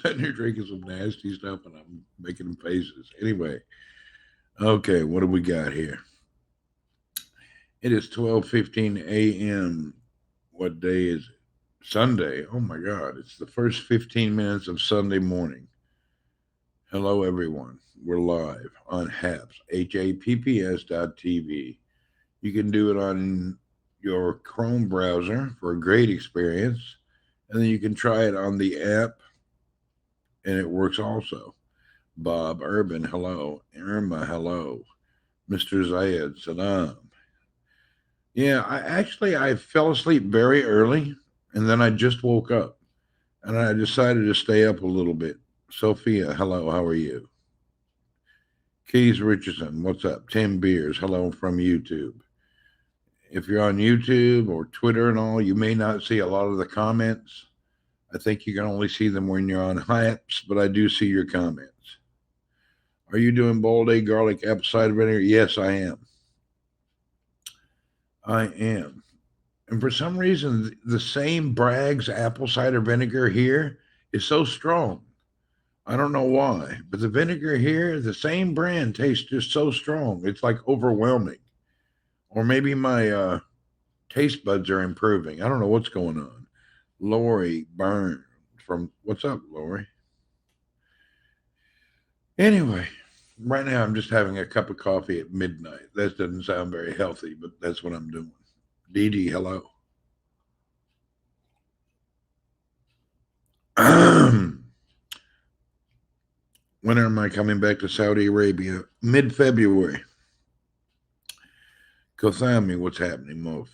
sitting here drinking some nasty stuff and I'm making faces. Anyway, okay, what do we got here? It is 12:15 a.m. What day is it? Sunday. Oh my God! It's the first 15 minutes of Sunday morning. Hello, everyone. We're live on HAPS, HAPPS.TV. You can do it on your Chrome browser for a great experience, and then you can try it on the app, and it works also. Bob Urban, hello. Irma, hello. Mr. Zayed, salam. Yeah, I fell asleep very early, and then I just woke up, and I decided to stay up a little bit. Sophia, hello. How are you? Keys Richardson, what's up? Tim Beers, hello from YouTube. If you're on YouTube or Twitter and all, you may not see a lot of the comments. I think you can only see them when you're on Hypes, but I do see your comments. Are you doing boiled egg garlic apple cider vinegar? Yes, I am. I am. And for some reason, the same Bragg's apple cider vinegar here is so strong. I don't know why, but the vinegar here, the same brand, tastes just so strong. It's like overwhelming. Or maybe my taste buds are improving. I don't know what's going on. Lori Burns from what's up, Lori? Anyway, right now I'm just having a cup of coffee at midnight. That doesn't sound very healthy, but that's what I'm doing. Dee Dee, hello. When am I coming back to Saudi Arabia? Mid February. Go tell me what's happening, Mof.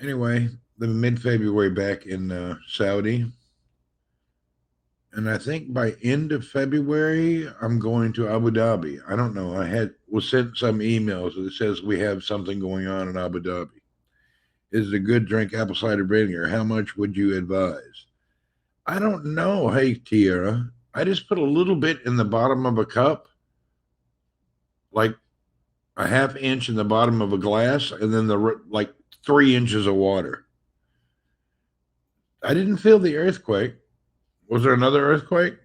Anyway, the mid February back in Saudi. And I think by end of February, I'm going to Abu Dhabi. I don't know. Was sent some emails that says we have something going on in Abu Dhabi. Is it a good drink apple cider vinegar? How much would you advise? I don't know. Hey, Tiara, I just put a little bit in the bottom of a cup, like a half inch in the bottom of a glass, and then like 3 inches of water. I didn't feel the earthquake. Was there another earthquake?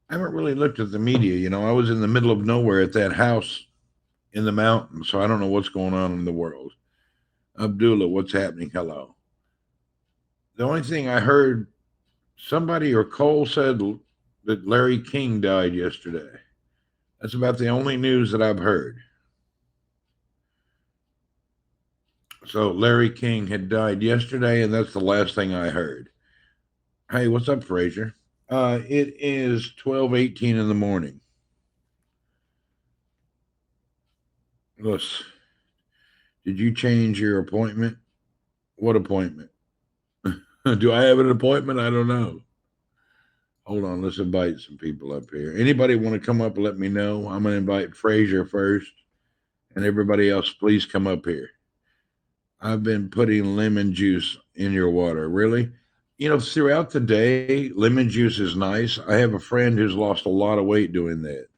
I haven't really looked at the media. I was in the middle of nowhere at that house in the mountains, so I don't know what's going on in the world. Abdullah, what's happening? Hello. The only thing I heard, somebody or Cole said that Larry King died yesterday. That's about the only news that I've heard. So Larry King had died yesterday, and that's the last thing I heard. Hey, what's up, Frazier? It is 12:18 in the morning. Listen, did you change your appointment? What appointment? Do I have an appointment? I don't know. Hold on, let's invite some people up here. Anybody want to come up? Let me know. I'm gonna invite Frazier first, and everybody else, please come up here. I've been putting lemon juice in your water. Really? Throughout the day, lemon juice is nice. I have a friend who's lost a lot of weight doing that.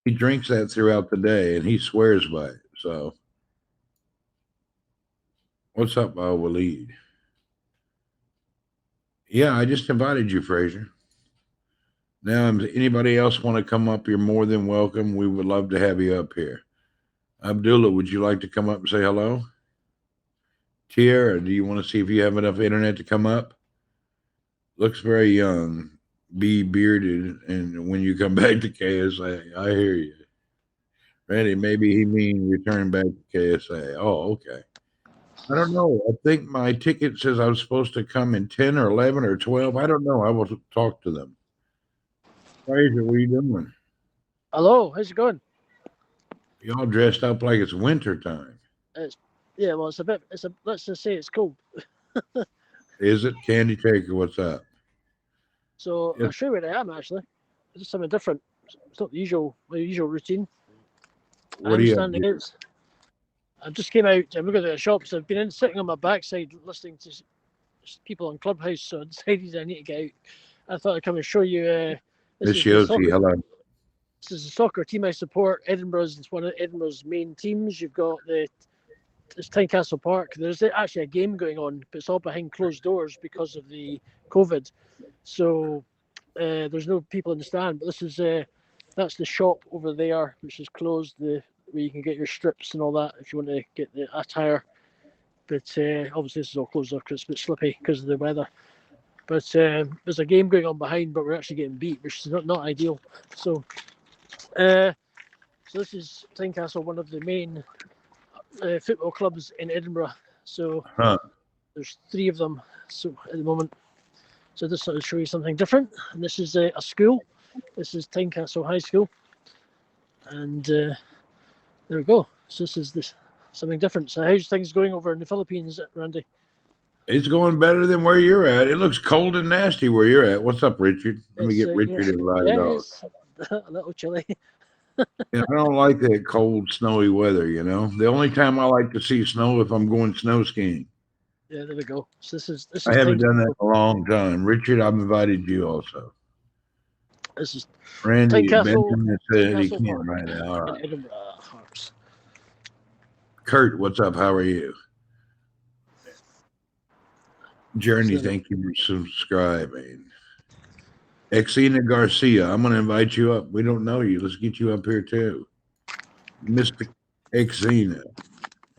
He drinks that throughout the day, and he swears by it. So, what's up, Waleed? Yeah, I just invited you, Frazier. Now, if anybody else want to come up, you're more than welcome. We would love to have you up here. Abdullah, would you like to come up and say hello? Tiara, do you want to see if you have enough internet to come up? Looks very young, be bearded, and when you come back to KSA, I hear you. Randy, maybe he mean return back to KSA. Oh, okay. I don't know. I think my ticket says I was supposed to come in 10 or 11 or 12. I don't know. I will talk to them. Fraser, what are you doing? Hello, how's it going? Y'all dressed up like it's winter time. It's yeah, well, let's just say it's cold. Is it? Candy Taker, what's up? So I'll Yes. show you where I am actually. It's just something different. It's not the usual routine. What do I'm you have? standing out. I just came out. I'm looking at the shops. I've been sitting on my backside listening to people on Clubhouse. So I decided I need to get out. I thought I'd come and show you. This Miss is the Yossi, soccer. hello. This is the soccer team I support. Edinburgh's one of Edinburgh's main teams. You've got the it's Tynecastle Park. There's actually a game going on, but it's all behind closed doors because of the COVID. So there's no people in the stand. But this is that's the shop over there, which is closed. Where you can get your strips and all that if you want to get the attire. But obviously this is all closed off because it's a bit slippy because of the weather. But there's a game going on behind, but we're actually getting beat, which is not ideal. So, so this is Tynecastle, one of the main football clubs in Edinburgh. So there's 3 of them. So at the moment, so this will show you something different. And this is a school. This is Tynecastle High School, and there we go. So this is something different. So how's things going over in the Philippines, Randy? It's going better than where you're at. It looks cold and nasty where you're at. What's up, Richard? Let me get Richard invited on. It's a little chilly. Yeah, I don't like that cold, snowy weather, you know. The only time I like to see snow if I'm going snow skiing. Yeah, there we go. So this is I haven't done that in a long time. Richard, I've invited you also. This is Randy Tynecastle, Benjamin said he Tynecastle can't Park right now. All in right. Edinburgh, Hearts. Kurt, what's up? How are you? Journey, thank you for subscribing. Exina Garcia, I'm going to invite you up. We don't know you. Let's get you up here too. Mr. Exina.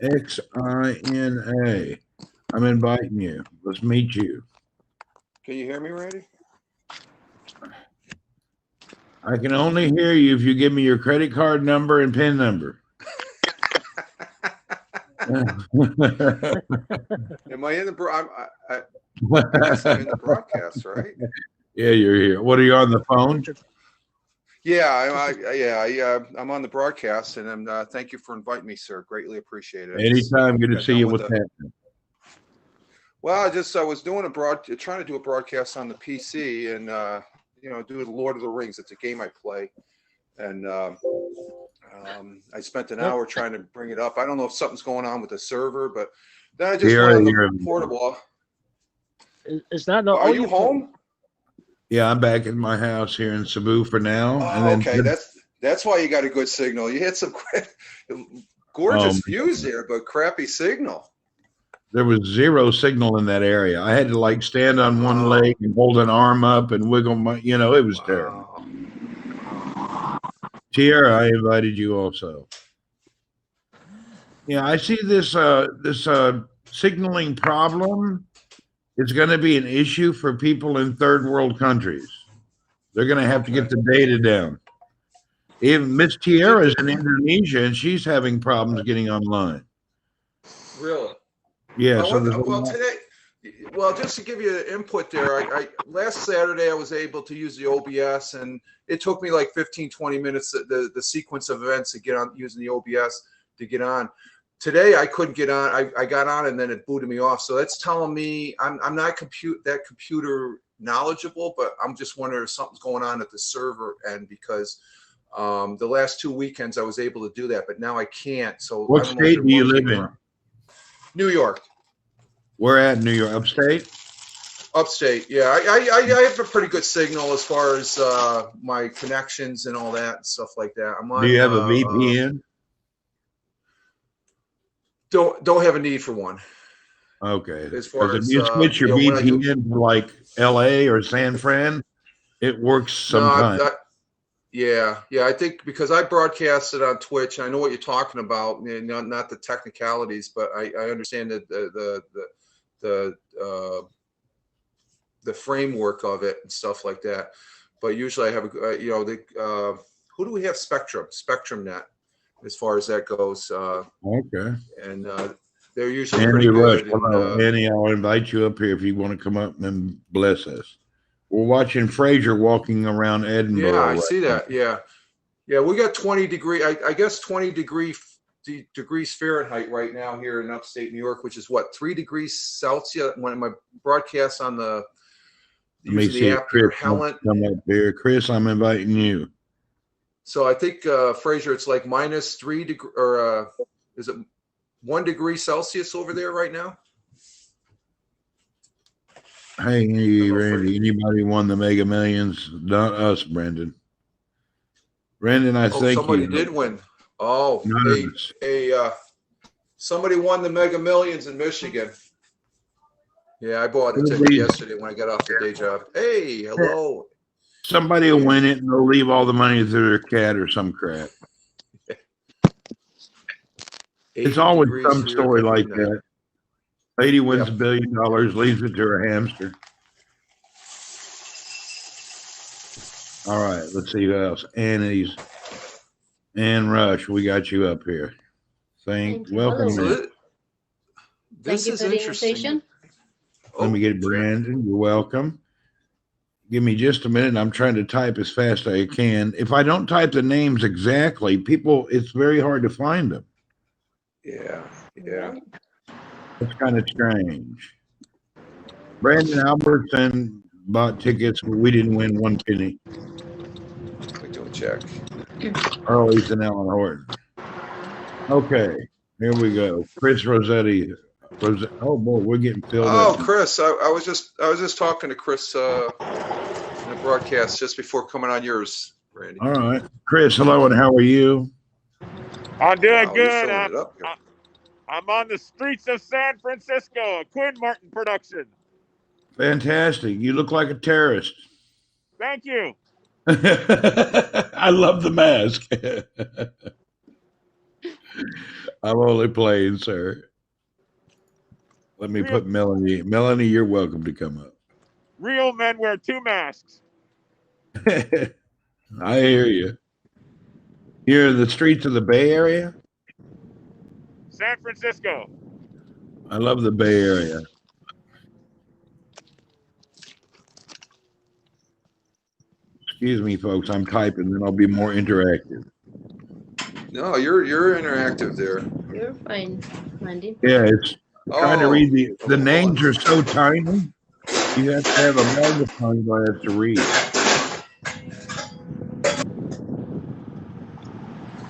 Xina. I'm inviting you. Let's meet you. Can you hear me, Randy? I can only hear you if you give me your credit card number and PIN number. Am I in the I guess I'm in the broadcast, right? Yeah, you're here. What, are you on the phone? Yeah, I'm on the broadcast, and I'm thank you for inviting me, sir. Greatly appreciate it. Anytime, good to see you. What's happening? Well, I was doing trying to do a broadcast on the PC, and do the Lord of the Rings. It's a game I play, and I spent an hour trying to bring it up. I don't know if something's going on with the server, but then I just went on the portable. Is that not? Are you home? Yeah, I'm back in my house here in Cebu for now. Oh, and then, okay, that's why you got a good signal. You had some gorgeous views there, but crappy signal. There was zero signal in that area. I had to stand on one leg and hold an arm up and wiggle my, it was terrible. Tierra, I invited you also. Yeah, I see this signaling problem. It's going to be an issue for people in third world countries. They're going to have to get the data down. Even Miss Tierra is in Indonesia, and she's having problems getting online. Really? Yeah. Just to give you input there, I last Saturday I was able to use the OBS, and it took me like 15-20 minutes the sequence of events to get on using the OBS to get on. Today I couldn't get on. I got on and then it booted me off. So that's telling me I'm not computer knowledgeable, but I'm just wondering if something's going on at the server end, because the last 2 weekends I was able to do that, but now I can't. So what state do you live in? New York. We're at New York, upstate. Upstate, yeah. I have a pretty good signal as far as my connections and all that and stuff like that. Do you have a VPN? Don't have a need for one. Okay. As far as if you switch your VPN to like LA or San Fran, it works sometimes. Yeah. I think because I broadcasted on Twitch, I know what you're talking about. Not the technicalities, but I understand that the framework of it and stuff like that. But usually I have who do we have? SpectrumNet, as far as that goes. Okay. And they're usually pretty good. Hello, Annie, I'll invite you up here if you want to come up and bless us. We're watching Fraser walking around Edinburgh. Yeah, I see that. Yeah, we got 20 degree. I guess 20 degrees Fahrenheit right now here in upstate New York, which is what, 3 degrees Celsius. When my broadcast on the app here, Helen. Come up here, Chris. I'm inviting you. So I think Fraser, it's like -3 degree, or is it 1 degree Celsius over there right now? Hey, Randy, anybody won the Mega Millions? Not us, Brendan. Brendan, I think somebody did win. Oh, Somebody won the Mega Millions in Michigan. Yeah, I bought a It'll ticket be- yesterday when I got off the day job. Hey, hello. Somebody will win it and they'll leave all the money to their cat or some crap. 80 It's always degrees some here story at like midnight. that. Lady wins Yeah. $1 billion, leaves it to her hamster. All right, let's see who else. Ann Rush, we got you up here. Thank you. Welcome. Hello. So in. this Thank you is for the interesting. invitation. Let me Oh, get Brandon. You're welcome. Give me just a minute. I'm trying to type as fast as I can. If I don't type the names exactly, people, it's very hard to find them. yeah. It's kind of strange. Brandon Albertson bought tickets, but we didn't win one penny. We do a check. Earl East and Alan Horton. Okay, here we go. Chris Rossetti. Oh boy, we're getting filled Oh, up. Chris, I was just talking to Chris in the broadcast just before coming on yours, Randy. All right, Chris. Hello, and how are you? I'm doing Wow, you're good. filling it up here. I'm on the streets of San Francisco, a Quinn Martin production. Fantastic. You look like a terrorist. Thank you. I love the mask. I'm only playing, sir. Let me put Melanie. Melanie, you're welcome to come up. Real men wear 2 masks. I hear you. You're in the streets of the Bay Area? San Francisco. I love the Bay Area. Excuse me, folks. I'm typing, then I'll be more interactive. No, you're interactive there. You're fine, Randy. Yeah, it's trying to read the hold names on. are so tiny. You have to have a magnifying glass to read.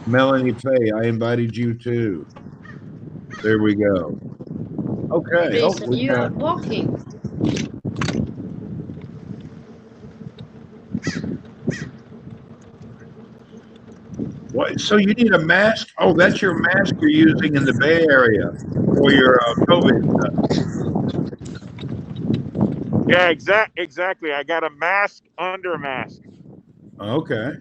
Melanie Fay, I invited you too. There we go. Okay. Jason, you are walking. What? So you need a mask? Oh, that's your mask you're using in the Bay Area for your COVID stuff. Yeah, exactly. I got a mask under a mask. Okay.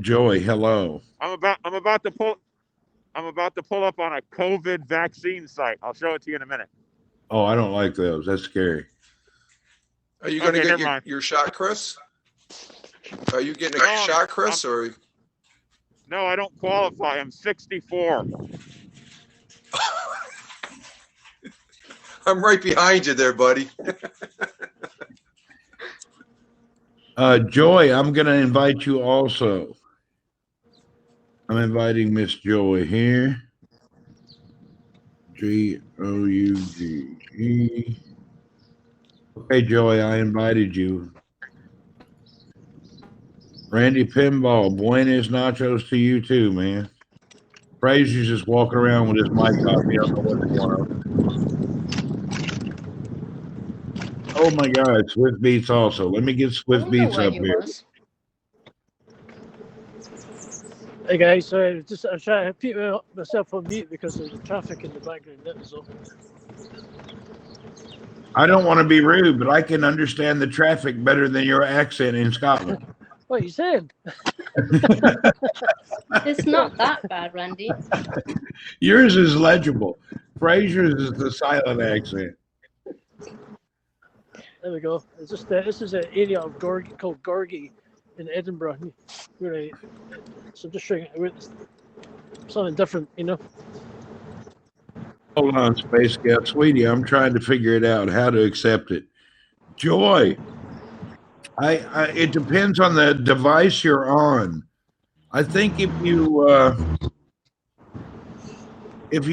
Joy, hello. I'm about to pull up on a COVID vaccine site. I'll show it to you in a minute. Oh, I don't like those. That's scary. Are you going to Okay, get never mind. your shot, Chris? Are you getting a shot, Chris, or? No, I don't qualify. I'm 64. I'm right behind you there, buddy. Joy, I'm going to invite you also. I'm inviting Miss Joy here. G-O-U-G-E. Okay, Joy, I invited you. Randy Pinball, buenos nachos to you too, man. Frazier's just walking around with his mic off. He don't know what's going on. Oh my God, Swift Beats also. Let me get I Swift don't know Beats where up he here. was. Hey guys, sorry, I'm trying to keep myself on mute because there's traffic in the background. That was all. I don't want to be rude, but I can understand the traffic better than your accent in Scotland. What are you saying? It's not that bad, Randy. Yours is legible. Frazier's is the silent accent. There we go. It's just this is an area of called Gorgie in Edinburgh. Where so I'm just showing something different, you know. Hold on, Space Scout. Sweetie, I'm trying to figure it out, how to accept it. Joy, it depends on the device you're on. I think if you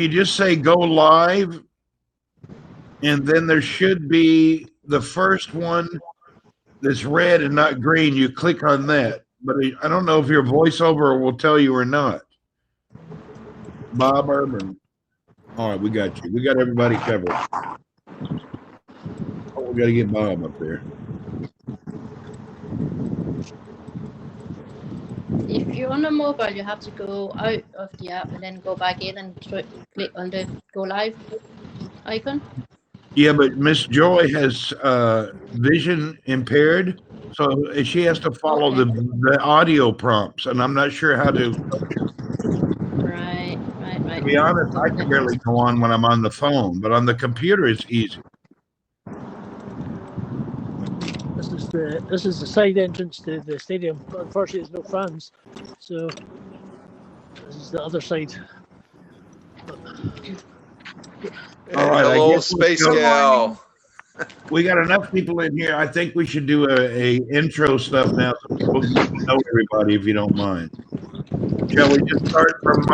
just say go live, and then there should be the first one that's red and not green, you click on that. But I don't know if your voiceover will tell you or not. Bob Urban. All right, we got you. We got everybody covered. Oh, we got to get Bob up there. If you're on a mobile, you have to go out of the app and then go back in and click on the go live icon. Yeah, but Miss Joy has vision impaired, so she has to follow Okay. the audio prompts, and I'm not sure how to. Right. To be honest, I can barely go on when I'm on the phone, but on the computer it's easy. This is the side entrance to the stadium. But unfortunately, there's no fans, so this is the other side. All right, I Hello, guess we'll Space go. Gal. We got enough people in here. I think we should do a intro stuff now so people get to know everybody, if you don't mind. Shall we just start from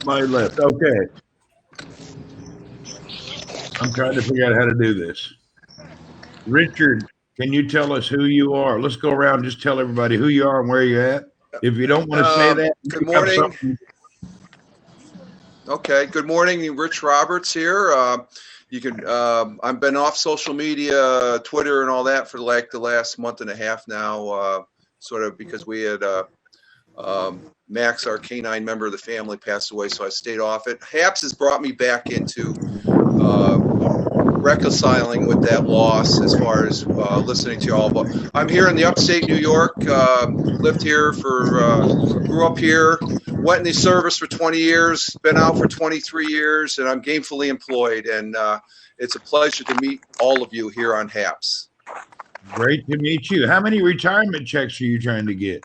my left? Okay. I'm trying to figure out how to do this. Richard, can you tell us who you are? Let's go around and just tell everybody who you are and where you're at. If you don't want to say that, Good make up morning. something. Okay, good morning. Rich Roberts here. You can. I've been off social media, Twitter, and all that for like the last month and a half now. Sort of because we had Max, our canine member of the family, passed away, so I stayed off it. Haps has brought me back into reconciling with that loss as far as listening to you all. But I'm here in the upstate New York. Lived here grew up here. Went in the service for 20 years, been out for 23 years, and I'm gainfully employed. And it's a pleasure to meet all of you here on HAPS. Great to meet you. How many retirement checks are you trying to get?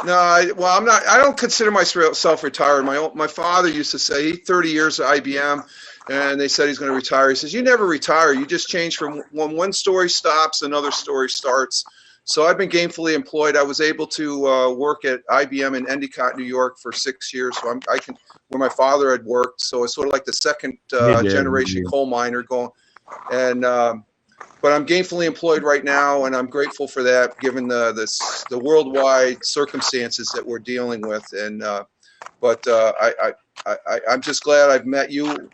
No, I'm not. I don't consider myself retired. My father used to say 30 years at IBM, and they said he's going to retire. He says, "You never retire. You just change from when one story stops, another story starts." So I've been gainfully employed. I was able to work at IBM in Endicott, New York, for 6 years. So I can where my father had worked. So it's sort of like the second generation coal miner going, and. But I'm gainfully employed right now, and I'm grateful for that, given the worldwide circumstances that we're dealing with. And I'm just glad I've met you,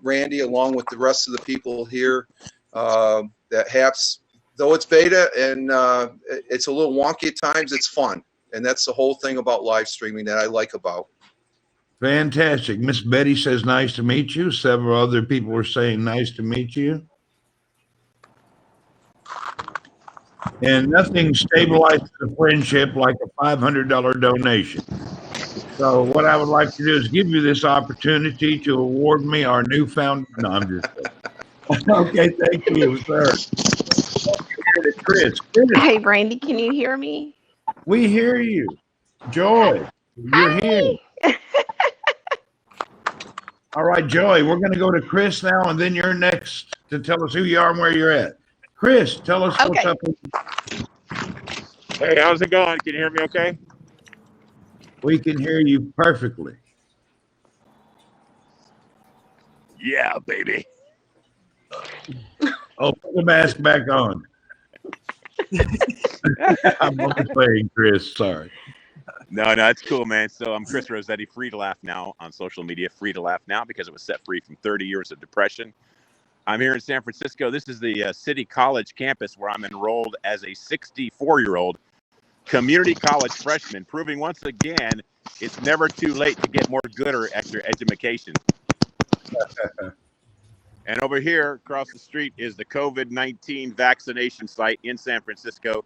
Randy, along with the rest of the people here. That HAPS, though it's beta and it's a little wonky at times, it's fun, and that's the whole thing about live streaming that I like about. Fantastic. Miss Betty says, "Nice to meet you." Several other people are saying, "Nice to meet you." And nothing stabilizes a friendship like a $500 donation. So what I would like to do is give you this opportunity to award me our newfound. No, I'm just kidding. Okay, thank you, sir. Chris. Hey, Brandy, can you hear me? We hear you. Joy, you're here. All right, Joy, we're going to go to Chris now, and then you're next to tell us who you are and where you're at. Chris, tell us what's up. Hey, how's it going? Can you hear me okay? We can hear you perfectly. Yeah, baby. Oh, put the mask back on. I'm only playing, Chris. Sorry. No, it's cool, man. So I'm Chris Rossetti, free to laugh now on social media, free to laugh now because it was set free from 30 years of depression. I'm here in San Francisco. This is the City College campus where I'm enrolled as a 64-year-old community college freshman, proving once again it's never too late to get more gooder at your education. And over here across the street is the COVID-19 vaccination site in San Francisco,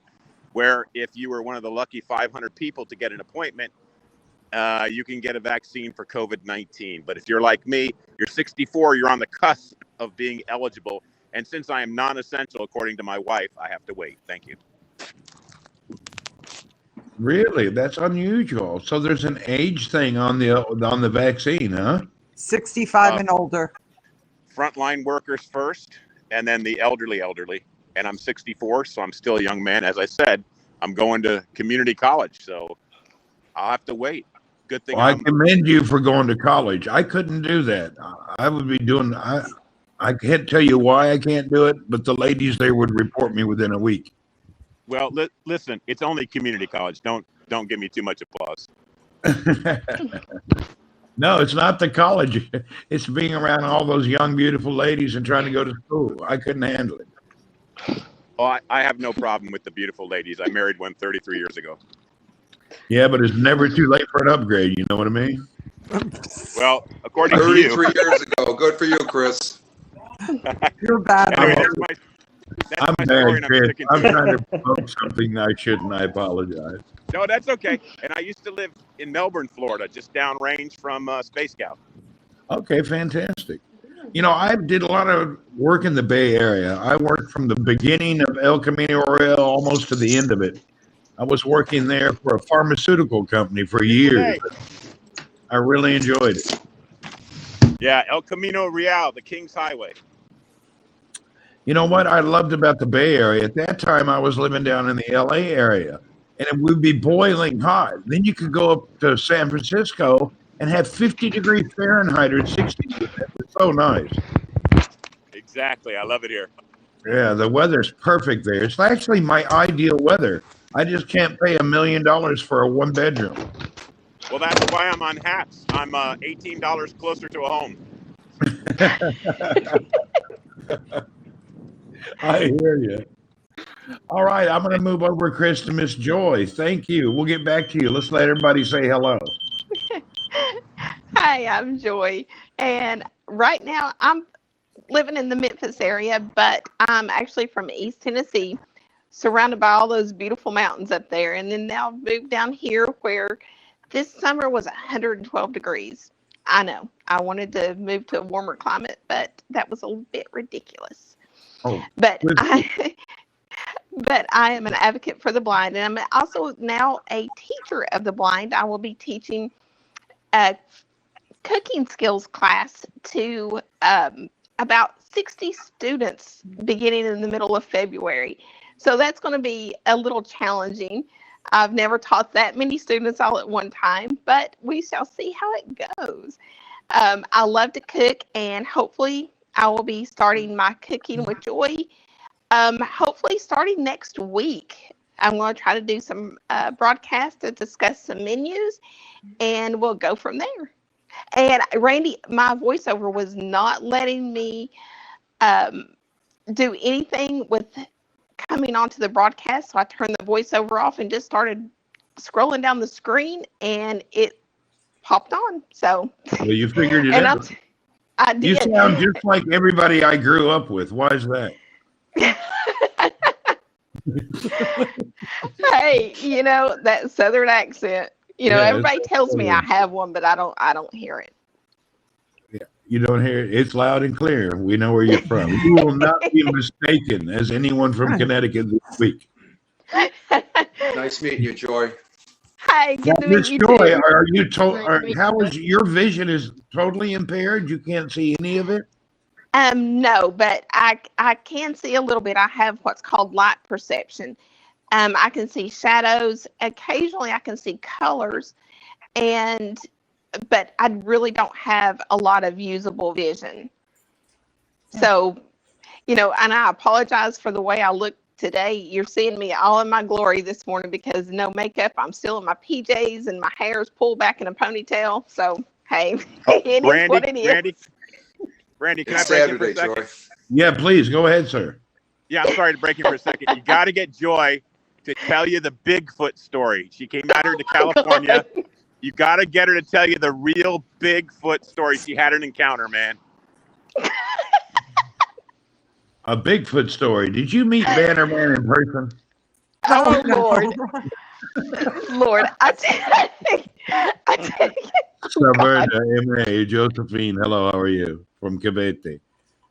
where if you were one of the lucky 500 people to get an appointment, you can get a vaccine for COVID-19. But if you're like me, you're 64, you're on the cusp of being eligible. And since I am non-essential, according to my wife, I have to wait. Thank you. Really? That's unusual. So there's an age thing on the vaccine, huh? 65 and older. Frontline workers first, and then the elderly. And I'm 64, so I'm still a young man. As I said, I'm going to community college, so I'll have to wait. Good thing. Well, I commend you for going to college. I couldn't do that. I would be doing. I can't tell you why I can't do it, but the ladies there would report me within a week. Well, listen, it's only community college. Don't give me too much applause. No, it's not the college. It's being around all those young, beautiful ladies and trying to go to school. I couldn't handle it. Oh, I have no problem with the beautiful ladies. I married one 33 years ago. Yeah, but it's never too late for an upgrade. You know what I mean? Well, according to you. 33 years ago. Good for you, Chris. You're bad. Anyway, Albert. that's I'm my story, bad, and I'm Chris. sticking I'm to it. trying to promote something I shouldn't. I apologize. No, that's okay. And I used to live in Melbourne, Florida, just downrange from Space Scout. Okay, fantastic. You know, I did a lot of work in the Bay Area. I worked from the beginning of El Camino Real almost to the end of it. I was working there for a pharmaceutical company for years. I really enjoyed it. Yeah, El Camino Real, the King's Highway. You know what I loved about the Bay Area? At that time, I was living down in the LA area, and it would be boiling hot. Then you could go up to San Francisco and have 50 degrees Fahrenheit or 60. It was so nice. Exactly. I love it here. Yeah, the weather's perfect there. It's actually my ideal weather. I just can't pay $1 million for a one bedroom. Well, that's why I'm on HAPS. I'm $18 closer to a home. I hear you. All right, I'm going to move over, Chris, to Miss Joy. Thank you. We'll get back to you. Let's let everybody say hello. Hi, I'm Joy. And right now I'm living in the Memphis area, but I'm actually from East Tennessee, surrounded by all those beautiful mountains up there. And then now I've moved down here where this summer was 112 degrees. I know I wanted to move to a warmer climate, but that was a bit ridiculous. Oh, But I am an advocate for the blind, and I'm also now a teacher of the blind. I will be teaching a cooking skills class to about 60 students beginning in the middle of February. So that's going to be a little challenging. I've never taught that many students all at one time, but we shall see how it goes. I love to cook, and hopefully I will be starting my Cooking with Joy hopefully starting next week. I'm going to try to do some broadcasts to discuss some menus, and we'll go from there. And Randy, my voiceover was not letting me do anything with coming onto the broadcast, so I turned the voiceover off and just started scrolling down the screen, and it popped on. So, well, you figured it and out. I did. You sound just like everybody I grew up with. Why is that? Hey, you know, that Southern accent. You know, Yeah, everybody it's tells me I Southern. have one, but I don't hear it. Yeah, you don't hear it. It's loud and clear. We know where you're from. You will not be mistaken as anyone from Connecticut this week. Nice meeting you, Joy. Hi, good to Miss meet you Joy, too. are you how is your vision is totally impaired? You can't see any of it? No, but I can see a little bit. I have what's called light perception. I can see shadows. Occasionally I can see colors, but I really don't have a lot of usable vision. So, you know, and I apologize for the way I look today. You're seeing me all in my glory this morning because no makeup. I'm still in my PJs and my hair is pulled back in a ponytail. So, hey, it is what it is. Randy, can It's I break you for a Saturday, second? Joy. Yeah, please go ahead, sir. Yeah, I'm sorry to break you for a second. You got to get Joy to tell you the Bigfoot story. She came out here to California. You got to get her to tell you the real Bigfoot story. She had an encounter, man. A Bigfoot story. Did you meet Bannerman in person? Oh, Lord. Lord, I tell you. Saberta, M.A., Josephine, hello, how are you? From Cavite.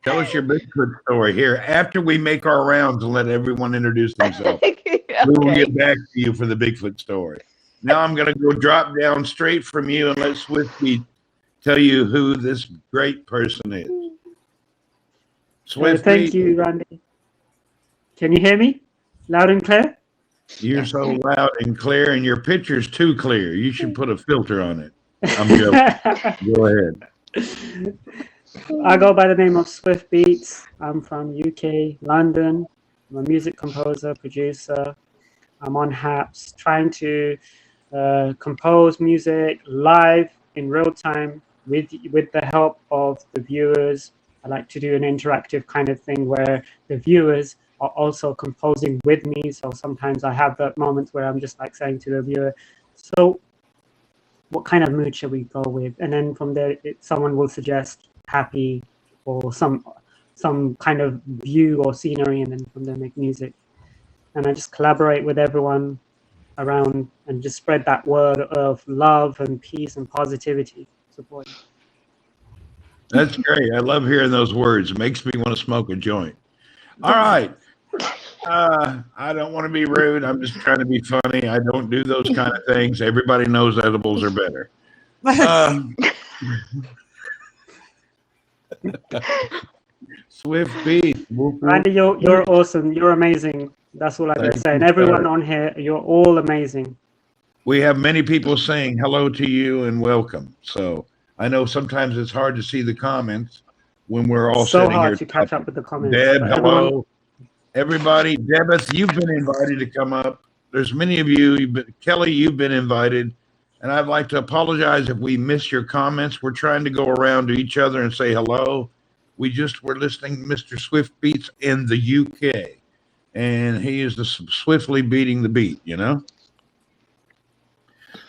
Tell us your Bigfoot story here after we make our rounds and let everyone introduce themselves. We will Okay. get back to you for the Bigfoot story. Now I'm going to go drop down straight from you and let Swifty tell you who this great person is. Swifty, Thank you, Randy. Can you hear me loud and clear? you're so loud and clear, and your picture's too clear. You should put a filter on it. I'm joking. Go ahead. I go by the name of Swift Beats. I'm from UK, London. I'm a music composer, producer. I'm on HAPS, trying to compose music live in real time with the help of the viewers. I like to do an interactive kind of thing where the viewers are also composing with me. So sometimes I have that moments where I'm just like saying to the viewer, so what kind of mood should we go with? And then from there, someone will suggest happy or some kind of view or scenery, and then from there make music. And I just collaborate with everyone around and just spread that word of love and peace and positivity. Support. That's great. I love hearing those words. It makes me want to smoke a joint. All right. I don't want to be rude. I'm just trying to be funny. I don't do those kind of things. Everybody knows edibles are better. Swift Beat. Randy, you're awesome. You're amazing. That's all I can say. And everyone on here, you're all amazing. We have many people saying hello to you and welcome. So I know sometimes it's hard to see the comments when we're all so sitting hard here. to catch up with the comments. Deb, hello. Everybody, Debeth, you've been invited to come up. There's many of you. Kelly, you've been invited. And I'd like to apologize if we miss your comments. We're trying to go around to each other and say hello. We're listening to Mr. Swift Beats in the UK. And he is swiftly beating the beat, you know?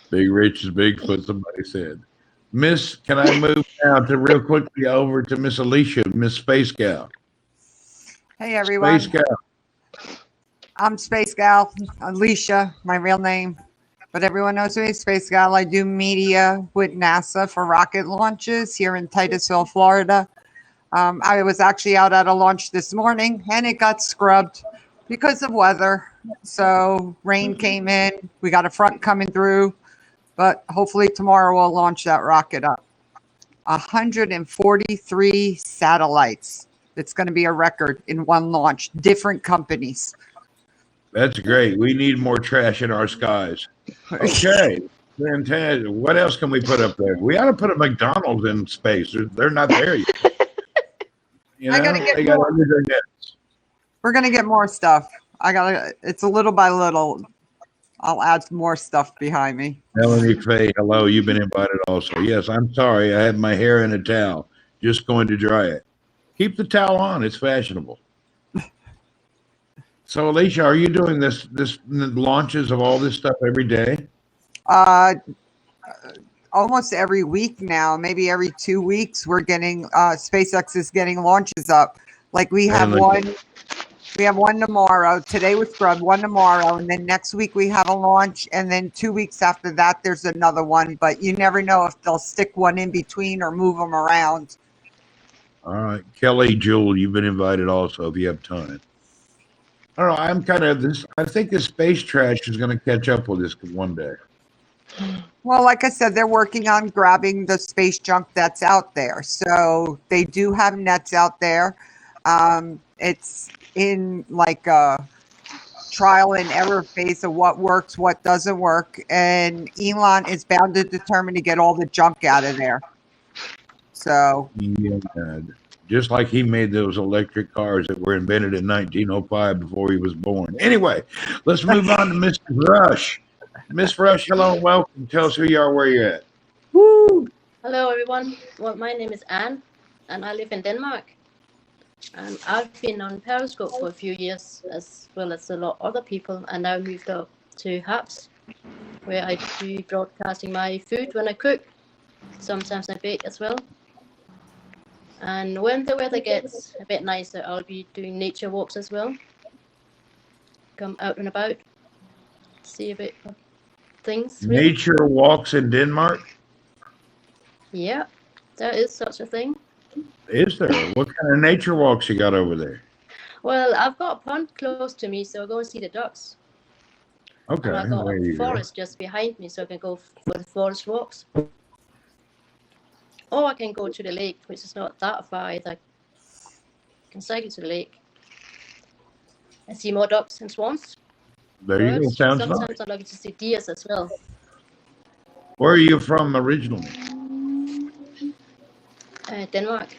Big Rich is Bigfoot, somebody said. Miss, can I move now to real quickly over to Miss Alicia, Miss Space Gal? Hey, everyone. Space Gal. I'm Space Gal, Alicia, my real name. But everyone knows me as Space Gal. I do media with NASA for rocket launches here in Titusville, Florida. I was actually out at a launch this morning, and it got scrubbed because of weather. So rain came in. We got a front coming through. But hopefully tomorrow we'll launch that rocket up. 143 satellites. It's going to be a record in one launch. Different companies. That's great. We need more trash in our skies. Okay. Fantastic. What else can we put up there? We ought to put a McDonald's in space. They're not there yet. You know, I gotta get they got more. everything else. We're going to get more stuff. It's a little by little. I'll add more stuff behind me. Melanie Faye, hello. You've been invited also. Yes, I'm sorry. I had my hair in a towel. Just going to dry it. Keep the towel on. It's fashionable. So, Alicia, are you doing this launches of all this stuff every day? Almost every week now, maybe every 2 weeks, we're getting SpaceX is getting launches up. Like we have one. We have one tomorrow. Today was scrubbed, one tomorrow. And then next week we have a launch. And then 2 weeks after that, there's another one. But you never know if they'll stick one in between or move them around. All right. Kelly, Jewel, you've been invited also if you have time. I don't know. I think this space trash is going to catch up with this one day. Well, like I said, they're working on grabbing the space junk that's out there. So they do have nets out there. It's in like a trial and error phase of what works, what doesn't work. And Elon is bound and determined to get all the junk out of there. So Yeah, just like he made those electric cars that were invented in 1905 before he was born. Anyway, let's move on to Miss Rush. Miss Rush, hello and welcome. Tell us who you are, where you're at. Woo! Hello, everyone. Well, my name is Anne, and I live in Denmark. And I've been on Periscope for a few years, as well as a lot of other people, and now moved up to Haps, where I do broadcasting my food when I cook. Sometimes I bake as well. And when the weather gets a bit nicer, I'll be doing nature walks as well. Come out and about, see a bit of things. Really. Nature walks in Denmark? Yeah, there is such a thing. Is there? What kind of nature walks you got over there? Well, I've got a pond close to me, so I go and see the ducks. Okay. And I've got there a you forest just behind me, so I can go for the forest walks. Or I can go to the lake, which is not that far either. I can cycle to the lake and see more ducks and swans. There you go. Sounds fun. Sometimes I'm lucky to see deer as well. Where are you from originally? Denmark.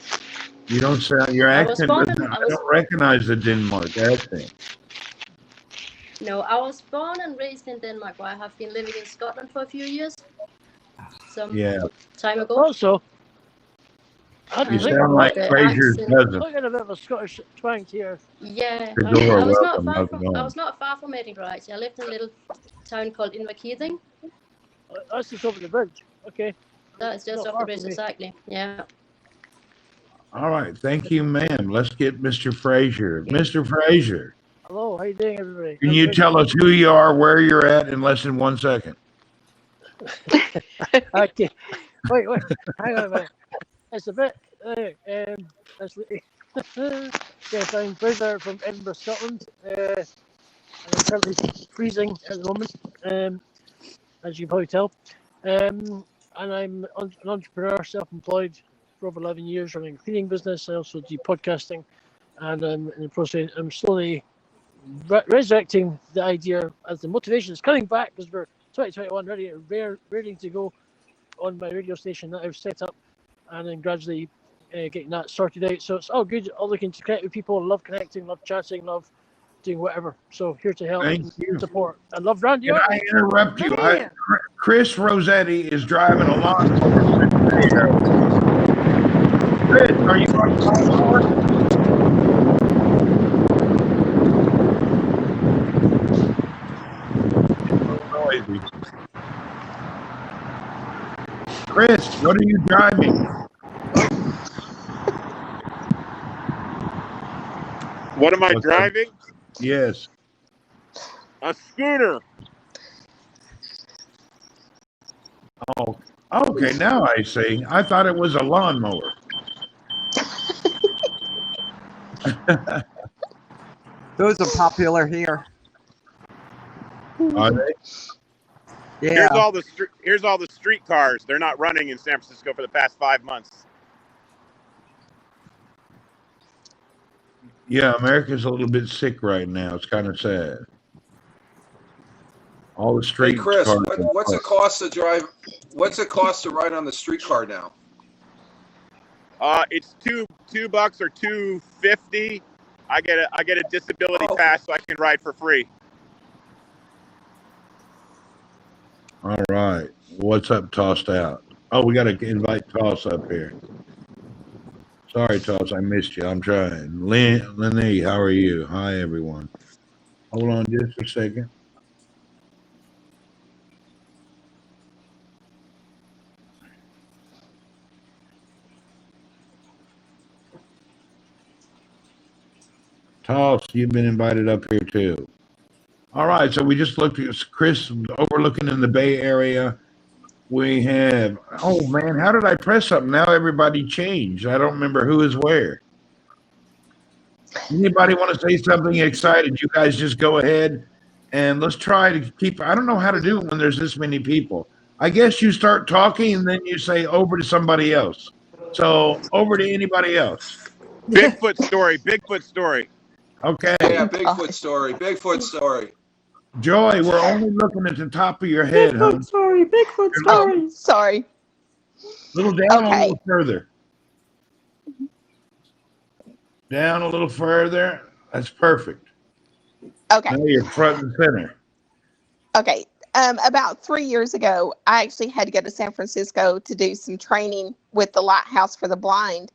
You don't sound your accent. I don't recognize the Denmark accent. No, I was born and raised in Denmark, but I have been living in Scotland for a few years. Some time ago. Also, I You think sound like The Fraser's accent. cousin. look at a bit of a Scottish twang here. Yeah, Fedora, I was not welcome. far How's it from. I going? was not far from Edinburgh. Actually, I lived in a little town called Inverkeithing. That's just over the bridge. Okay. That's just Not off the far bridge, from me. exactly. Yeah. All right. Thank you, ma'am. Let's get Mr. Fraser. Mr. Fraser, Hello, how you doing, everybody? can you tell us who you are, where you're at in less than 1 second? Okay. Wait, hang on a minute. It's a bit. It's, yes, I'm Fraser from Edinburgh, Scotland. I'm currently freezing at the moment, as you can probably tell. And I'm an entrepreneur, self-employed for over 11 years, running a cleaning business. I also do podcasting, and I'm in the process. I'm slowly resurrecting the idea as the motivation is coming back because we're 2021 ready to go on my radio station that I've set up, and then gradually getting that sorted out. So it's all good. All looking to connect with people. Love connecting. Love chatting. Love doing whatever. So here to help Thank and you. support. I love Randy Can I Orton. interrupt you? Man. Chris Rossetti is driving a lawnmower. Chris, are you on the lawnmower? Noisy. Chris, what are you driving? What am I What's that? driving? Yes. A scooter. Oh, okay. Now I see. I thought it was a lawnmower. Those are popular here. Are they? Yeah. Here's all the street cars. They're not running in San Francisco for the past 5 months. Yeah, America's a little bit sick right now. It's kind of sad. All the Hey, street Chris, cars. what's it cost to drive? What's it cost to ride on the streetcar now? It's $2 or $2.50. I get a disability Oh. pass so I can ride for free. All right. What's up, Tossed Out? Oh, we got to invite Toss up here. Sorry, Toss, I missed you. I'm trying. Lenny, how are you? Hi, everyone. Hold on just a second. Toss, you've been invited up here too. All right, so we just looked at Chris overlooking in the Bay Area. We have, oh man, how did I press something? Now everybody changed. I don't remember who is where. Anybody want to say something excited? You guys just go ahead and let's try to keep. I don't know how to do it when there's this many people. I guess you start talking and then you say over to somebody else. So over to anybody else. Bigfoot story. Bigfoot story. Okay. Yeah, Bigfoot story. Bigfoot story. Joy, we're only looking at the top of your head, huh? Bigfoot story. Bigfoot Oh, story. sorry. Little down a Okay. little further. Down a little further. That's perfect. Okay. Now you're front and center. Okay. About 3 years ago, I actually had to go to San Francisco to do some training with the Lighthouse for the Blind.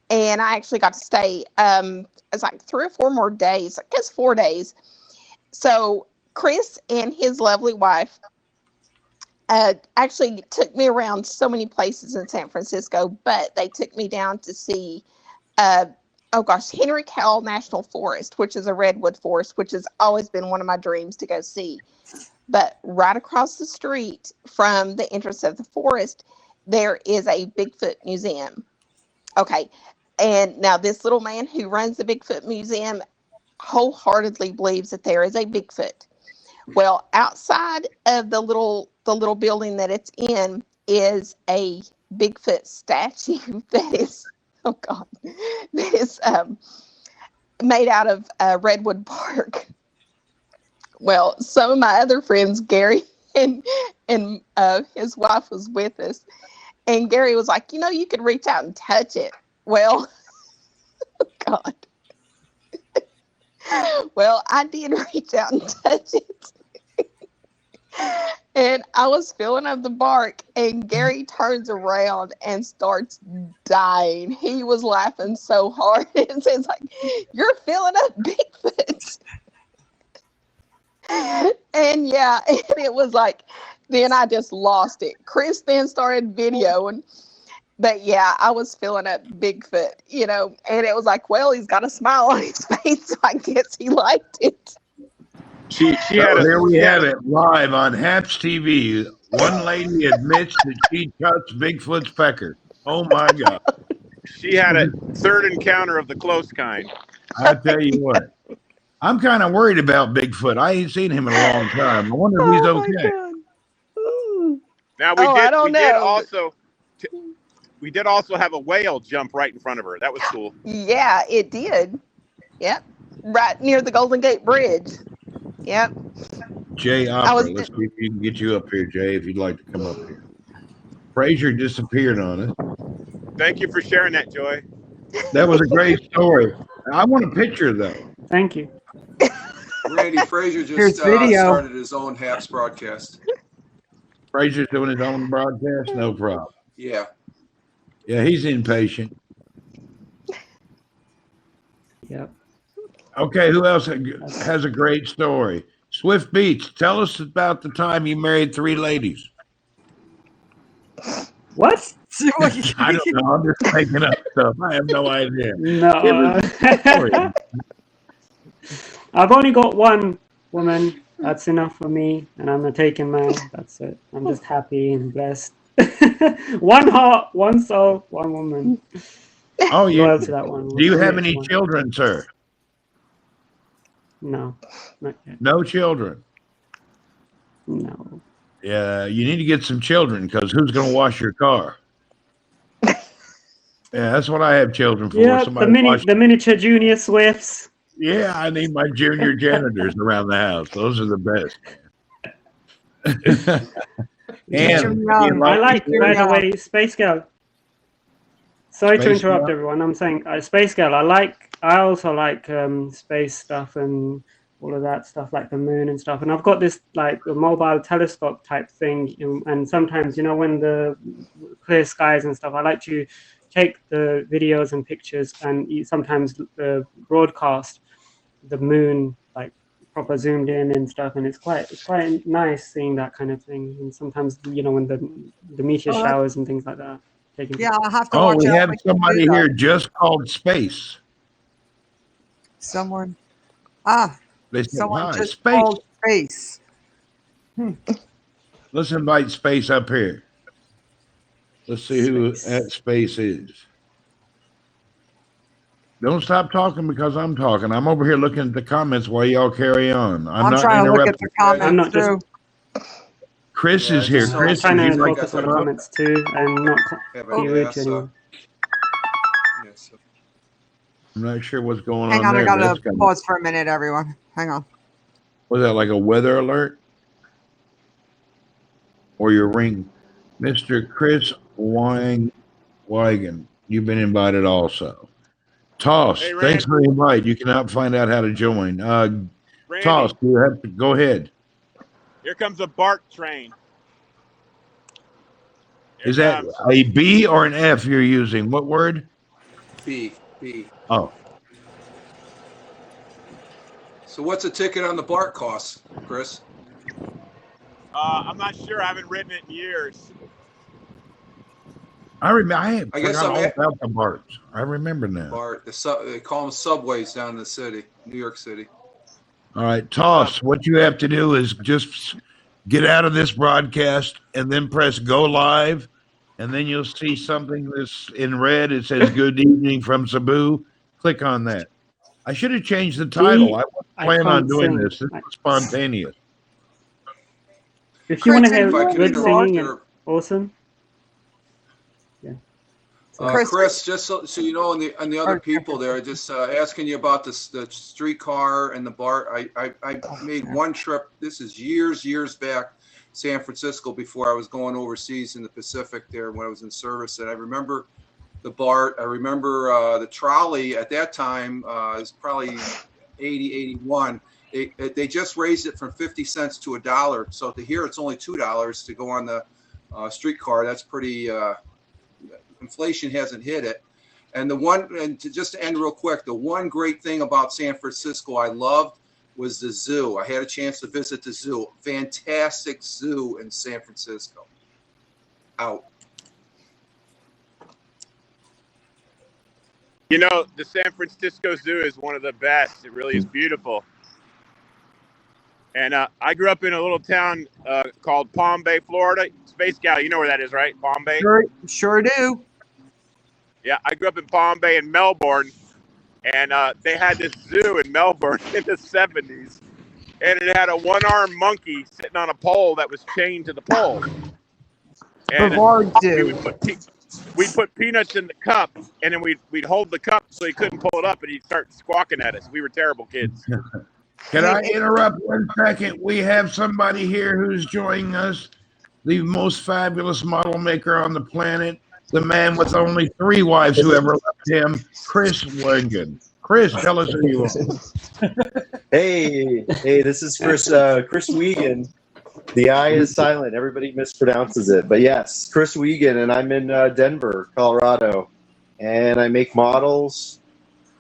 And I actually got to stay, it's like 3 or 4 more days, I guess 4 days. So Chris and his lovely wife actually took me around so many places in San Francisco, but they took me down to see, Henry Cowell National Forest, which is a redwood forest, which has always been one of my dreams to go see. But right across the street from the entrance of the forest, there is a Bigfoot museum. Okay. And now this little man who runs the Bigfoot museum wholeheartedly believes that there is a Bigfoot. Well, outside of the little building that it's in is a Bigfoot statue that is, oh God, that is made out of redwood bark. Well, some of my other friends, Gary and his wife, was with us, and Gary was like, you could reach out and touch it. Well, God. Well, I did reach out and touch it. And I was filling up the bark, and Gary turns around and starts dying. He was laughing so hard. It's like, "You're filling up Bigfoot." And yeah, and it was like, then I just lost it. Chris then started videoing. But yeah, I was filling up Bigfoot, and it was like, well, he's got a smile on his face, so I guess he liked it. She had So a there we she had have a, it live on Haps TV. One lady admits that she touched Bigfoot's pecker. Oh my God. she had a third encounter of the close kind. I tell you what, I'm kind of worried about Bigfoot. I ain't seen him in a long time. I wonder if he's Oh my okay. God. Ooh. Now I don't know. we did also have a whale jump right in front of her. That was cool. Yeah, it did. Yep. Right near the Golden Gate Bridge. Yep. Jay Opera, let's see if we can get you up here, Jay, if you'd like to come up here. Frazier disappeared on us. Thank you for sharing that, Joy. That was a great story. I want a picture, though. Thank you. Randy Frazier Here's just video. started his own Haps broadcast. Frazier's doing his own broadcast? No problem. Yeah. Yeah, he's impatient. Yep. Okay, who else has a great story? Swift Beats, tell us about the time you married 3 ladies. What? I don't know. I'm just making up stuff. I have no idea. No. I've only got one woman. That's enough for me, and I'm a taken man. That's it. I'm just happy and blessed. One heart, one soul, one woman. Oh, yeah. Loyal to that one. Do you have any children, sir? No, not yet. No children. No. Yeah, you need to get some children because who's going to wash your car? Yeah, that's what I have children for. Yeah, Somebody the miniature junior Swifts. Yeah, I need my junior janitors around the house. Those are the best. And I like, by the way, Space Girl. Sorry to Space interrupt Girl? everyone. I'm saying Space Girl. I also like space stuff and all of that stuff, like the moon and stuff. And I've got this like a mobile telescope type thing. And sometimes, when the clear skies and stuff, I like to take the videos and pictures and sometimes broadcast the moon like proper zoomed in and stuff. And it's quite nice seeing that kind of thing. And sometimes, when the meteor showers and things like that. Yeah, I'll have to Oh, watch we out have when you somebody do that. here just called Space. Someone. They said, Someone hi, just Space. called Space. Let's invite Space up here. Let's see who at Space is. Don't stop talking because I'm talking. I'm over here looking at the comments while y'all carry on. I'm not trying to look at interrupting. the comments I'm not too. Chris Yeah, is here. just so- Chris, I'm trying would to you like focus to on the come up? comments too and not Have be a rude gas, to anyone. yes. I'm not sure what's going Hang on on, I there. but gotta that's kinda- pause for a minute, everyone. Hang on. Was that like a weather alert? Or your ring? Mr. Chris Wigan, you've been invited also. Toss, Hey, thanks Randy. for the invite. You can now find out how to join. Randy, Toss, you have to go ahead. here comes a BART train. Here Is that comes. a B or an F you're using? What word? B. Oh, So what's a ticket on the BART cost, Chris? I'm not sure. I haven't ridden it in years. I remember. I guess forgot I'm all at- about the BARTs. I remember now. BART. They call them subways down in the city, New York City. All right, Toss, what you have to do is just get out of this broadcast and then press go live, and then you'll see something that's in red. It says good evening from Cebu. Click on that. I should have changed the title. I wasn't planning on can't doing sing. this. This was spontaneous. If you want to Chris, hear if I could good interrupt singing, your- awesome. Yeah. Chris, just so you know, and the other people there, just asking you about the streetcar and the BART. I made one trip. This is years back, San Francisco, before I was going overseas in the Pacific there when I was in service. And I remember the BART. I remember the trolley at that time. It was probably 80, 81. They just raised it from 50 cents to $1. So to here, it's only $2 to go on the streetcar. That's pretty. Inflation hasn't hit it. And just to end real quick, the one great thing about San Francisco I loved was the zoo. I had a chance to visit the zoo. Fantastic zoo in San Francisco. Out. You know, the San Francisco Zoo is one of the best. It really is beautiful. And I grew up in a little town called Palm Bay, Florida. Space Gal, you know where that is, right? Palm Bay? Sure do. Yeah, I grew up in Palm Bay in Melbourne. And they had this zoo in Melbourne in the 70s. And it had a one-armed monkey sitting on a pole that was chained to the pole. And Brevard do. we'd put peanuts in the cup, and then we'd hold the cup so he couldn't pull it up, and he'd start squawking at us. We were terrible kids. Can I interrupt 1 second? We have somebody here who's joining us, the most fabulous model maker on the planet, the man with only 3 wives who ever left him, Chris Wigan. Chris, tell us who you are. Hey, this is Chris Wigan. The I is silent. Everybody mispronounces it. But yes, Chris Wigan, and I'm in Denver, Colorado. And I make models.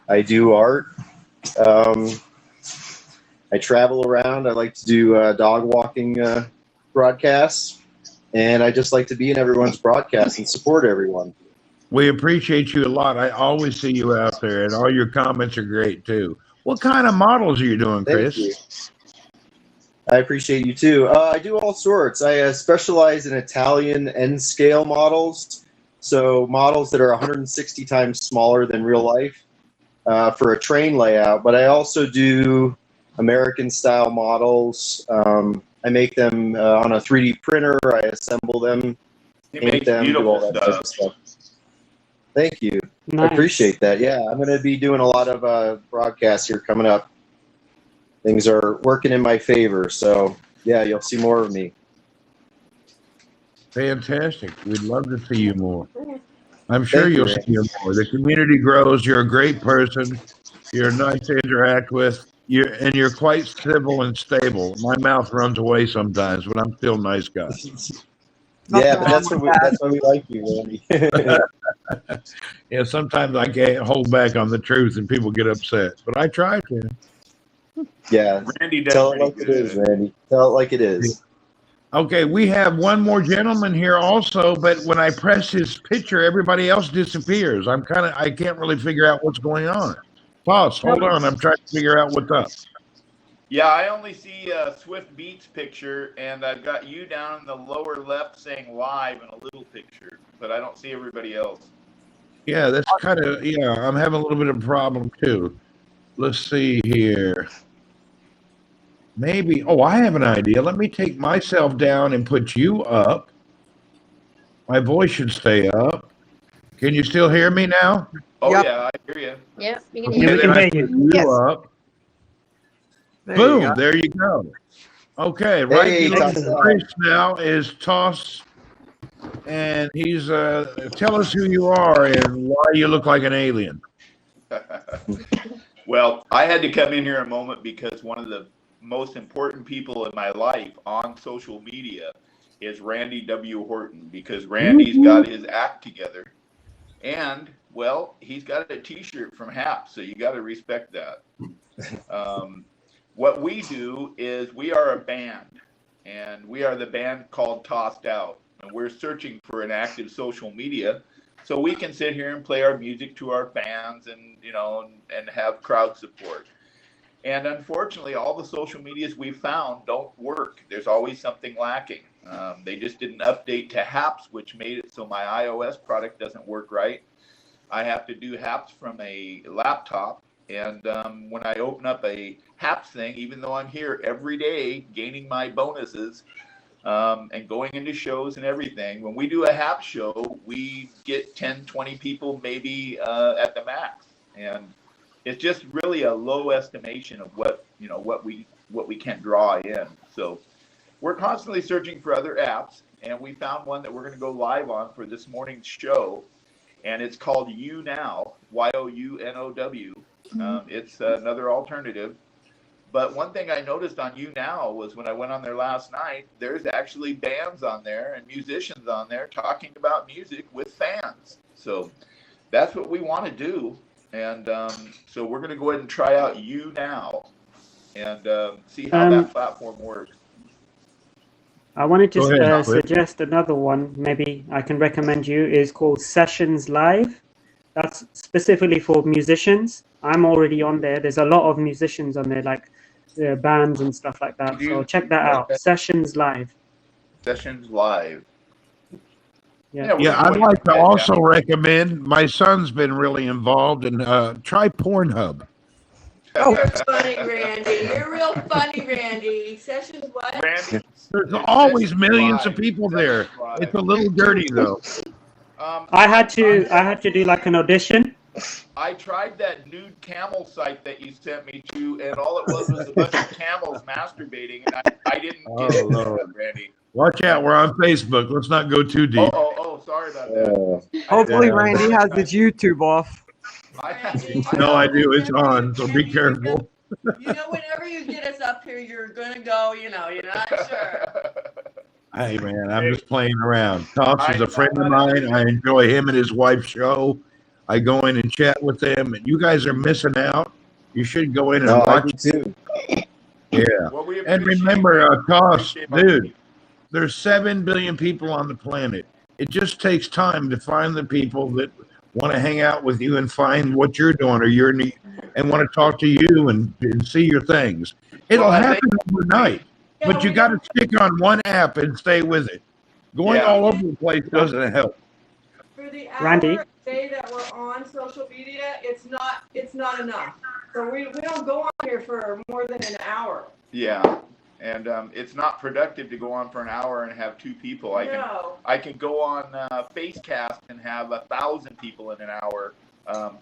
I do art. I travel around. I like to do dog walking broadcasts. And I just like to be in everyone's broadcast and support everyone. We appreciate you a lot. I always see you out there, and all your comments are great, too. What kind of models are you doing, Chris? Thank you. I appreciate you too. I do all sorts. I specialize in Italian N-scale models, so models that are 160 times smaller than real life for a train layout. But I also do American-style models. I make them on a 3D printer. I assemble them, paint them, do all that type of stuff. Thank you. Nice. I appreciate that. Yeah, I'm going to be doing a lot of broadcasts here coming up. Things are working in my favor, so yeah, you'll see more of me. Fantastic. We'd love to see you more. I'm sure Thank you, you'll Randy. see you more. The community grows. You're a great person. You're nice to interact with. You're quite civil and stable. My mouth runs away sometimes, but I'm still a nice guy. Yeah, but that's why we like you, Randy. Yeah, sometimes I can't hold back on the truth and people get upset, but I try to. Yeah, Randy does tell it pretty like it good. is, Randy. Tell it like it is. Okay, we have one more gentleman here also, but when I press his picture, everybody else disappears. I can't really figure out what's going on. Boss, hold on. I'm trying to figure out what's up. Yeah, I only see Swift Beats picture, and I've got you down in the lower left saying live in a little picture, but I don't see everybody else. Yeah, that's I'm having a little bit of a problem too. Let's see here. Maybe, I have an idea. Let me take myself down and put you up. My voice should stay up. Can you still hear me now? Oh, Yep. yeah, I hear you. Yeah, you can Okay, hear we me. can then I hear put you. you Yes. up. There you Boom, go. there you go. Okay, right Hey, below Toss. Chris now is Toss, and he's tell us who you are and why you look like an alien. Well, I had to come in here a moment because one of the most important people in my life on social media is Randy W. Horton, because Randy's got his act together. And, well, he's got a T-shirt from HAP, so you got to respect that. What we do is we are a band, and we are the band called Tossed Out. And we're searching for an active social media so we can sit here and play our music to our fans and, and have crowd support. And unfortunately, all the social medias we found don't work. There's always something lacking. They just didn't update to HAPS, which made it so my iOS product doesn't work right. I have to do HAPS from a laptop. And when I open up a HAPS thing, even though I'm here every day gaining my bonuses and going into shows and everything, when we do a HAPS show, we get 10, 20 people maybe at the max. And it's just really a low estimation of what we can draw in. So we're constantly searching for other apps, and we found one that we're going to go live on for this morning's show, and it's called YouNow, YOUNOW. It's another alternative, But one thing I noticed on You Now was when I went on there last night, there's actually bands on there and musicians on there talking about music with fans. So that's what we want to do. And so we're going to go ahead and try out You Now and see how that platform works. I wanted Go to ahead, Cliff. suggest another one. Maybe I can recommend you. Is called Sessions Live. That's specifically for musicians. I'm already on there. There's a lot of musicians on there, like bands and stuff like that. So check that out. Sessions Live. Sessions Live. Yeah. Yeah, I'd like to also recommend. My son's been really involved, and try Pornhub. You're funny, Randy. You're real funny, Randy. Sessions what? Randy, There's always millions of people there. It's a little dirty though. I had to do like an audition. I tried that nude camel site that you sent me to, and all it was a bunch of camels masturbating, and I didn't get it, Lord. Randy. Watch out, we're on Facebook. Let's not go too deep. Oh, sorry about that. Hopefully, Randy has his YouTube off. No, I do. It's on, so be careful. You know, whenever you get us up here, you're gonna go. You know, you're not sure. Hey, man, I'm just playing around. Tops is a friend of mine. I enjoy him and his wife's show. I go in and chat with them, and you guys are missing out. You should go in and watch it too. Yeah. Well, And remember, Toss, dude, there's 7 billion people on the planet. It just takes time to find the people that want to hang out with you and find what you're doing or your need and want to talk to you and see your things. It'll happen overnight, but you got to stick on one app and stay with it. Going all over the place doesn't help. For the Randy? hour a day that we're on social media, it's not enough. So we don't go on here for more than an hour. Yeah, and it's not productive to go on for an hour and have 2 people. I can go on Facecast and have 1,000 people in an hour.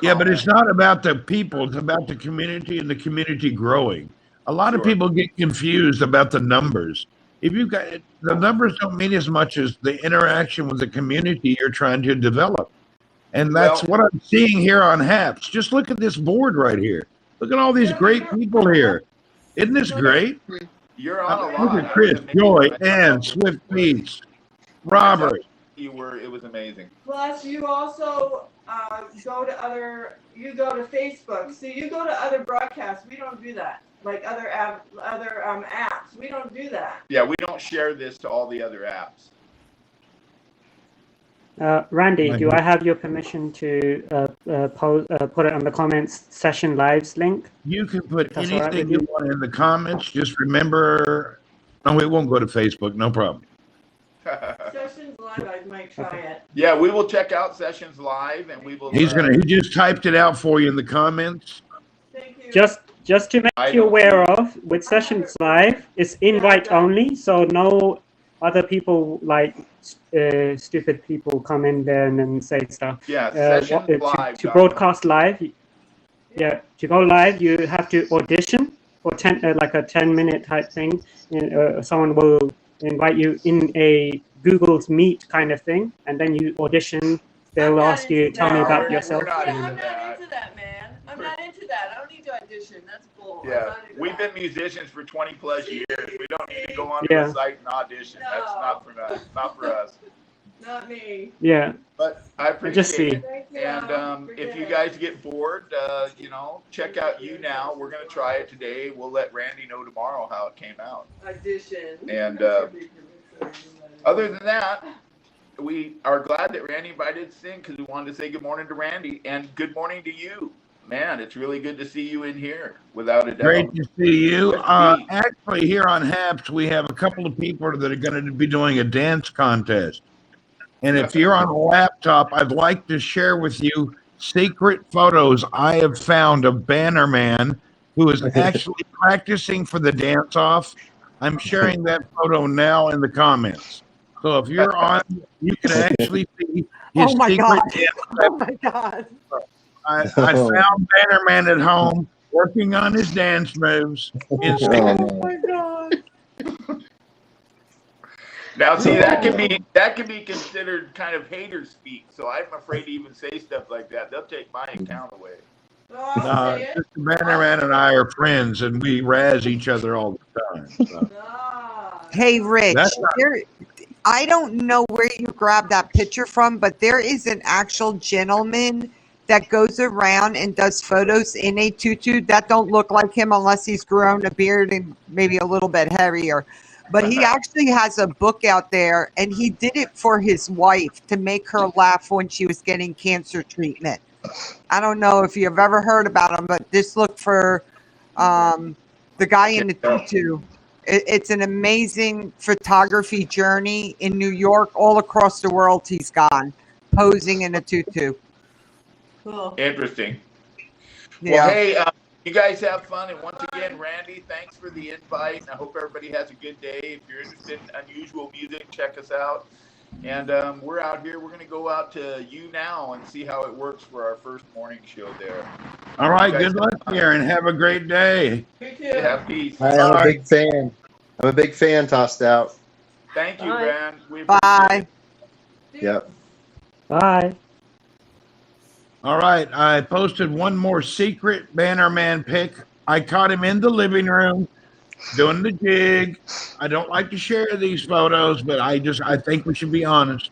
Yeah, but it's not about the people. It's about the community and the community growing. A lot of people get confused about the numbers. If you've got the numbers don't mean as much as the interaction with the community you're trying to develop. And that's what I'm seeing here on HAPS. Just look at this board right here. Look at all these great people here. Isn't this great? You're on a Look lot. at Chris, Joy, Ann, Swift Beats, Robert. It was amazing. Plus, you also go to Facebook. So you go to other broadcasts. We don't do that. Like other apps. We don't do that. Yeah, we don't share this to all the other apps. Randy, do I have your permission to put it on the comments session lives link? You can put That's all right anything with you want in the comments. Just remember, no, it won't go to Facebook. No problem. Sessions Live, I might try it. Yeah, we will check out Sessions Live, and we will. He just typed it out for you in the comments. Thank you. Just to make you aware of, with Sessions Live, it's invite only, so no other people like stupid people come in there and then say stuff. Yeah, Sessions Live. To broadcast live, to go live, you have to audition for like a 10-minute type thing. And, someone will invite you in a Google's Meet kind of thing, and then you audition. They'll ask you, tell me about yourself. I'm not into that, man. I'm not into that. I don't need to audition. That's bull. Yeah, we've been musicians for 20 plus years. We don't need to go onto a site and audition. No. That's not for us. Not for us. Not me. Yeah. But I appreciate it. Thank you. And if you guys get bored, check out You Now. We're going to try it today. We'll let Randy know tomorrow how it came out. Audition. And other than that, we are glad that Randy invited us in because we wanted to say good morning to Randy and good morning to you. Man, it's really good to see you in here, without a doubt. Great to see you. Actually, here on HAPS, we have a couple of people that are going to be doing a dance contest. And if you're on a laptop, I'd like to share with you secret photos I have found of Bannerman, who is actually practicing for the dance-off. I'm sharing that photo now in the comments. So if you're on, you can actually see his secret dance. Oh my God. I found Bannerman at home working on his dance moves. Oh my God. Now, see, that can be considered kind of hater speak. So I'm afraid to even say stuff like that. They'll take my account away. Oh, I'll say it. Mr. Bannerman and I are friends, and we razz each other all the time. So. Ah. Hey, Rich, That's not I don't know where you grabbed that picture from, but there is an actual gentleman that goes around and does photos in a tutu that don't look like him unless he's grown a beard and maybe a little bit heavier. But he actually has a book out there, and he did it for his wife to make her laugh when she was getting cancer treatment. I don't know if you've ever heard about him, but just look for the guy in the tutu. It's an amazing photography journey in New York, all across the world. He's gone posing in a tutu. Cool. Interesting. Yeah. Well, hey, you guys have fun. And once again, Randy, thanks for the invite. And I hope everybody has a good day. If you're interested in unusual music, check us out. And we're out here. We're going to go out to You Now and see how it works for our first morning show there. all right. Good luck here, and have a great day. You too. Yeah, peace. I'm a big fan. I'm a big fan, Tossed Out. Thank you, Bye. Rand. We appreciate Bye. it. Yep. Bye. All right. I posted one more secret Bannerman pic. I caught him in the living room doing the jig. I don't like to share these photos, but I think we should be honest.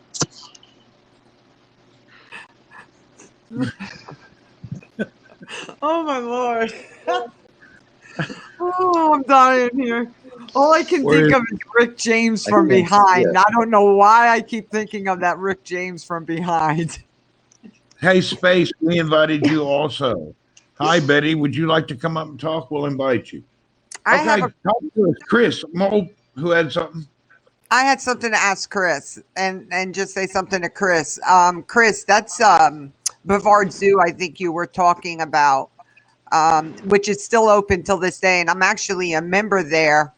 Oh my Lord. Oh, I'm dying here. All I can Where think is- of is Rick James I from can't see behind. it. I don't know why I keep thinking of that Rick James from behind. Hey, Space, we invited you also. Hi, Betty. Would you like to come up and talk? We'll invite you. I Okay, have a talk to us. Chris Mo, who had something. I had something to ask Chris and just say something to Chris. Chris, that's Bavard Zoo, I think you were talking about, which is still open till this day. And I'm actually a member there.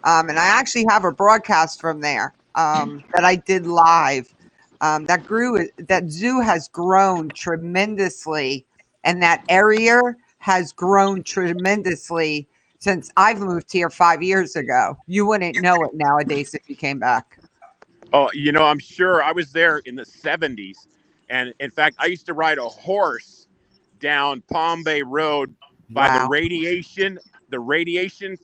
And I actually have a broadcast from there that I did live. That zoo has grown tremendously, and that area has grown tremendously since I've moved here 5 years ago. You wouldn't know it nowadays if you came back. Oh, I'm sure. I was there in the 70s. And in fact, I used to ride a horse down Palm Bay Road by Wow. the radiation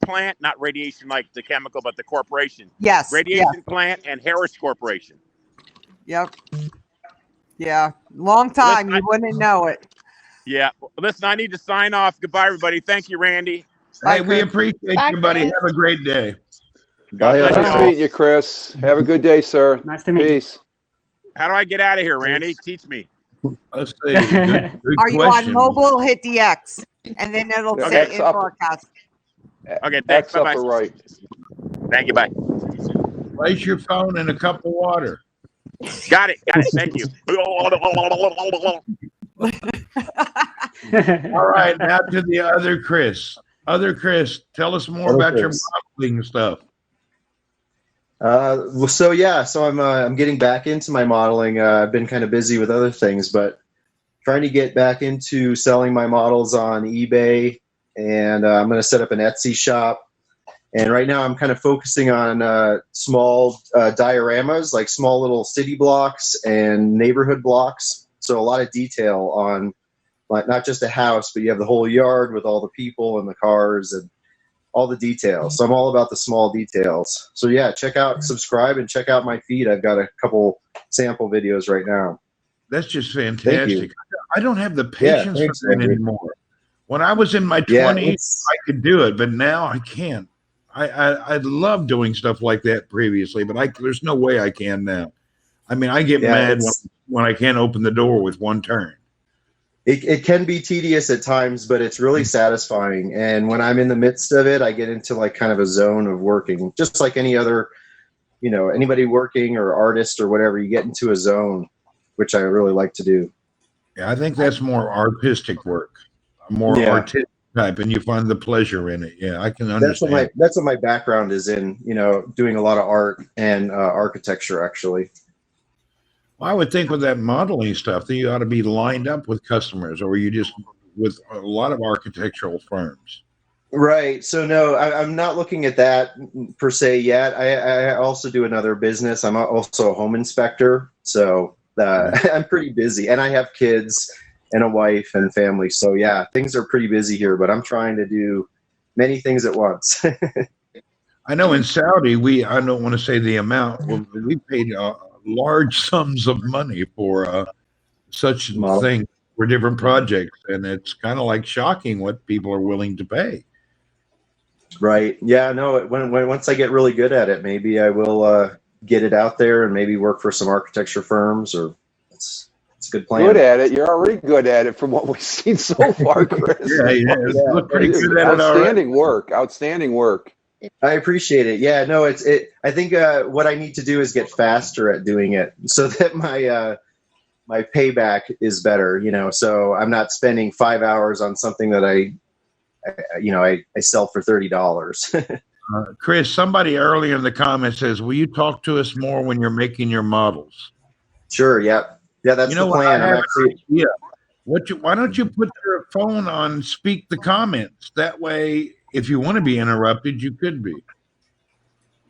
plant, not radiation like the chemical, but the corporation. Yes. Radiation plant and Harris Corporation. Yep. Yeah. Long time. Listen, You wouldn't know it. Yeah. Listen, I need to sign off. Goodbye, everybody. Thank you, Randy. Bye, Hey, we Chris. appreciate Bye, you, buddy. Chris. Have a great day. God bless Bye. you Nice all. meeting you, Chris. Have a good day, sir. Nice to meet you. Peace. How do I get out of here, Randy? Teach me. Let's see. Good Are you question. on mobile? Hit the X, and then it'll Yeah, say X in up. broadcast. Okay, thanks. X Bye-bye. upper right. Thank you. Bye. Place your phone in a cup of water. Got it. Thank you. All right, now to the other Chris. Other Chris, tell us more Other about your Chris. modeling stuff. So I'm getting back into my modeling. I've been kind of busy with other things, but trying to get back into selling my models on eBay, and I'm going to set up an Etsy shop. And right now I'm kind of focusing on small dioramas, like small little city blocks and neighborhood blocks. So a lot of detail on, like, not just a house, but you have the whole yard with all the people and the cars and all the details. So I'm all about the small details. So yeah, subscribe and check out my feed. I've got a couple sample videos right now. That's just Thank fantastic. you. I don't have the Yeah, patience thanks, for that Andrew. anymore. When I was in my Yeah, 20s, I could do it, but now I can't. I love doing stuff like that previously, but there's no way I can now. I mean, I get Yeah, mad when I can't open the door with one turn. it can be tedious at times, but it's really satisfying. And when I'm in the midst of it, I get into like kind of a zone of working, just like any other, anybody working or artist or whatever, you get into a zone, which I really like to do. Yeah, I think that's more artistic work, more Yeah. artistic type, and you find the pleasure in it. Yeah, I can That's understand. what my background is in, doing a lot of art and architecture, actually. Well, I would think with that modeling stuff that you ought to be lined up with customers, or you just with a lot of architectural firms. Right. So no, I'm not looking at that per se yet. I also do another business. I'm also a home inspector. So I'm pretty busy, and I have kids, and a wife and family. So yeah, things are pretty busy here, but I'm trying to do many things at once. I know in Saudi, I don't want to say the amount, we paid large sums of money for such Model. things for different projects. And it's kind of like shocking what people are willing to pay. Right. Yeah, no, once I get really good at it, maybe I will get it out there and maybe work for some architecture firms, or it's a good plan. Good at it. You're already good at it from what we've seen so far, Chris. Yeah, look pretty good at it already. Outstanding work. Outstanding work. I appreciate it. Yeah, no, I think what I need to do is get faster at doing it so that my payback is better, so I'm not spending 5 hours on something that I sell for $30. Chris, somebody earlier in the comments says, will you talk to us more when you're making your models? Sure. Yeah. That's the plan. Why don't you put your phone on speak the comments? That way, if you want to be interrupted, you could be.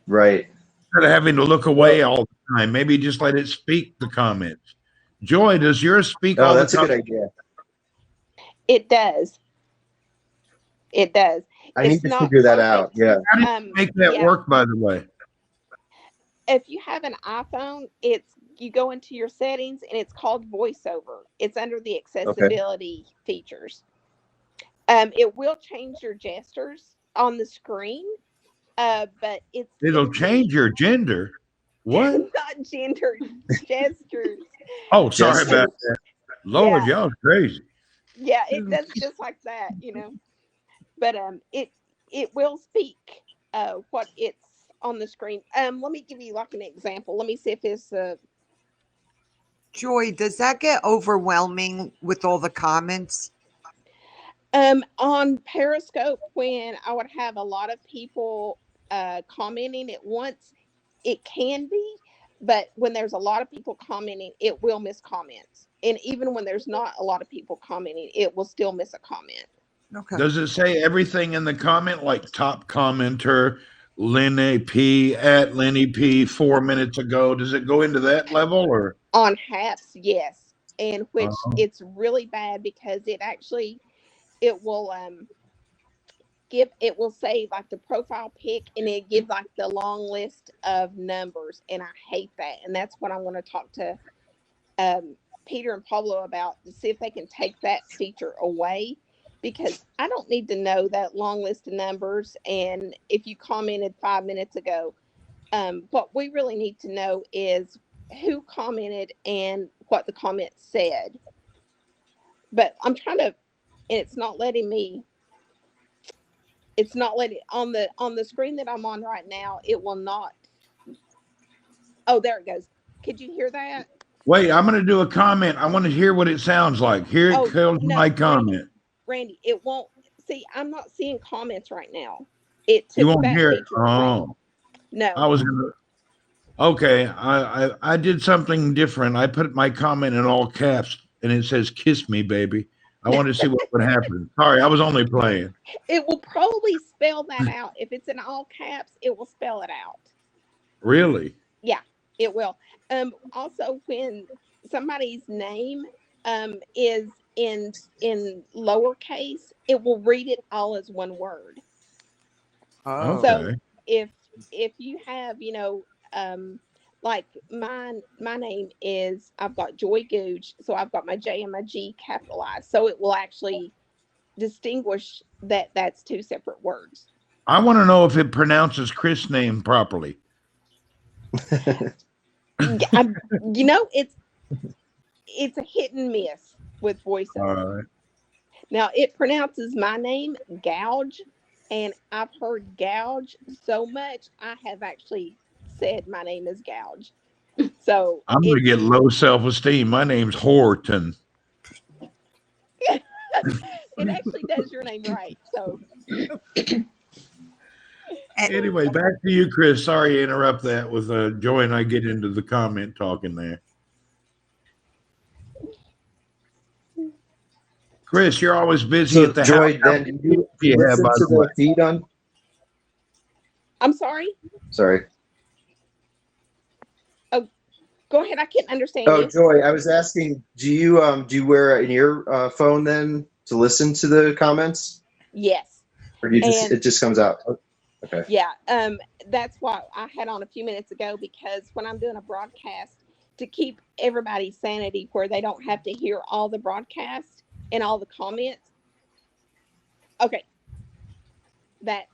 Right. Instead of having to look away all the time, maybe just let it speak the comments. Joy, does yours speak all the time? That's a good idea. It does. It does. I need to figure that out. Yeah. How do you make that work, by the way? If you have an iPhone, you go into your settings and it's called VoiceOver. It's under the accessibility features. It will change your gestures on the screen, but it'll change your gender. What? Not gender, gestures. Oh, sorry about that. Lord, y'all crazy. Yeah, it does just like that, But it will speak what it's on the screen. Let me give you like an example. Let me see if it's Joy, does that get overwhelming with all the comments? On Periscope, when I would have a lot of people commenting at once, it can be, but when there's a lot of people commenting, it will miss comments. And even when there's not a lot of people commenting, it will still miss a comment. Okay. Does it say everything in the comment, like top commenter, Lenny P at Lenny P 4 minutes ago? Does it go into that level or? On HAPS, yes. And which it's really bad because it will say like the profile pic and it gives like the long list of numbers, and I hate that. And that's what I'm going to talk to Peter and Pablo about to see if they can take that feature away, because I don't need to know that long list of numbers. And if you commented 5 minutes ago, what we really need to know is who commented and what the comment said. But I'm trying to, and it's not letting on the screen that I'm on right now. It will not. Oh, there it goes. Could you hear that? Wait, I'm going to do a comment. I want to hear what it sounds like. Here it comes my comment. Randy, it won't. See, I'm not seeing comments right now. You won't hear it. Oh, no. I was going to. Okay, I did something different. I put my comment in all caps, and it says "Kiss me, baby." I wanted to see what would happen. Sorry, I was only playing. It will probably spell that out. If it's in all caps, it will spell it out. Really? Yeah, it will. Also, when somebody's name is in lowercase, it will read it all as one word. Oh. So if you have, like my name is, I've got Joy Googe, so I've got my J and my G capitalized, so it will actually distinguish that that's two separate words. I want to know if it pronounces Chris' name properly. It's a hit and miss with voiceover. All right. Now it pronounces my name Gouge, and I've heard gouge so much I have actually said my name is Gouge. So I'm going to get low self-esteem. My name's Horton. It actually does your name right. So anyway, back to you, Chris. Sorry to interrupt that with Joy and I get into the comment talking there. Chris, you're always busy at the Joy, house. then do you listen to the feed on? I'm sorry? Sorry. Oh, Go ahead. I can't understand Oh, you. Joy, I was asking, do you wear an earphone then to listen to the comments, Yes. or do you And it just comes out? Okay. yeah, that's what I had on a few minutes ago, because when I'm doing a broadcast, to keep everybody's sanity where they don't have to hear all the broadcast and all the comments. Okay. That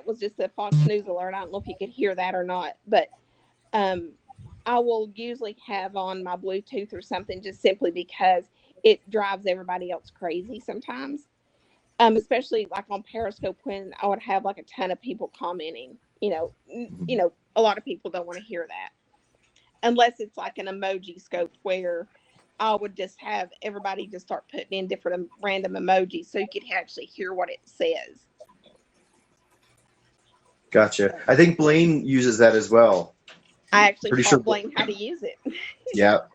was just a Fox News alert. I don't know if you could hear that or not, but I will usually have on my Bluetooth or something, just simply because it drives everybody else crazy sometimes. Especially like on Periscope, when I would have like a ton of people commenting. A lot of people don't want to hear that unless it's like an emoji scope, where I would just have everybody just start putting in different random emojis so you could actually hear what it says. Gotcha. I think Blaine uses that as well. I actually Pretty taught sure. Blaine how to use it. Yeah. Oh,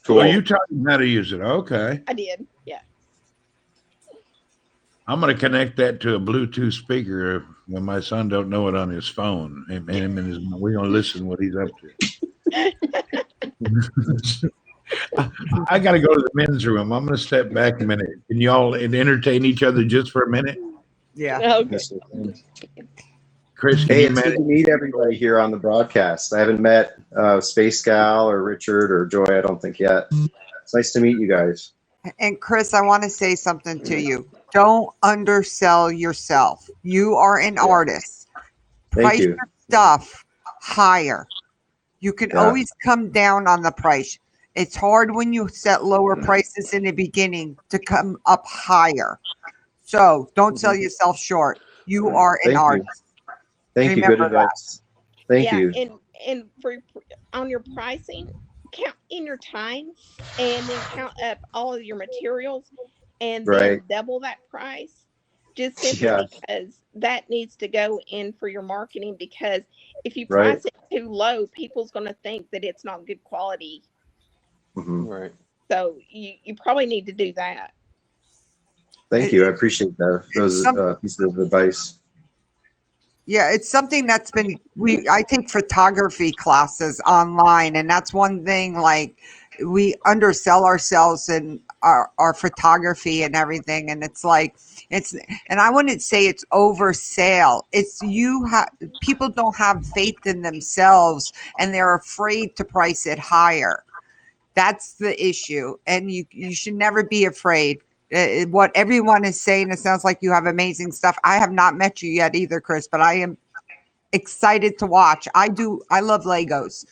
Cool. you taught him how to use it. Okay. I did. Yeah. I'm going to connect that to a Bluetooth speaker when my son don't know it on his phone. And we're going to listen what he's up to. I got to go to the men's room. I'm going to step back a minute. Can you all entertain each other just for a minute? Yeah. Okay. Chris, can Hey, you it's good manage? to meet everybody here on the broadcast. I haven't met Space Gal or Richard or Joy, I don't think yet. It's nice to meet you guys. And Chris, I want to say something to you. Don't undersell yourself. You are an artist. Thank Price you. your stuff higher. You can Yeah. always come down on the price. It's hard when you set lower prices in the beginning to come up higher. So don't sell yourself short. You are an Thank you. artist. Thank you. Good Remember that. advice. Thank Yeah, you. and for on your pricing, count in your time, and then count up all of your materials, and then Right. double that price, just simply Yeah. because that needs to go in for your marketing. Because if you Right. price it too low, people's going to think that it's not good quality. Mhm. Right. So you probably need to do that. Thank you. I appreciate that. Those Some- pieces of advice. Yeah, it's something that's been I take photography classes online, and that's one thing, like, we undersell ourselves in our photography and everything, and it's like and I wouldn't say it's oversale. It's people don't have faith in themselves, and they're afraid to price it higher. That's the issue, and you should never be afraid. What everyone is saying, it sounds like you have amazing stuff. I have not met you yet either, Chris, but I am excited to watch. I love Legos,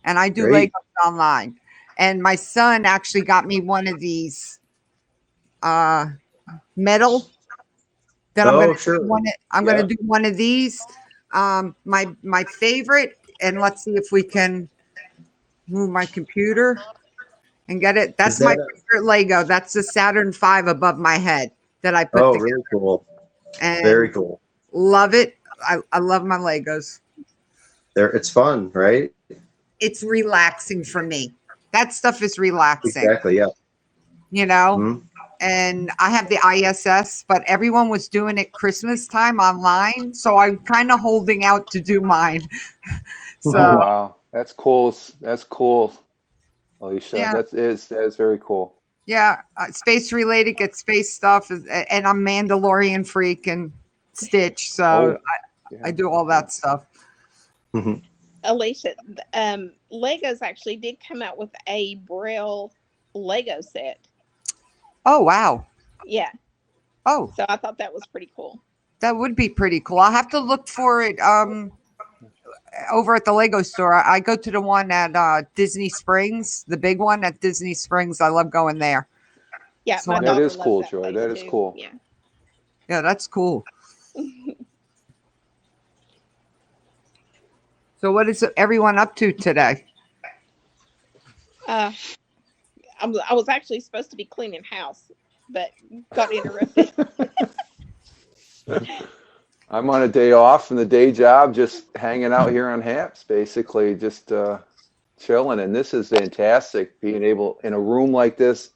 and I do Great. Legos online. And my son actually got me one of these metal that I'm Oh, going to sure. I'm Yeah. going to do one of these. My favorite, and let's see if we can move my computer and get it. That's Is my that favorite Lego. That's the Saturn V above my head that I put Oh, together. really cool. And Very cool. love it. I love my Legos. It's fun, right? It's relaxing for me. That stuff is relaxing, Exactly. Yeah. Mhm. And I have the ISS, but everyone was doing it Christmas time online, so I'm kind of holding out to do mine. Oh So wow, that's cool. That's cool, Alicia. yeah, That is very cool. yeah, space related, get space stuff, and I'm Mandalorian freak and Stitch, so Oh, I yeah. do all that stuff. Mhm. Alicia, Legos actually did come out with a Braille Lego set. Oh wow! Yeah. Oh, So I thought that was pretty cool. that would be pretty cool. I'll have to look for it. Over at the Lego store. I go to the one at Disney Springs, the big one at Disney Springs. I love going there. Yeah, So my That daughter is loves cool, that Joy. place That is too. cool. Yeah. yeah, that's cool. So what is everyone up to today? I was actually supposed to be cleaning house, but got interrupted. I'm on a day off from the day job, just hanging out here on Haps, basically, just chilling. And this is fantastic, being able in a room like this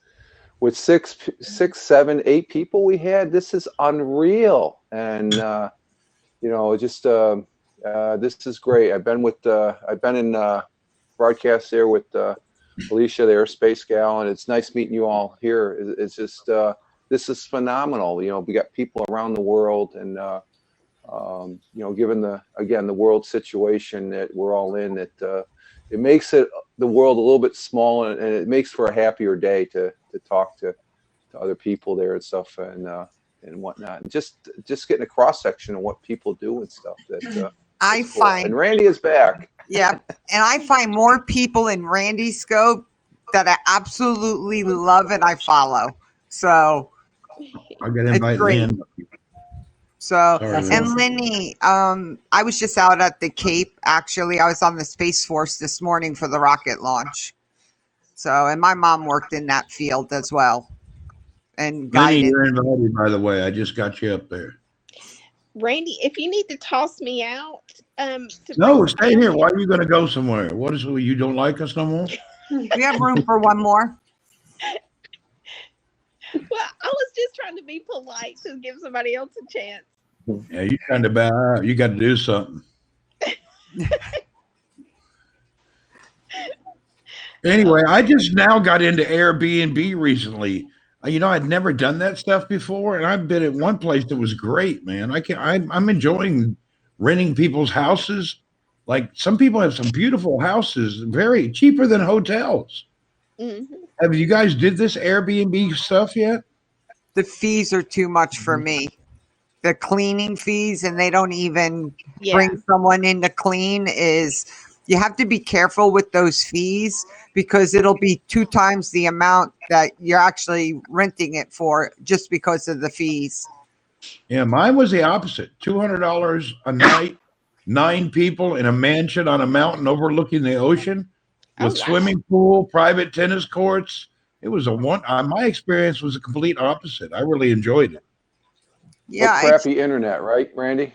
with six, 7, 8 people we had. This is unreal, and just this is great. I've been in broadcast there with Alicia, the Airspace gal, and it's nice meeting you all here. It's just this is phenomenal. You know, we got people around the world, and you know, given the world situation that we're all in, that it makes the world a little bit smaller, and it makes for a happier day to talk to other people there and stuff, and whatnot, and just getting a cross section of what people do and stuff. That I cool. find, And Randy is back. yeah, and I find more people in Randy's scope that I absolutely love and I follow. So I got it's invited great. in. So, Sorry, and man. Lenny, I was just out at the Cape. Actually, I was on the Space Force this morning for the rocket launch. So, and my mom worked in that field as well, and Lenny, guided. you're invited, by the way. I just got you up there. Randy, if you need to toss me out, to No, bring stay here. Why are you going to go somewhere? What is it? You don't like us no more? We have room for one more. Well, I was just trying to be polite to give somebody else a chance. Yeah, you kind of bow out. You got to do something. Anyway, I just now got into Airbnb recently. You know, I'd never done that stuff before, and I've been at one place that was great, man. I'm enjoying renting people's houses. Like some people have some beautiful houses, very cheaper than hotels. Mm-hmm. Have you guys did this Airbnb stuff yet? The fees are too much for me. The cleaning fees, and they don't even bring someone in to clean. Is you have to be careful with those fees because it'll be 2 times the amount that you're actually renting it for just because of the fees. Yeah, mine was the opposite. $200 a night, 9 people in a mansion on a mountain overlooking the ocean with swimming pool, private tennis courts. It was my experience was a complete opposite. I really enjoyed it. Yeah, But crappy internet, right, Randy?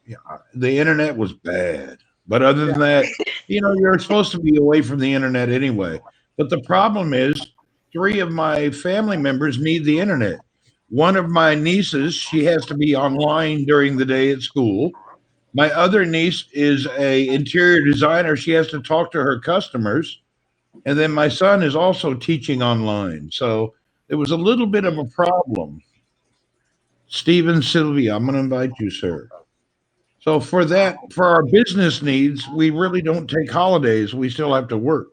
Yeah, the internet was bad. But other than that, you know, you're supposed to be away from the internet anyway. But the problem is 3 of my family members need the internet. One of my nieces, she has to be online during the day at school. My other niece is a interior designer. She has to talk to her customers. And then my son is also teaching online. So it was a little bit of a problem. Stephen Sylvia, I'm going to invite you, sir. So for our business needs, we really don't take holidays. We still have to work.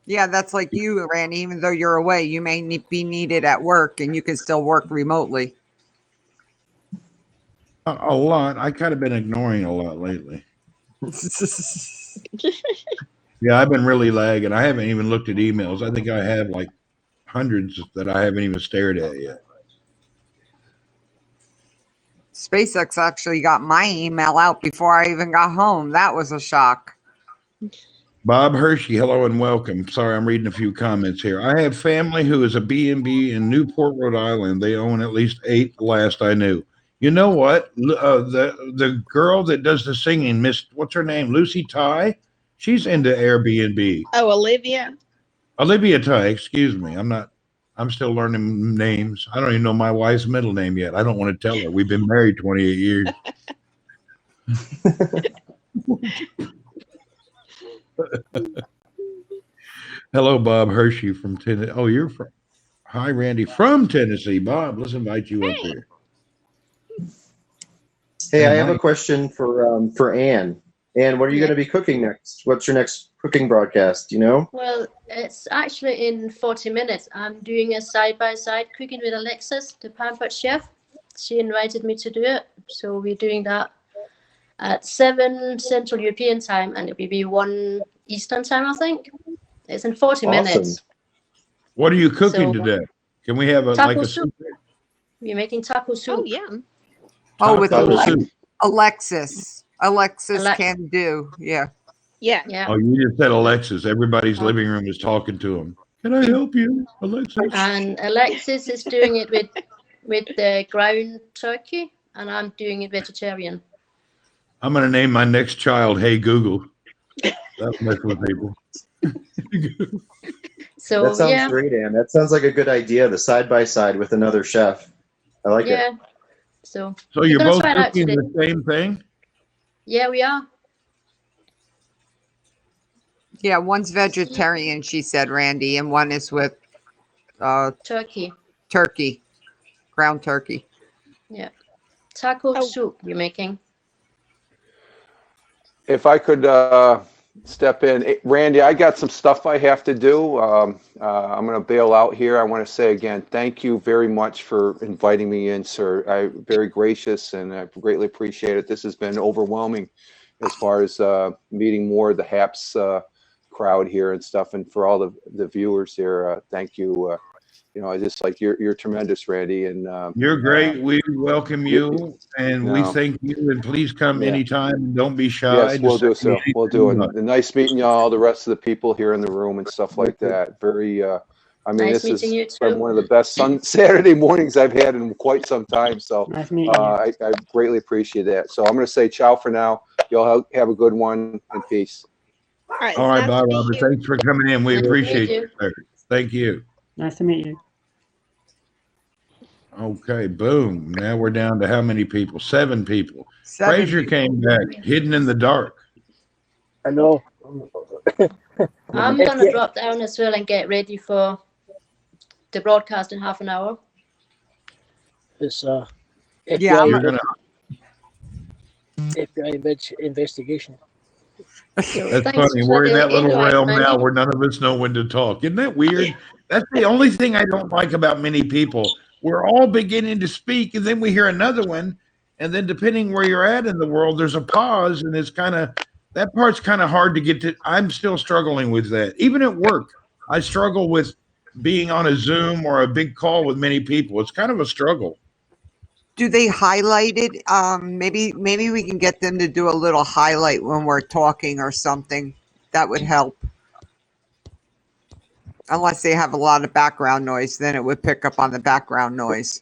Yeah, that's like you, Randy. Even though you're away, you may be needed at work, and you can still work remotely. A lot. I kind of been ignoring a lot lately. Yeah, I've been really lagging. I haven't even looked at emails. I think I have like hundreds that I haven't even stared at yet. SpaceX actually got my email out before I even got home. That was a shock. Bob Hershey, hello and welcome. Sorry, I'm reading a few comments here. I have family who is a B&B in Newport, Rhode Island. They own at least 8 last I knew. You know what? The girl that does the singing, what's her name? Lucy Ty? She's into Airbnb. Oh, Olivia. Olivia Ty, excuse me. I'm still learning names. I don't even know my wife's middle name yet. I don't want to tell her. We've been married 28 years. Hello, Bob Hershey from Tennessee. Oh, you're from. Hi, Randy from Tennessee. Bob, let's invite you up here. Hey, I have a question for Ann. Ann, what are you going to be cooking next? What's your next cooking broadcast? Do you know? Well, it's actually in 40 minutes. I'm doing a side-by-side cooking with Alexis, the Pampered Chef. She invited me to do it. So we're doing that at 7 Central European time, and it will be 1 Eastern time, I think. It's in 40 minutes. What are you cooking today? Can we have taco soup? We're making taco soup. Oh, yeah. Oh, with soup. Alexis. Alexis can do. Yeah. Yeah. Oh, you just said Alexis. Everybody's living room is talking to him. Can I help you, Alexis? And Alexis is doing it with the ground turkey, and I'm doing it vegetarian. I'm going to name my next child Hey Google. That's mess with people. So that sounds great, Ann. That sounds like a good idea. The side-by-side with another chef. I like it. So you're both cooking the same thing? Yeah, we are. Yeah, one's vegetarian, she said, Randy, and one is with Turkey. turkey, ground turkey. Yeah. Taco Oh. soup you're making. If I could step in, Randy, I got some stuff I have to do. I'm going to bail out here. I want to say again, thank you very much for inviting me in, sir. I'm very gracious and I greatly appreciate it. This has been overwhelming as far as meeting more of the HAPS crowd here and stuff, and for all the viewers here. Thank you. I just like you're tremendous, Randy, and You're great. We welcome you, and we No. thank you. And please come Yeah. anytime. And don't be shy. Yes, we'll Just do say so. We'll anything do you it. like. And nice meeting y'all, the rest of the people here in the room and stuff like that. Very, I mean, Nice this meeting has you been too. one of the best Saturday mornings I've had in quite some time. So Nice meeting you. I greatly appreciate that. So I'm going to say ciao for now. Y'all have a good one and peace. All right. All right, Nice bye, to meet Robert. you. Thanks for coming in. We Nice to meet appreciate you. you, sir. Thank you. Nice to meet you. Okay, boom. Now we're down to how many people? 7 people. 7 Frazier people. came back, hidden in the dark. I know. I'm gonna drop down as well and get ready for the broadcast in half an hour. It's Yeah, You're FBI, gonna. investigation. So That's thanks funny. for We're in the that little invite, realm now Randy. where none of us know when to talk. Isn't that weird? That's the only thing I don't like about many people. We're all beginning to speak, and then we hear another one, and then depending where you're at in the world, there's a pause, and it's kind of that part's kind of hard to get to. I'm still struggling with that. Even at work, I struggle with being on a Zoom or a big call with many people. It's kind of a struggle. Do they highlight it? Maybe we can get them to do a little highlight when we're talking or something. That would help. Unless they have a lot of background noise, then it would pick up on the background noise.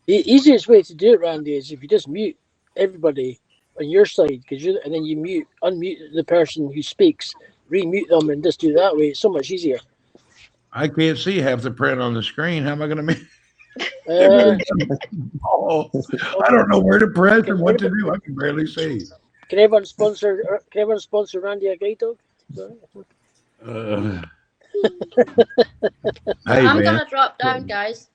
The easiest way to do it, Randy, is if you just mute everybody on your side, and then you unmute the person who speaks, remute them, and just do it that way. It's so much easier. I can't see half the print on the screen. How am I going to make? Uh, Oh, I don't know where to press and what to do. I can barely see. Can everyone sponsor? Can everyone sponsor Randy a guide dog? Hey, I'm man. gonna drop down, guys,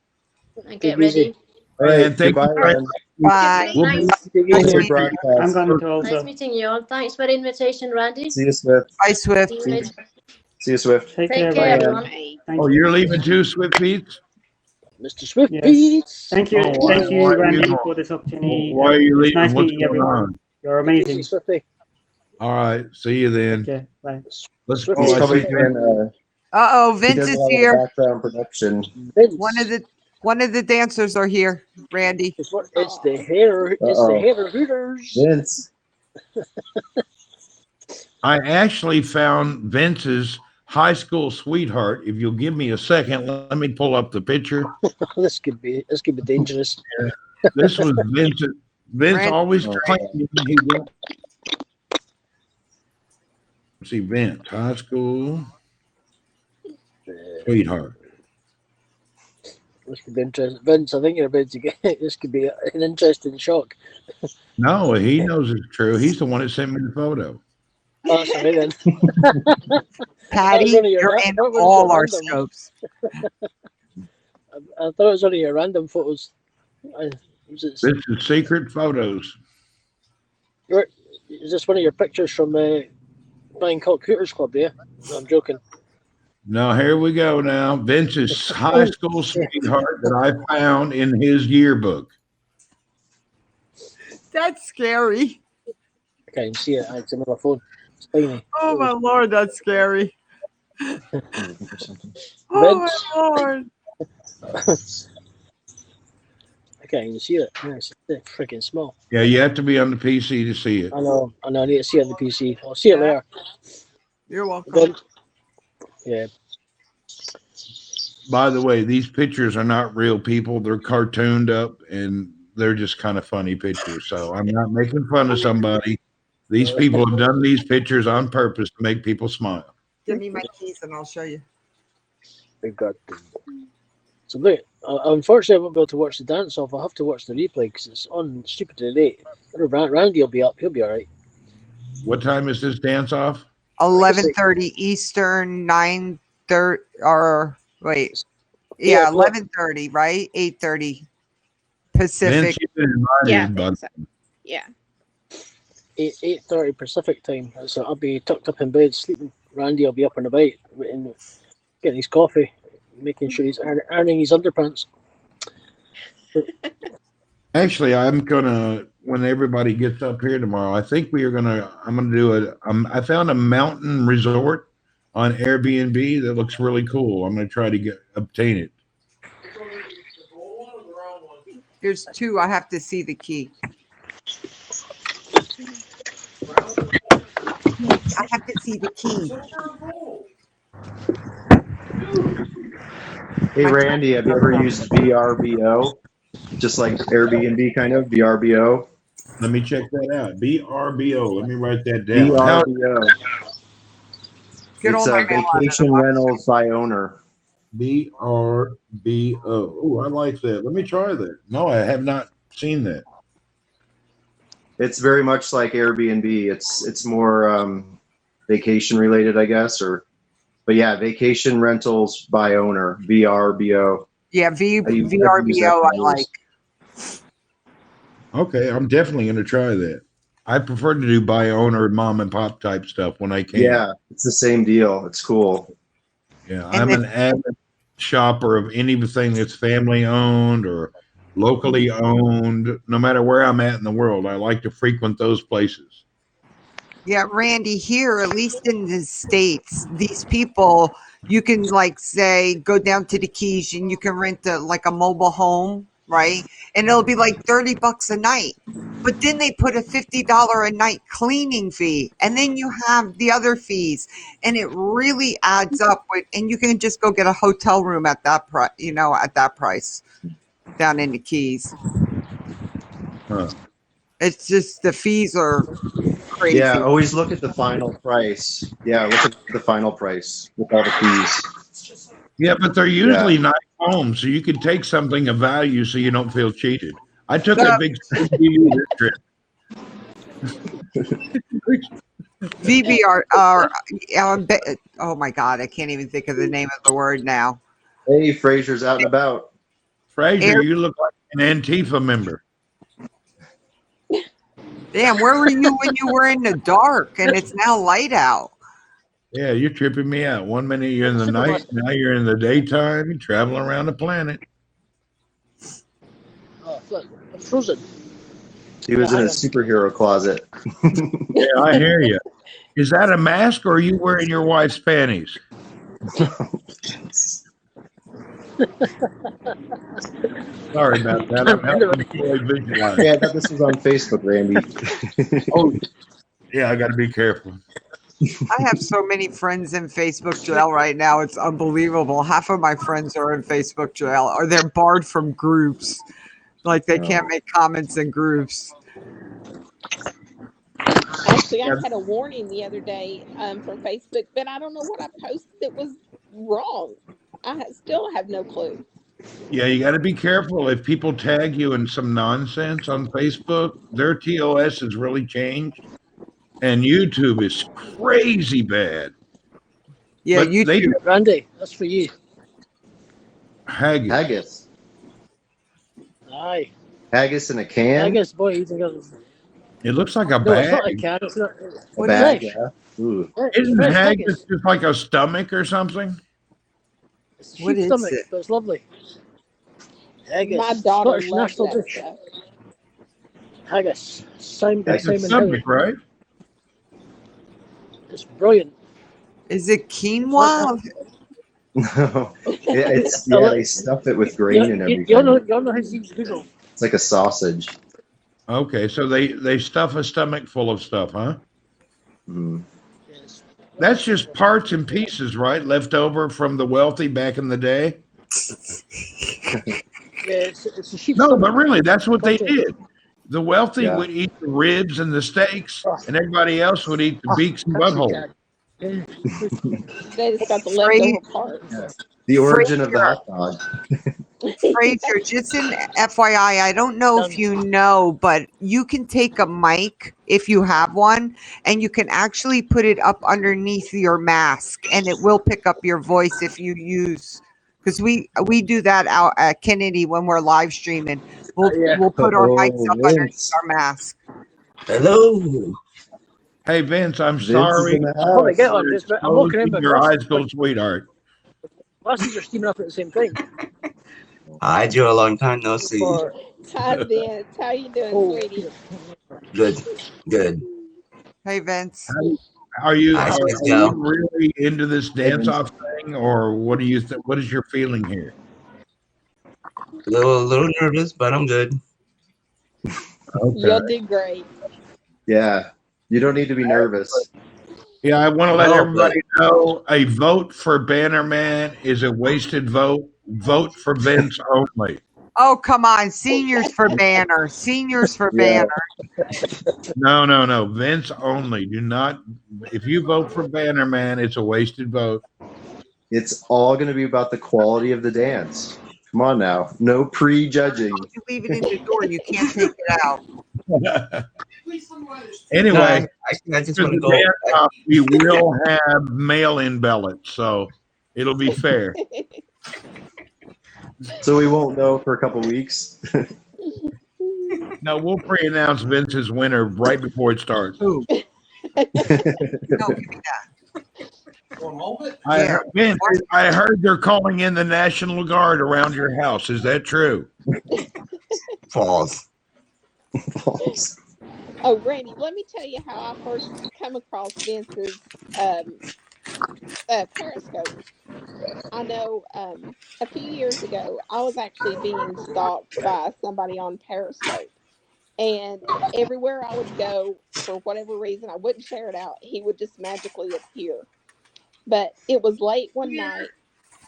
and get Take it easy. ready. All right. And thank Goodbye, you. Aaron. Bye. We'll Nice, Take it Nice easy. Good meeting you. I'm broadcast. going to nice also. meeting you all. Thanks for the invitation, Randy. See you, Swift. Bye, Swift. See you later. See you, Swift. Take Take care. care, Bye. everyone. Bye. Thank Oh, you. you're leaving too, Swift Beats? Mr. Swift Yes. Beats. Thank you. Oh, why Thank are you, you Randy, going? for this opportunity. Why are you It's leaving? nice What's meeting going everyone. on? You're Take it easy, amazing. Swifty. All right. See you then. Okay. Bye. Let's Swift oh, He's I probably see doing. Uh-oh, He Vince does a is lot of the here. background production. Vince. One of the dancers are here, Randy. It's the hair. It's the Uh-oh. hair hooters. Vince. I actually found Vince's high school sweetheart. If you'll give me a second, let me pull up the picture. This could be dangerous. This was Vince. Vince Randy. always Oh, claimed he got. Let's see, Vince, high school sweetheart. This could be interesting. Vince, I think you're about to get this. Could be an interesting shock. No, he knows it's true. He's the one that sent me the photo. Oh, sorry then. Patty, one of your you're ra- in that was all your our random. scopes. I thought it was only your random photos. This is secret photos. Is this one of your pictures from Bangkok Hooters Club? Yeah, no, I'm joking. Now here we go. Now Vince's high school sweetheart that I found in his yearbook. That's scary. I can't even see it. It's on my phone. It's tiny. Oh my Lord, that's scary. Oh my Vince. Lord. I can't even see it. Yeah, it's freaking small. Yeah, you have to be on the PC to see it. I know. I need to see it on the PC. I'll see it later. You're welcome. Then, yeah. By the way, these pictures are not real people. They're cartooned up and they're just kind of funny pictures. So I'm not making fun of somebody. These people have done these pictures on purpose to make people smile. Give me my keys and I'll show you. We've got So look, unfortunately, I won't be able to watch the dance off. I'll have to watch the replay because it's on stupidly late. Randy will be up. He'll be all right. What time is this dance off? 11:30 Eastern, 9:30 or wait, yeah, 11:30, right? 8:30 Pacific. Vince, you've been Yeah, invited, bud. Yeah. 8:30 Pacific time. So I'll be tucked up in bed sleeping. Randy will be up and about, and getting his coffee, making sure he's earning his underpants. Actually, I'm gonna when everybody gets up here tomorrow. I think I'm gonna do I found a mountain resort on Airbnb that looks really cool. I'm gonna try to obtain it. There's two. I have to see the key. I have to see the key. Hey, Randy, have you ever used VRBO? Just like Airbnb, kind of VRBO. Let me check that out. VRBO. Let me write that down. VRBO. Get It's all a my mail out of the vacation box. rentals by owner. VRBO. Oh, I like that. Let me try that. No, I have not seen that. It's very much like Airbnb. It's more vacation related, I guess, but yeah, vacation rentals by owner. VRBO. Yeah, VRBO. I like. Okay, I'm definitely going to try that. I prefer to do by owner and mom and pop type stuff when I can. Yeah, it's the same deal. It's cool. Yeah, I'm an avid shopper of anything that's family owned or locally owned. No matter where I'm at in the world, I like to frequent those places. Yeah, Randy, here, at least in the States, these people, you can like say, go down to the Keys and you can rent like a mobile home, right? And it'll be like $30 a night. But then they put a $50 a night cleaning fee, and then you have the other fees, and it really adds up. And you can just go get a hotel room at that price, at that price down in the Keys. Huh. It's just the fees are crazy. Yeah, always look at the final price. Yeah, look at the final price with all the fees. Yeah, but they're usually nice homes, so you can take something of value so you don't feel cheated. I took a big TV this trip. VBR. Oh my God, I can't even think of the name of the word now. Hey, Fraser's out and about. Fraser, you look like an Antifa member. Damn, where were you when you were in the dark and it's now light out? Yeah, you're tripping me out. 1 minute you're in the night, now you're in the daytime, you're traveling around the planet. Oh, look, I'm frozen. He was in a superhero closet. Yeah, I hear you. Is that a mask or are you wearing your wife's panties? Sorry about that. I'm helping Troy visualize. Yeah, I thought this was on Facebook, Randy. Oh, yeah, I got to be careful. I have so many friends in Facebook jail right now. It's unbelievable. Half of my friends are in Facebook jail, or they're barred from groups. Like they can't make comments in groups. Actually, I had a warning the other day from Facebook, but I don't know what I posted that was wrong. I still have no clue. Yeah, you got to be careful. If people tag you in some nonsense on Facebook, their TOS has really changed. And YouTube is crazy bad. Yeah, but YouTube. Randy, that's for you. Haggis. Haggis. Aye. Haggis in a can? Haggis, boy, eating It looks like a no, bag. it's not a can. It's not. A bag, Fresh. yeah. Ooh. Isn't Fresh haggis just like a stomach or something? It's What sheep is stomach, it? but it's lovely. Haggis. My daughter Scottish loves national that dish. stuff. Haggis. Simon It's a Howard. stomach, right? It's brilliant. Is it quinoa? No. They stuff it with grain and everything. You know how to use Google. It's like a sausage. Okay, so they stuff a stomach full of stuff, huh? Mm. Yes. That's just parts and pieces, right? Left over from the wealthy back in the day. Yeah, it's a sheep No, stomach. but really, that's what they did. The wealthy Yeah. would eat the ribs and the steaks, and everybody else would eat the beaks and Country buttholes. cad. Yeah. They just got the Fra- leftover parts. The origin of the Fraser, hot dog. Fraser, just an FYI, I don't know if Done. you know, but you can take a mic if you have one, and you can actually put it up underneath your mask, and it will pick up your voice if you use. Because we do that out at Kennedy when we're live streaming. Yeah. We'll put our mics Oh, up underneath Vince. our mask. Hello. Hey, Vince, I'm Vince is sorry in the I'll probably get house. one. Just, I'm walking in, but your eyes go sweetheart. glasses are steaming up at the same time. Hi, Joe. A long time no see. For Hi, Vince. How you doing, oh, sweetie? Good. Good. Hey, Vince. Are you Hi, are, Space are Gal. you really into this dance Vince. off thing, or what do you what is your feeling here? A little nervous, but I'm good. You'll do great. Yeah. You don't need to be nervous. Yeah, I want to let No, everybody know a vote for Bannerman is a wasted vote. Vote for Vince only. Oh, come on. Seniors for banner. Seniors for Yeah. banner. No. Vince only. Do not. If you vote for Bannerman, it's a wasted vote. It's all going to be about the quality of the dance. Come on now. No prejudging. If you leave it in the door, you can't take it out. Anyway, I just for want to the go. dance off, we will have mail-in ballots, so it'll be fair. So we won't know for a couple weeks. No, we'll pre-announce Vince's winner right before it starts. Ooh. No, give me that. Yeah. Vince, I heard they're calling in the National Guard around your house. Is that true? False. False. Oh, Randy, let me tell you how I first come across Vince's Periscope. I know a few years ago, I was actually being stalked by somebody on Periscope. And everywhere I would go, for whatever reason, I wouldn't share it out. He would just magically appear. But it was late one night,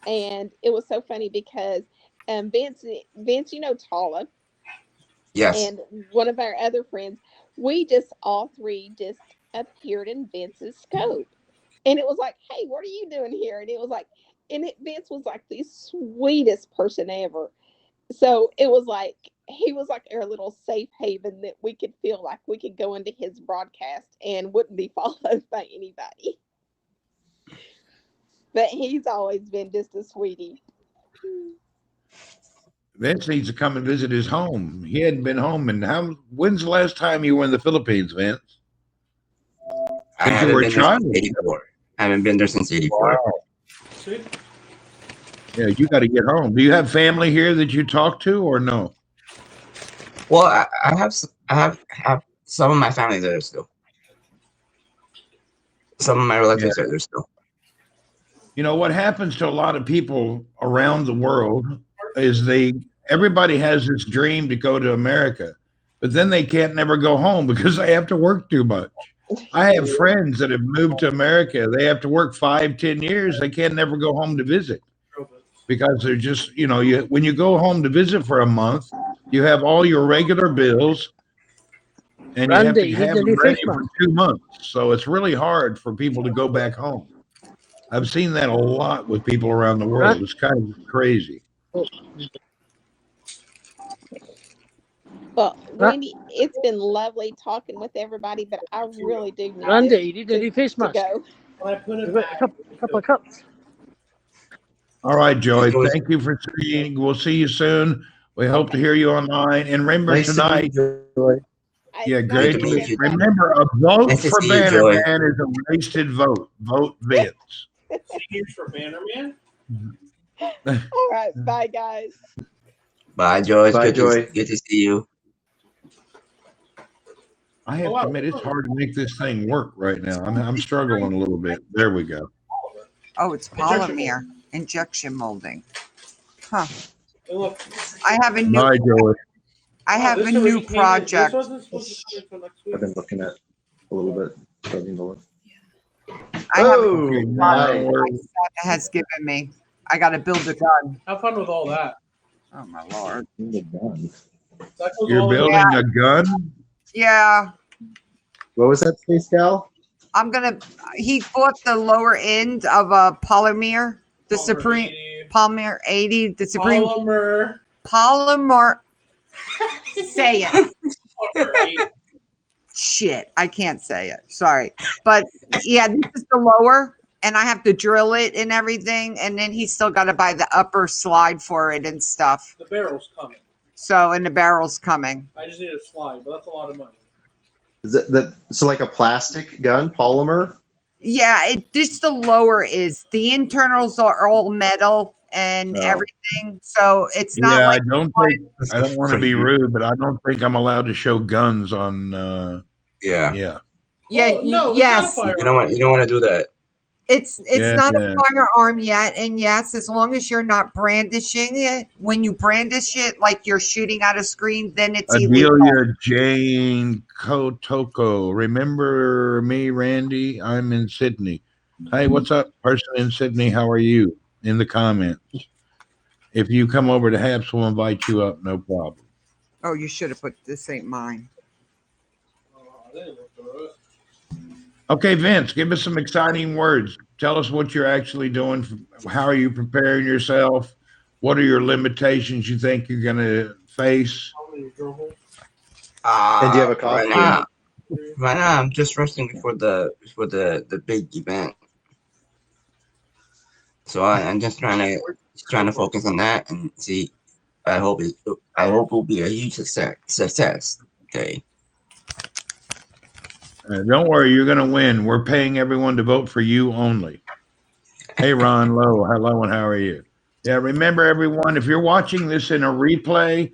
and it was so funny because Vince, you know Tala, Yes. and one of our other friends, we just all three just appeared in Vince's scope. And it was like, hey, what are you doing here? And it was like, Vince was like the sweetest person ever. So it was like, he was like our little safe haven that we could feel like we could go into his broadcast and wouldn't be followed by anybody. But he's always been just a sweetie. Vince needs to come and visit his home. He hadn't been home. And when's the last time you were in the Philippines, Vince? I Since you haven't were a been there child. since 84. I haven't been there since 84. Wow. Yeah, you got to get home. Do you have family here that you talk to, or no? Well, I have some of my family there still. Some of my relatives are there still. You know what happens to a lot of people around the world is everybody has this dream to go to America, but then they can't never go home because they have to work too much. I have friends that have moved to America. They have to work 5-10 years. They can't never go home to visit because they're just, when you go home to visit for a month, you have all your regular bills and you have Randy, to have you need a them new ready face for mask. 2 months. So it's really hard for people to go back home. I've seen that a lot with people around the world. It's kind of crazy. Well, Randy, it's been lovely talking with everybody, but I really do need Randy, you need a new face to mask. go. We've got a couple of cups. All right, Joey. Thank you for seeing. We'll see you soon. We hope to hear you online. And remember Nice to tonight. meet you, Joy. Yeah, Nice great. to meet you. Remember, a vote Nice to for see you, Joey. Bannerman is a wasted vote. Vote Vince. Seniors for Bannerman? All right, bye, guys. Bye, Joy. It's Bye, good Joy. good to see you. I have to admit, it's hard to make this thing work right now. I'm struggling a little bit. There we go. Oh, it's polymer injection molding. Huh. I have a new. Bye, Joey. I have a new project. I've been looking at a little bit. I have a Oh, new nice. project my son has given me. I got to build a gun. Have fun with all that. Oh my lord. That goes You're all in- building a gun? Yeah. What was that, Space Gal? He bought the lower end of a Polymer, the Polymer Supreme 80. Polymer 80, the Supreme Polymer. Polymer. Say it. Polymer 80. Shit, I can't say it. Sorry. But yeah, this is the lower, and I have to drill it and everything. And then he's still got to buy the upper slide for it and stuff. The barrel's coming. So, and the barrel's coming. I just need a slide, but that's a lot of money. Is it so like a plastic gun, polymer? Yeah, just the lower is. The internals are all metal and everything. So it's not Yeah, like I don't want to be rude, but I don't think I'm allowed to show guns on. Yeah. Yeah. Yeah, Oh, no, yes. You don't want to do that. It's Yeah, not yeah. a firearm yet, and yes, as long as you're not brandishing it, when you brandish it like you're shooting at a screen, then it's illegal. Adelia Jane Kotoko. Remember me, Randy? I'm in Sydney. Hey, what's up, person in Sydney? How are you? In the comments. If you come over to Haps, we'll invite you up. No problem. Oh, you should have put this ain't mine. Okay, Vince, give us some exciting words. Tell us what you're actually doing. How are you preparing yourself? What are your limitations you think you're going to face? And do you have a costume? Right now, I'm just resting before the big event. So I'm just trying to focus on that and see. I hope it will be a huge success day. Don't worry, you're going to win. We're paying everyone to vote for you only. Hey, Ron Lowe. Hello, and how are you? Yeah, remember, everyone, if you're watching this in a replay,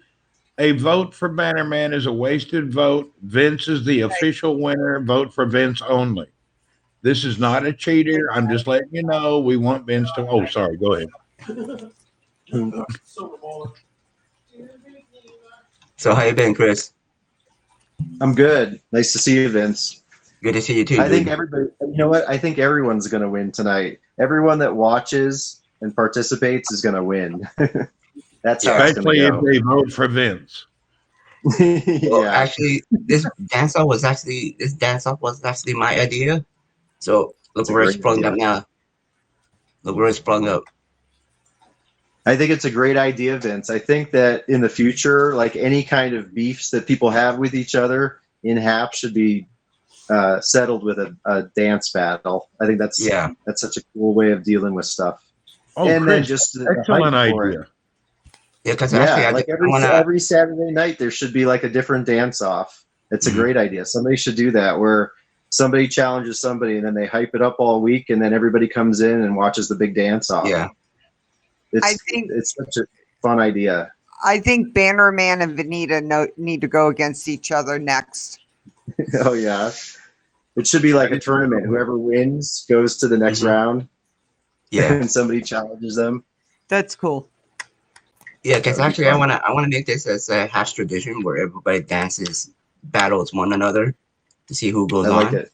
a vote for Bannerman is a wasted vote. Vince is the official winner. Vote for Vince only. This is not a cheater. I'm just letting you know we want Vince to. Oh, sorry. Go ahead. So how you been, Chris? I'm good. Nice to see you, Vince. Good to see you too. I think everybody. You know what? I think everyone's going to win tonight. Everyone that watches and participates is going to win. That's how it's Especially going if to go. they vote for Vince. Well, actually, this dance off was actually my idea. So look where it's sprung up now. Look where it's sprung up. I think it's a great idea, Vince. I think that in the future, like any kind of beefs that people have with each other in HAP should be settled with a dance battle. I think that's such a cool way of dealing with stuff. Oh, and Chris, then just excellent idea. Yeah, because every Saturday night there should be like a different dance off. It's a great idea. Somebody should do that where somebody challenges somebody and then they hype it up all week and then everybody comes in and watches the big dance off. Yeah. It's such a fun idea. I think Bannerman and Vanita need to go against each other next. Oh yeah. It should be like a tournament. Whoever wins goes to the next round. Yeah. And somebody challenges them. That's cool. Yeah, because actually I wanna make this as a hash tradition where everybody dances, battles one another to see who goes on. I like it.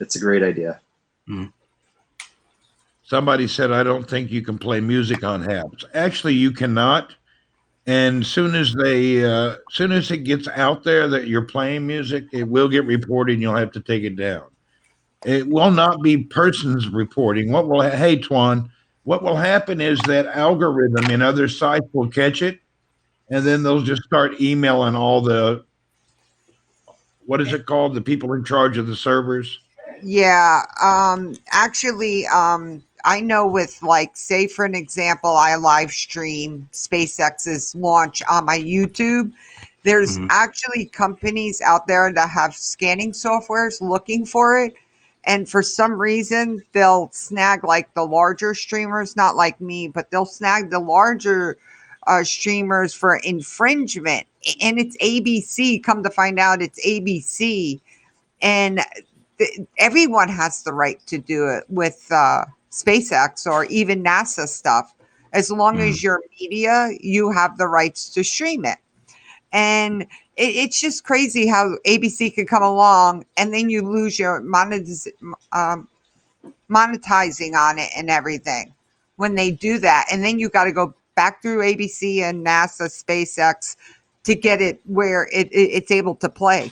It's a great idea. Somebody said, I don't think you can play music on HAPs. Actually, you cannot. And soon as it gets out there that you're playing music, it will get reported and you'll have to take it down. It will not be persons reporting. Hey, Twan, what will happen is that algorithm in other sites will catch it, and then they'll just start emailing all the, what is it called? The people in charge of the servers. Yeah. Actually, I know with, like, say for an example, I live stream SpaceX's launch on my YouTube. There's actually companies out there that have scanning softwares looking for it. And for some reason, they'll snag like the larger streamers, not like me, but they'll snag the larger streamers for infringement. And it's ABC. Come to find out, it's ABC. And everyone has the right to do it with SpaceX or even NASA stuff. As long as you're media, you have the rights to stream it. And it's just crazy how ABC could come along and then you lose your monetizing on it and everything when they do that. And then you got to go back through ABC and NASA, SpaceX to get it where it's able to play.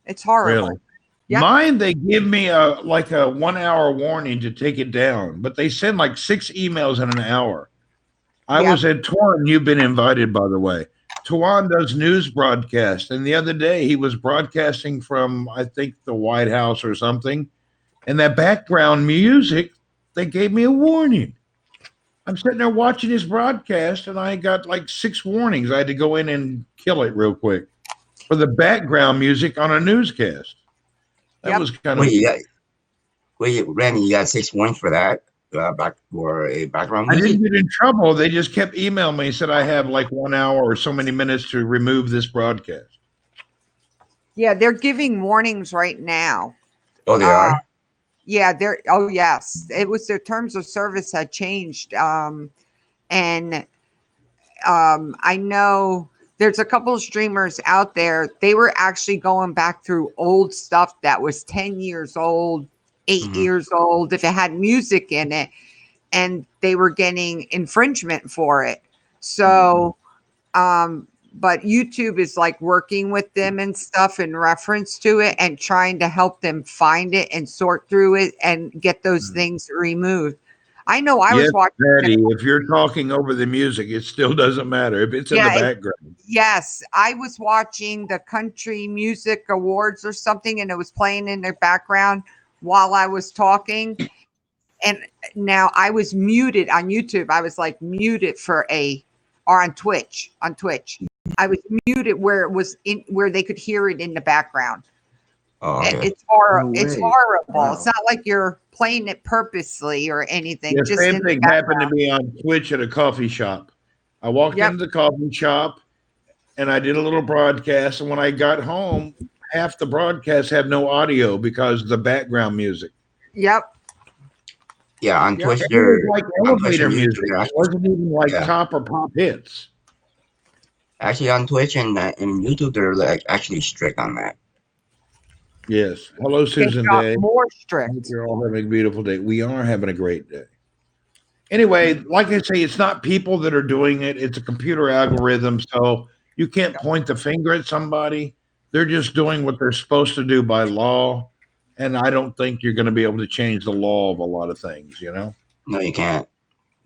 It's horrible. Really? Yep. Mine, they give me a 1 hour warning to take it down, but they send like 6 emails in an hour. I Yep. was at Torn. You've been invited, by the way. Tuan does news broadcast, and the other day he was broadcasting from, I think, the White House or something, and that background music, they gave me a warning. I'm sitting there watching his broadcast, and I got like 6 warnings. I had to go in and kill it real quick for the background music on a newscast. That Yep. was kind of. Wait, Randy, you got 6 points for that? Back for a background I music? didn't get in trouble. They just kept emailing me and said I have like 1 hour or so many minutes to remove this broadcast. Yeah, they're giving warnings right now. Oh, they are? Yeah, they're. Oh, yes. It was their terms of service had changed, and I know there's a couple of streamers out there. They were actually going back through old stuff that was 10 years old, 8 years old, if it had music in it, and they were getting infringement for it. So, but YouTube is like working with them and stuff in reference to it and trying to help them find it and sort through it and get those things removed. I know I was Yes, watching. Patty, if you're talking over the music, it still doesn't matter if it's in the background. Yes, I was watching the Country Music Awards or something, and it was playing in the background while I was talking. And now I was muted on YouTube. I was like muted or on Twitch. I was muted where it was where they could hear it in the background. Oh, okay. It's horrible. No It's way. horrible. Wow. It's not like you're playing it purposely or anything. The Just same in the thing happened to background. me on Twitch at a coffee shop. I walked into the coffee shop and I did a little broadcast. And when I got home, half the broadcast had no audio because of the background music. Yep. Yeah, on Twitch, It they're was like on Twitch elevator and YouTube, music. they're It wasn't even like Yeah. top or pop hits. actually on Twitch and YouTube, they're like actually strict on that. Yes. Hello, Susan got Day. more I hope strict. you're all having a beautiful day. We are having a great day. Anyway, like I say, it's not people that are doing it. It's a computer algorithm. So you can't point the finger at somebody. They're just doing what they're supposed to do by law. And I don't think you're going to be able to change the law of a lot of things, you know? No, you can't.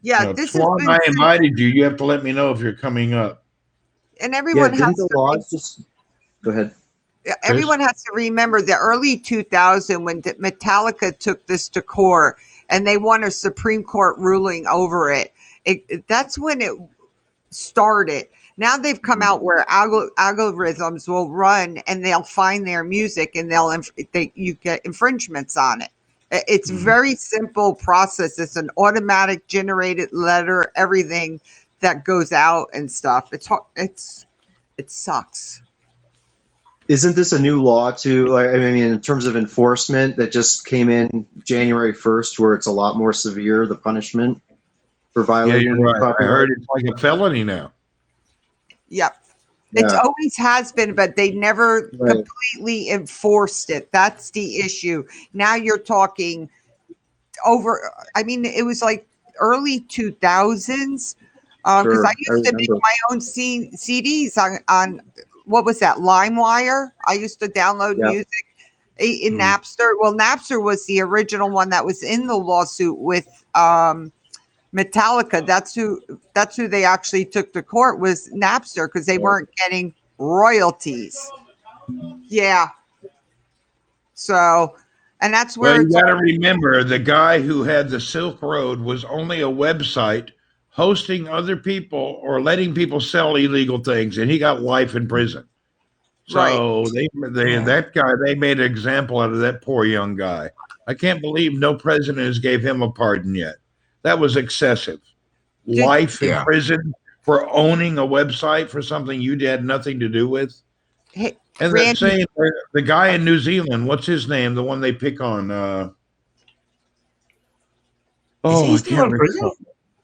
Yeah, You know, this has Swan, been I invited you. You have to let me know if you're coming up. and everyone has to Go ahead. everyone has to remember the early 2000 when Metallica took this to court and they won a Supreme Court ruling over it. That's when it started. Now they've come out where algorithms will run and they'll find their music and you get infringements on it. It's very simple process. It's an automatic generated letter, everything that goes out and stuff. It sucks. Isn't this a new law too? Like, I mean, in terms of enforcement that just came in January 1st, where it's a lot more severe, the punishment for Yeah, violating you're right. I copyright? heard it's like a felony now. Yep. It Yeah. always has been, but they never Right. completely enforced it. That's the issue. Now you're talking over, I mean, it was like early 2000s. Because Sure, I used to make remember. my own CDs on what was that, LimeWire? I used to download Yep. music in Napster. Well, Napster was the original one that was in the lawsuit with Metallica. That's who they actually took to court, was Napster, because they weren't getting royalties. Yeah. So, and that's where Well, you it's got to remember the guy who had the Silk Road was only a website hosting other people or letting people sell illegal things, and he got life in prison. So that guy, they made an example out of that poor young guy. I can't believe no president has gave him a pardon yet. That was excessive. Life in prison for owning a website for something you had nothing to do with. Hey, And Randy, then saying the guy in New Zealand, what's his name? The one they pick on. he I still can't in prison? recall.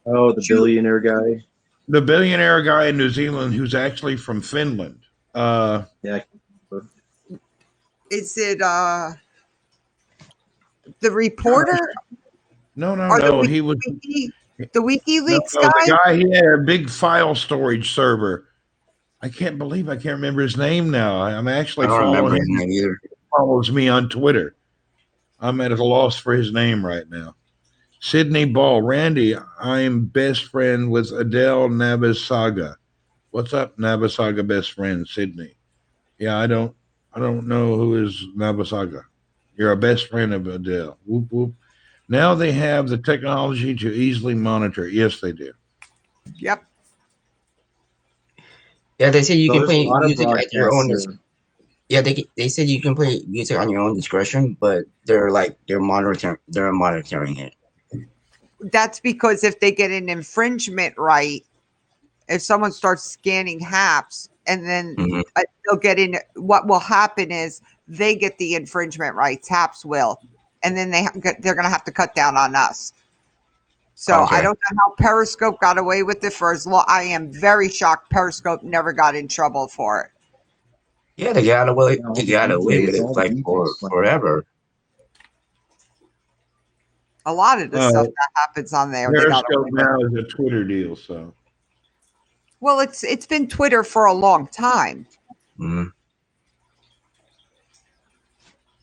Oh, the billionaire guy. The billionaire guy in New Zealand who's actually from Finland. Yeah. is it the reporter? No. He was the WikiLeaks the guy? guy. He had a big file storage server. I can't believe I can't remember his name now. I'm I actually don't remember following his him. name either. He follows me on Twitter. I'm at a loss for his name right now. Sydney Ball. Randy, I'm best friend with Adele Nabasaga. What's up, Nabasaga best friend, Sydney? Yeah, I don't know who is Nabasaga. You're a best friend of Adele. Whoop whoop. Now they have the technology to easily monitor. Yes, they do. Yep. Yeah, they say you Well, can there's a play lot of music at your own. broadcasts. Yeah, they said you can play music on your own discretion, but they're monitoring it. That's because if they get an infringement right, if someone starts scanning haps and then Mhm. they'll get in, what will happen is they get the infringement rights, haps will, and then they're going to have to cut down on us. So I Okay. don't know how Periscope got away with it for as long. I am very shocked Periscope never got in trouble for it. Yeah, they got away. All They the got away with DJs, it all the like for DJs. forever. A lot of the stuff that happens on there, they got away Periscope with. now is a Twitter deal, so Well, it's been Twitter for a long time. Mhm.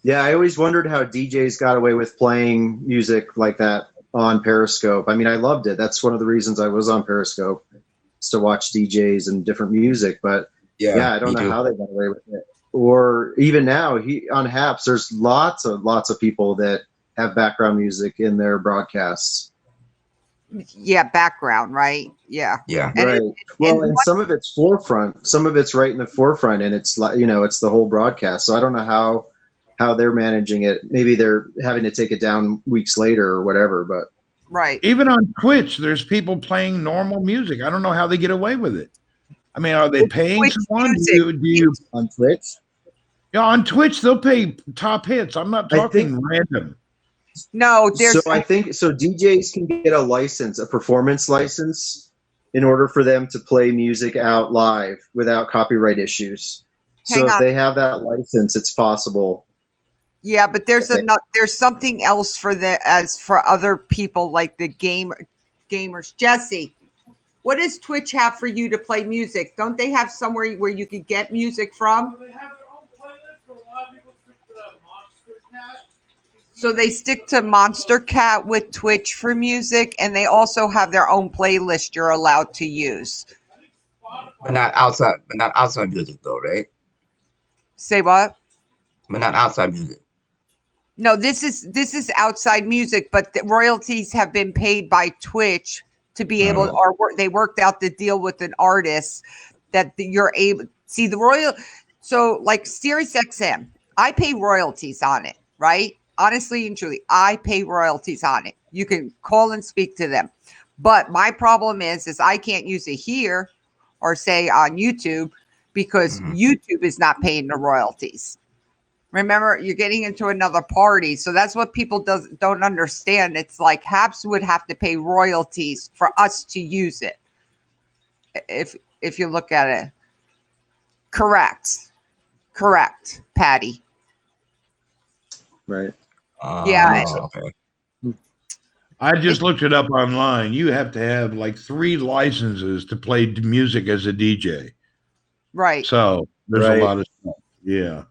Yeah, I always wondered how DJs got away with playing music like that on Periscope. I mean, I loved it. That's one of the reasons I was on Periscope, is to watch DJs and different music. But yeah, I don't me know too. how they got away with it. Or even now, on Haps, there's lots of people that have background music in their broadcasts. Yeah, background, right? Yeah. Yeah. And Right. Well, and some of it's forefront, some of it's right in the forefront, and it's like, it's the whole broadcast. So I don't know how they're managing it. Maybe they're having to take it down weeks later or whatever. But right. even on Twitch, there's people playing normal music. I don't know how they get away with it. I mean, are they paying Twitch someone? music. Do you on Twitch? Yeah, on Twitch they'll pay top hits. I'm not I talking think- random. No, so I think so. DJs can get a license, a performance license, in order for them to play music out live without copyright issues. Hang So if on. they have that license, it's possible. Yeah, but there's Okay. there's something else as for other people like the gamers. Jesse, what does Twitch have for you to play music? Don't they have somewhere where you could get music from? They have their own playlist, but a lot of people stick to that Monster Cat. So they stick to Monster Cat with Twitch for music, and they also have their own playlist you're allowed to use. But not outside. But not outside music though, right? Say what? But not outside music. No, this is outside music, but the royalties have been paid by Twitch to be able, or they worked out the deal with an artist that you're able see the royal. So like Sirius XM, I pay royalties on it, right? Honestly and truly, I pay royalties on it. You can call and speak to them, but my problem is I can't use it here or say on YouTube because YouTube is not paying the royalties. Remember, you're getting into another party. So that's what people don't understand. It's like Haps would have to pay royalties for us to use it. If you look at it. Correct, Patty. Right. Yeah. Okay. I just looked it up online. You have to have like 3 licenses to play music as a DJ. Right. So there's Right. a lot of stuff. Yeah.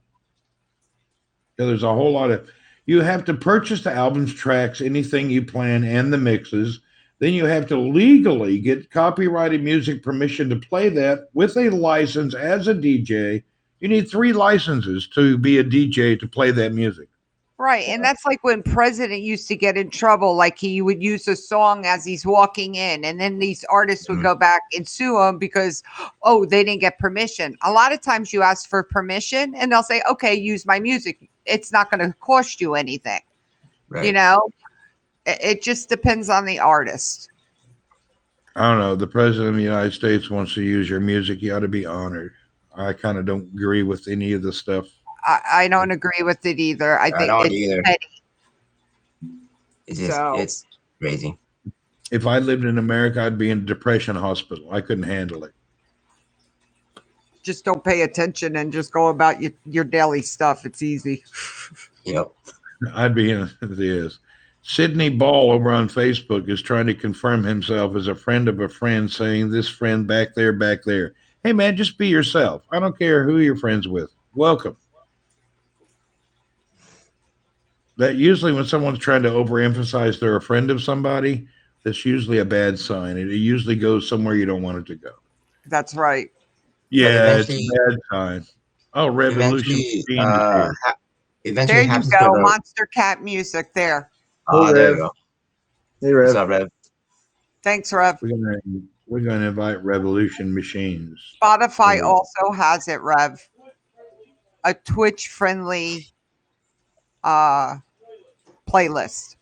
There's a whole lot of, you have to purchase the albums, tracks, anything you plan, and the mixes. Then you have to legally get copyrighted music permission to play that with a license as a DJ. You need 3 licenses to be a DJ to play that music. Right. And that's like when President used to get in trouble, like he would use a song as he's walking in, and then these artists would go back and sue him because, they didn't get permission. A lot of times you ask for permission and they'll say, okay, use my music. It's not going to cost you anything. Right. You know, it just depends on the artist. I don't know. The president of the United States wants to use your music. You ought to be honored. I kind of don't agree with any of the stuff. I don't agree with it either. I think don't it's either. petty. It's just it's crazy. If I lived in America, I'd be in a depression hospital. I couldn't handle it. Just don't pay attention and just go about your daily stuff. It's easy. Yep. I'd be in this. Sydney Ball over on Facebook is trying to confirm himself as a friend of a friend, saying this friend back there. Hey, man, just be yourself. I don't care who you're friends with. Welcome. That usually when someone's trying to overemphasize they're a friend of somebody, that's usually a bad sign. It usually goes somewhere you don't want it to go. That's right. But Yeah, it's a eventually, bad sign. Oh, Revolution eventually, Machine is here. There eventually you Habs is go. gonna. Monster Cat music there. Hey, There Rev. you go. Hey, What's Rev. up, Rev? Thanks, Rev. We're gonna invite Revolution Machines. Spotify also has it, Rev. A Twitch friendly playlist.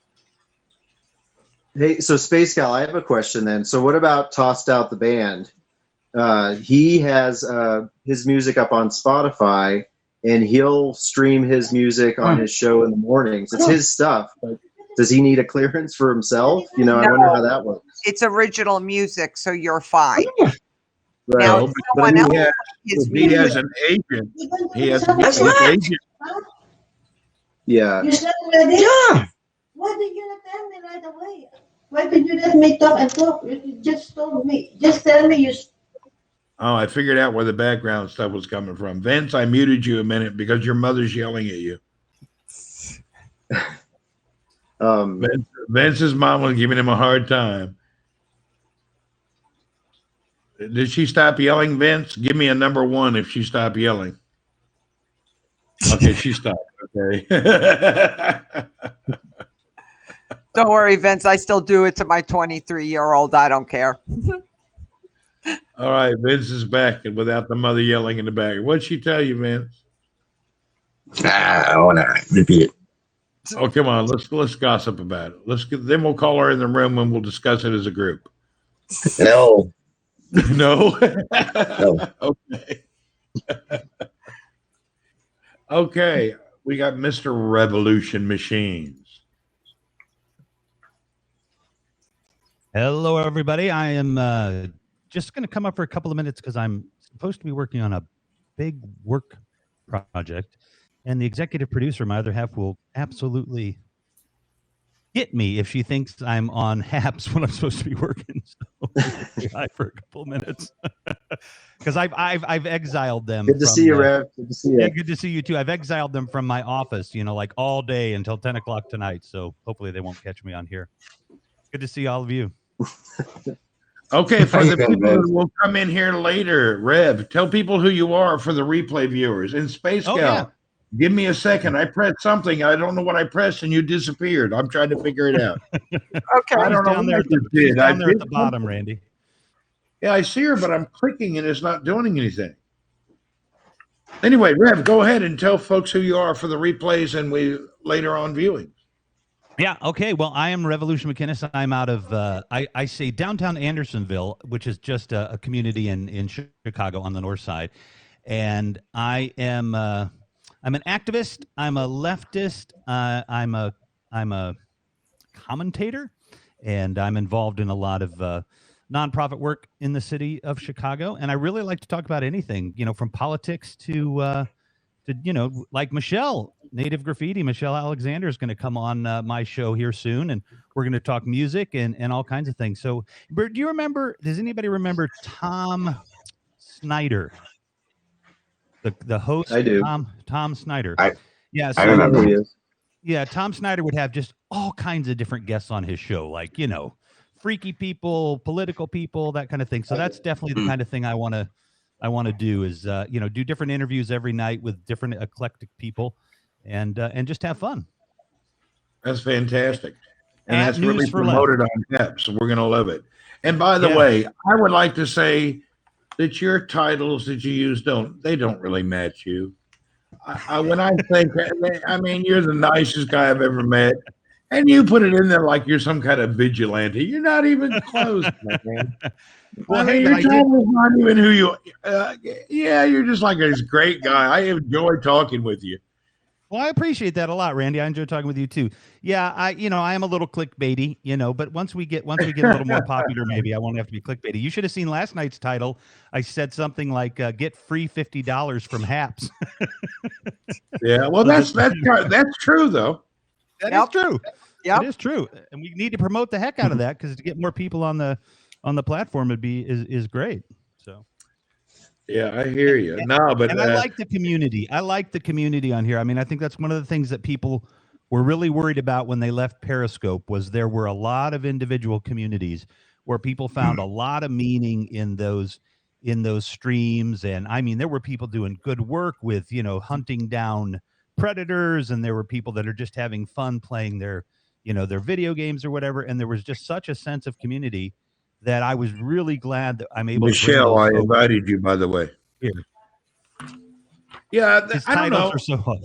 Hey, so Space Gal, I have a question then. So what about Tossed Out the Band? He has his music up on Spotify, and he'll stream his music on his show in the mornings. It's his stuff, but does he need a clearance for himself? You know, I wonder how that works. It's original music, so you're fine. Right. Now, No, if but someone else he has, his he has music. an agent. He has That's an right. agent. Yeah. You said already? Yeah. Why did you not tell me right away? Why did you let me talk and talk? You just told me. Just tell me you. Oh, I figured out where the background stuff was coming from. Vince, I muted you a minute because your mother's yelling at you. Vince's mom was giving him a hard time. Did she stop yelling, Vince? Give me a number 1 if she stopped yelling. Okay, she stopped. Okay. Don't worry, Vince. I still do it to my 23-year-old. I don't care. All right, Vince is back and without the mother yelling in the back. What'd she tell you, Vince? I wanna repeat it. Oh, come on. Let's gossip about it. Then we'll call her in the room and we'll discuss it as a group. No. No? No. Okay. Okay. We got Mr. Revolution Machines. Hello, everybody. I am just going to come up for a couple of minutes because I'm supposed to be working on a big work project, and the executive producer, my other half, will absolutely hit me if she thinks I'm on HAPS when I'm supposed to be working. So say hi for a couple of minutes because I've exiled them. Good to see you, Rev. Good to see you. Yeah, good to see you too. I've exiled them from my office, like all day until 10 o'clock tonight. So hopefully they won't catch me on here. Good to see all of you. Okay, for the people who will come in here later, Rev, tell people who you are for the replay viewers. And Space Gal, yeah. Give me a second. I pressed something. I don't know what I pressed, and you disappeared. I'm trying to figure it out. Okay. I don't know down what there, I just did. down there I at the did bottom, something. Randy. Yeah, I see her, but I'm clicking and it's not doing anything. Anyway, Rev, go ahead and tell folks who you are for the replays and we later on viewing. Yeah. Okay. Well, I am Revolution McInnes. I'm out of I say downtown Andersonville, which is just a community in Chicago on the north side, and I am I'm an activist. I'm a leftist. I'm a commentator, and I'm involved in a lot of nonprofit work in the city of Chicago. And I really like to talk about anything, from politics to like Michelle, Native Graffiti. Michelle Alexander is going to come on my show here soon, and we're going to talk music and all kinds of things. So, Bert, do you remember? Does anybody remember Tom Snyder? The host, I do. Tom Snyder. I So remember. yeah, Tom Snyder would have just all kinds of different guests on his show, like freaky people, political people, that kind of thing. So that's definitely the kind of thing I want to do is do different interviews every night with different eclectic people, and just have fun. That's fantastic. And Not that's news really for promoted on HEP, so we're going to love it. And by the way, I would like to say that your titles that you use don't really match you. When I think, I mean, you're the nicest guy I've ever met, and you put it in there like you're some kind of vigilante. You're not even close, man. Well, I mean, your title's not even who you. Yeah, you're just like this great guy. I enjoy talking with you. Well, I appreciate that a lot, Randy. I enjoy talking with you too. Yeah, I am a little clickbaity, but once we get a little more popular, maybe I won't have to be clickbaity. You should have seen last night's title. I said something like "Get free $50 from HAPS." Yeah, well, that's true though. That is true. Yeah, it is true, and we need to promote the heck out of that because to get more people on the platform is great. So, Yeah, I hear you. No, but And I like the community. I like the community on here. I mean, I think that's one of the things that people were really worried about when they left Periscope was there were a lot of individual communities where people found a lot of meaning in those streams. And I mean, there were people doing good work with, hunting down predators, and there were people that are just having fun playing their video games or whatever. And there was just such a sense of community that I was really glad that I'm able to bring Michelle, those I folks invited you, by the way. here. Yeah, His I don't titles know. are so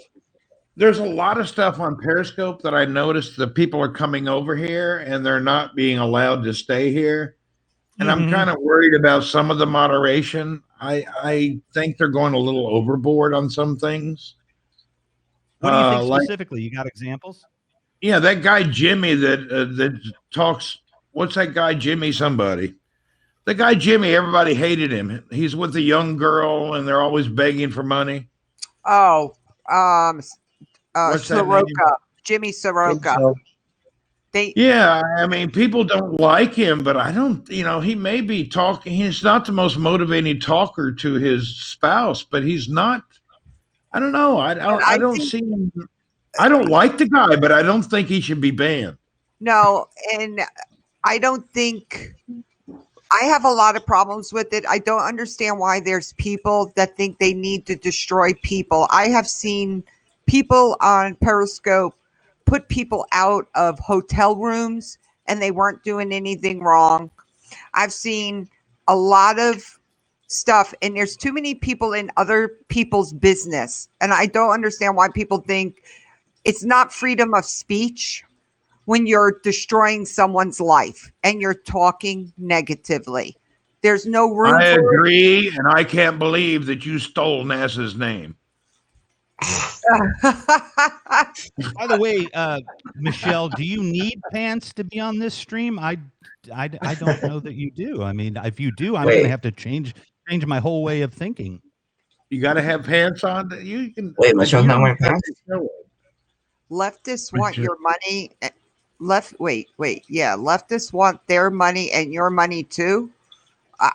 There's a lot of stuff on Periscope that I noticed that people are coming over here and they're not being allowed to stay here. And I'm kind of worried about some of the moderation. I think they're going a little overboard on some things. What do you think Like, specifically? You got examples? yeah, that guy Jimmy that talks. What's that guy Jimmy? Somebody. The guy Jimmy. Everybody hated him. He's with a young girl, and they're always begging for money. Oh, What's that name? Soroka, Jimmy Soroka. Yeah, I mean, people don't like him, but I don't. He may be talking. He's not the most motivating talker to his spouse, but he's not. I don't know. I don't see him. I don't like the guy, but I don't think he should be banned. No, and I don't think I have a lot of problems with it. I don't understand why there's people that think they need to destroy people. I have seen people on Periscope put people out of hotel rooms and they weren't doing anything wrong. I've seen a lot of stuff, and there's too many people in other people's business. And I don't understand why people think it's not freedom of speech when you're destroying someone's life and you're talking negatively. There's no room I for agree, and I can't believe that you stole NASA's name. By the way, Michelle, do you need pants to be on this stream? I don't know that you do. I mean, if you do, I'm going to have to change my whole way of thinking. You got to have pants on. You can wait. Michelle's not wearing pants. Leftists want your money. Leftists want their money and your money too.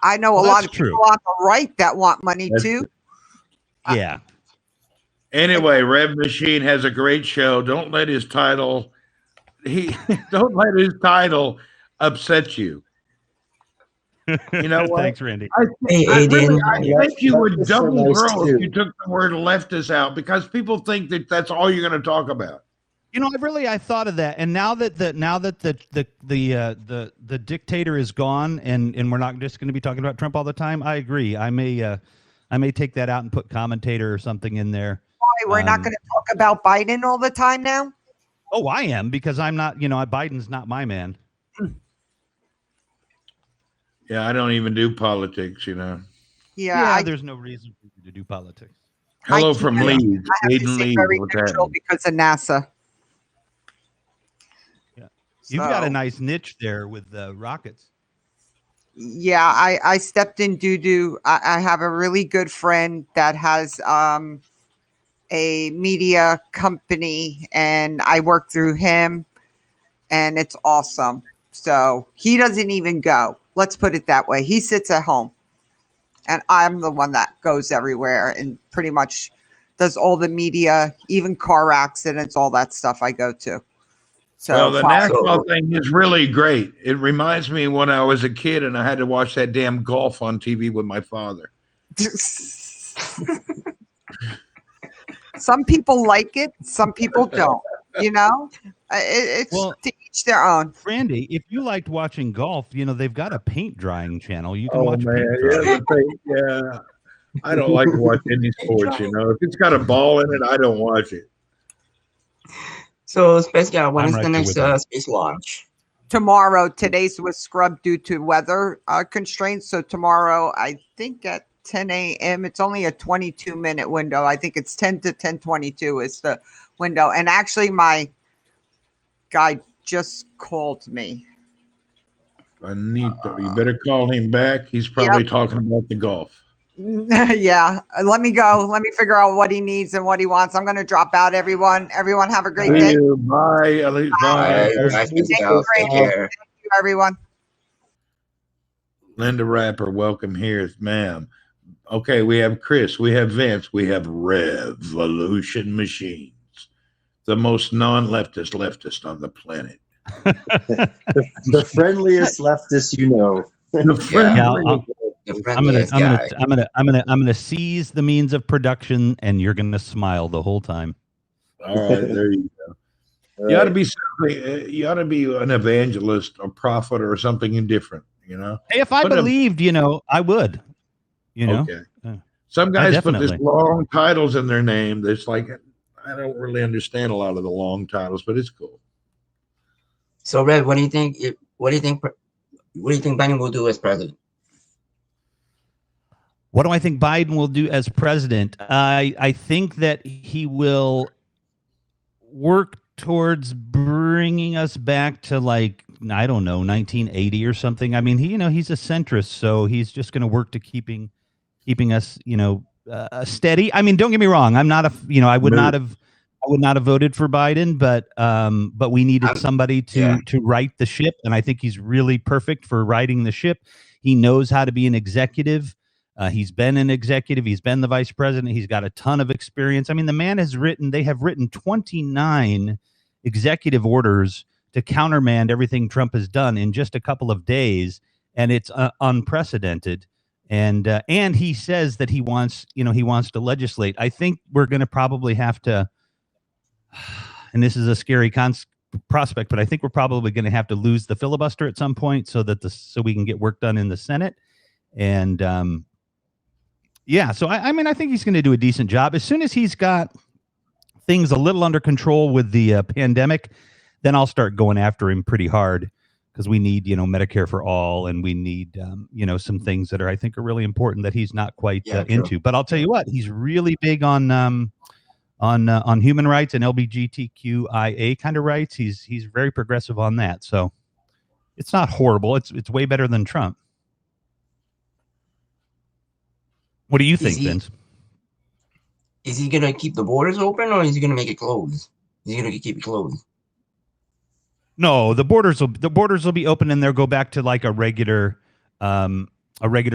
I know a lot of people on the right that want money too. Yeah. Anyway, Rev Machine has a great show. Don't let his title upset you. You know what? Thanks, Randy. I think you would double grow if you took the word leftist out, because people think that that's all you're going to talk about. I thought of that, and now that the dictator is gone, and we're not just going to be talking about Trump all the time. I agree. I may take that out and put commentator or something in there. Why we're not going to talk about Biden all the time now? Oh, I am, because I'm not. Biden's not my man. Yeah, I don't even do politics. Yeah, there's no reason for you to do politics. Hello from Leeds. I have to stay very neutral because of NASA. You've got a nice niche there with the rockets. Yeah, I stepped in doo-doo. I have a really good friend that has a media company, and I work through him, and it's awesome. So he doesn't even go. Let's put it that way. He sits at home, and I'm the one that goes everywhere and pretty much does all the media, even car accidents, all that stuff I go to. So the NASCAR thing is really great. It reminds me when I was a kid and I had to watch that damn golf on TV with my father. Some people like it, some people don't. It's to each their own. Randy, if you liked watching golf, they've got a paint drying channel. You can watch paint drying. Yeah. I don't like to watch any sports. If it's got a ball in it, I don't watch it. So, Space Guy, when is the next space launch? Tomorrow. Today's was scrubbed due to weather constraints. So tomorrow, I think at 10 a.m., it's only a 22-minute window. I think it's 10 to 10:22 is the window. And actually, my guy just called me. Anita, you better call him back. He's probably talking about the golf. Yeah, let me go. Let me figure out what he needs and what he wants. I'm going to drop out, everyone. Everyone have a great day. Bye. Bye. Thank you, everyone. Linda Rapper, welcome here, ma'am. Okay, we have Chris, we have Vince, we have Revolution Machines, the most leftist on the planet. The friendliest leftist you know. The friendliest. I'm gonna seize the means of production, and you're gonna smile the whole time. All right, there you go. You ought to be something. You ought to be an evangelist, a prophet, or something indifferent. You know. Hey, if I Put a- believed, I would. Okay. Yeah. Some guys put definitely. this long titles in their name. That's like I don't really understand a lot of the long titles, but it's cool. So, Red, what do you think? What do you think Biden will do as president? What do I think Biden will do as president? I think that he will work towards bringing us back to, like, I don't know, 1980 or something. I mean, he's a centrist, so he's just going to work to keeping us, steady. I mean, don't get me wrong. I'm not I would not have voted for Biden, but we needed somebody to right the ship, and I think he's really perfect for righting the ship. He knows how to be an executive. He's been an executive. He's been the vice president. He's got a ton of experience. I mean, the man they have written 29 executive orders to countermand everything Trump has done in just a couple of days, and it's unprecedented. And he says that he wants to legislate. I think we're going to probably have to, and this is a scary prospect, but I think we're probably going to have to lose the filibuster at some point so we can get work done in the Senate. And so I think he's going to do a decent job. As soon as he's got things a little under control with the pandemic, then I'll start going after him pretty hard, because we need, Medicare for all, and we need, some things that I think are really important that he's not quite into. But I'll tell you what, he's really big on human rights and LGBTQIA kind of rights. He's very progressive on that. So it's not horrible. It's way better than Trump. What do you think, Vince? Is he going to keep the borders open, or is he going to make it closed? Is he going to keep it closed? No, the borders will be open, and they'll go back to like a regular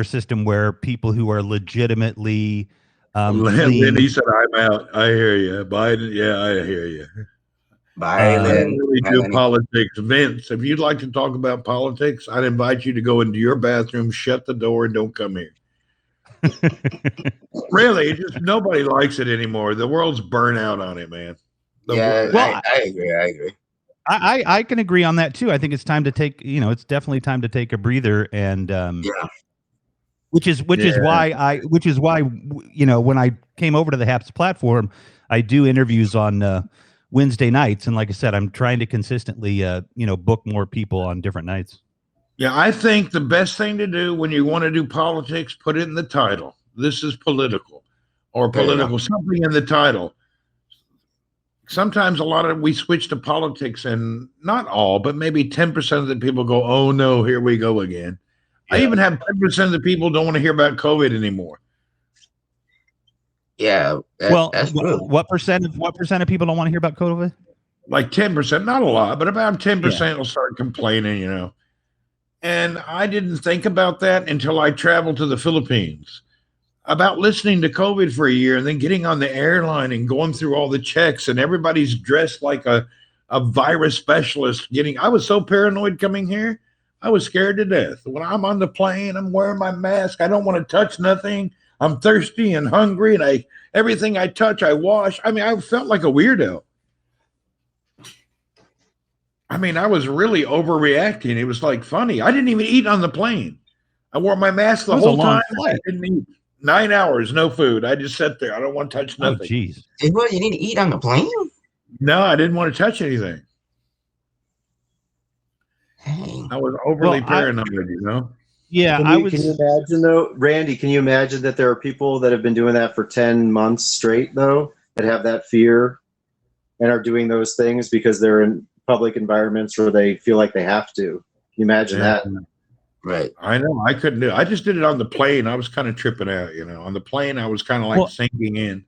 system where people who are legitimately Then he said, "I'm out." I hear you, Biden. Yeah, I hear you. I don't really do politics, Vince. If you'd like to talk about politics, I'd invite you to go into your bathroom, shut the door, and don't come here. Really, just nobody likes it anymore. The world's burnt out on it, man. I agree. I can agree on that too. I think it's time to take, it's definitely time to take a breather, and which is why when I came over to the HAPS platform, I do interviews on Wednesday nights, and like I said, I'm trying to consistently book more people on different nights. Yeah, I think the best thing to do when you want to do politics, put it in the title. This is political, or political, something in the title. Sometimes we switch to politics, and not all, but maybe 10% of the people go, "Oh no, here we go again." I even have 10% of the people don't want to hear about COVID anymore. Yeah. That's true. What percent of people don't want to hear about COVID? Like 10%, not a lot, but about 10% will start complaining, And I didn't think about that until I traveled to the Philippines, about listening to COVID for a year and then getting on the airline and going through all the checks, and everybody's dressed like a virus specialist. I was so paranoid coming here. I was scared to death. When I'm on the plane, I'm wearing my mask. I don't want to touch nothing. I'm thirsty and hungry, and everything I touch, I wash. I mean, I felt like a weirdo. I mean, I was really overreacting. It was like funny. I didn't even eat on the plane. I wore my mask the whole time. I didn't eat. 9 hours, no food. I just sat there. I don't want to touch nothing. Oh, jeez. You didn't eat on the plane? No, I didn't want to touch anything. Dang. I was overly paranoid, Yeah, Can you imagine, though, Randy, can you imagine that there are people that have been doing that for 10 months straight, though, that have that fear and are doing those things because they're in public environments where they feel like they have to? Can you imagine that? Right. I know. I couldn't do it. I just did it on the plane. I was kind of tripping out, On the plane, I was kind of like sinking in.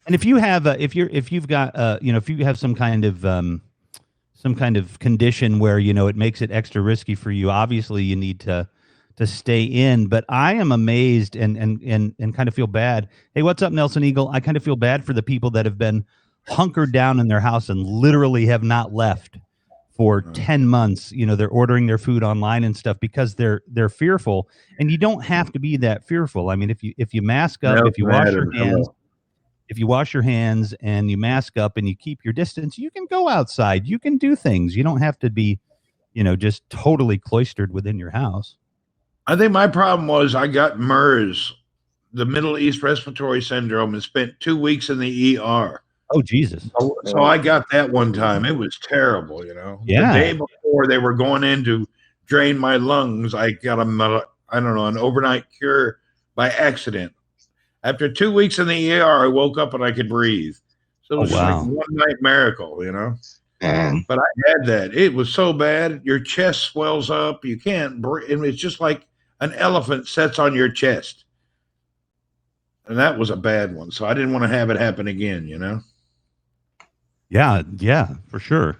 And if you have, if you have some kind of condition where it makes it extra risky for you, obviously you need to to stay in. But I am amazed and kind of feel bad. Hey, what's up, Nelson Eagle? I kind of feel bad for the people that have been hunkered down in their house and literally have not left for 10 months. You know, they're ordering their food online and stuff because they're fearful. And you don't have to be that fearful. I mean, if you mask up, if you wash your hands, if you wash your hands and you mask up and you keep your distance, you can go outside. You can do things. You don't have to be, you know, just totally cloistered within your house. I think my problem was I got MERS, the Middle East Respiratory Syndrome, and spent 2 weeks in the ER. Oh, Jesus. So I got that one time. It was terrible, you know. Yeah. The day before they were going in to drain my lungs, I got an overnight cure by accident. After 2 weeks in the ER, I woke up and I could breathe. So it was like a one-night miracle, you know. But I had that. It was so bad. Your chest swells up. You can't breathe. It's just like an elephant sits on your chest. And that was a bad one. So I didn't want to have it happen again, you know. Yeah, for sure.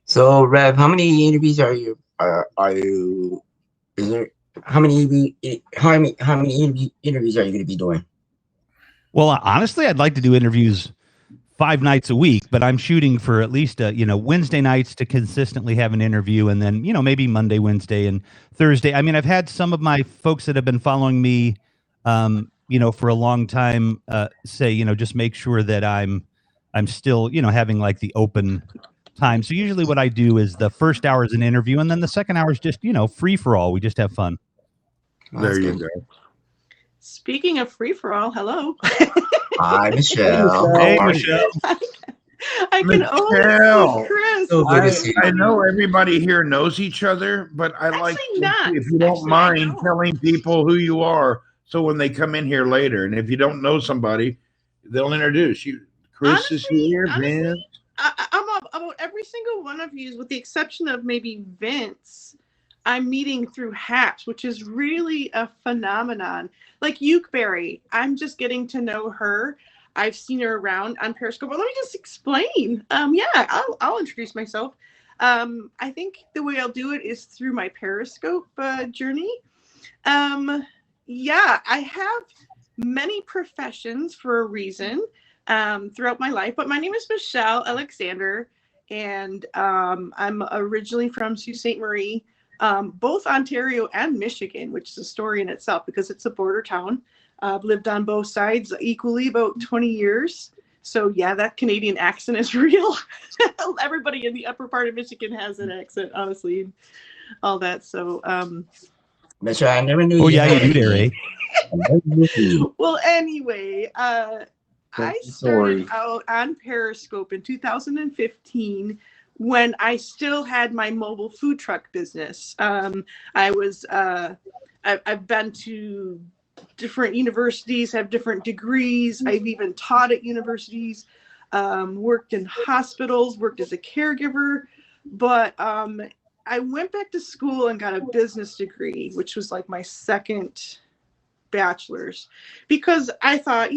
So, Rev, how many interviews are you? Is there how many interviews are you going to be doing? Well, honestly, I'd like to do interviews 5 nights a week, but I'm shooting for at least Wednesday nights to consistently have an interview, and then maybe Monday, Wednesday, and Thursday. I mean, I've had some of my folks that have been following me, for a long time, say, just make sure that I'm still, having like the open time. So usually what I do is the first hour is an interview, and then the second hour is just free for all. We just have fun. There you go. Speaking of free for all, hello. Hi, Michelle. Hey, Michelle. I can only Michelle. see Chris. So good to see I you. know everybody here knows each other, but I like if you don't mind telling people who you are, so when they come in here later, and if you don't know somebody, they'll introduce you. Chris is here, Vince. I'm about every single one of you, with the exception of maybe Vince. I'm meeting through HAPS, which is really a phenomenon. Like Ukeberry, I'm just getting to know her. I've seen her around on Periscope. But let me just explain. I'll introduce myself. I think the way I'll do it is through my Periscope journey. I have many professions for a reason throughout my life, but my name is Michelle Alexander, and I'm originally from Sault Ste. Marie, both Ontario and Michigan, which is a story in itself because it's a border town. I've lived on both sides equally about 20 years. So yeah, that Canadian accent is real. Everybody in the upper part of Michigan has an accent, honestly, and all that. So Michelle, I never knew. Oh yeah, you do there, eh? Well, anyway, I started out on Periscope in 2015 when I still had my mobile food truck business. I've been to different universities, have different degrees. I've even taught at universities, worked in hospitals, worked as a caregiver. But I went back to school and got a business degree, which was like my second bachelor's, because I thought,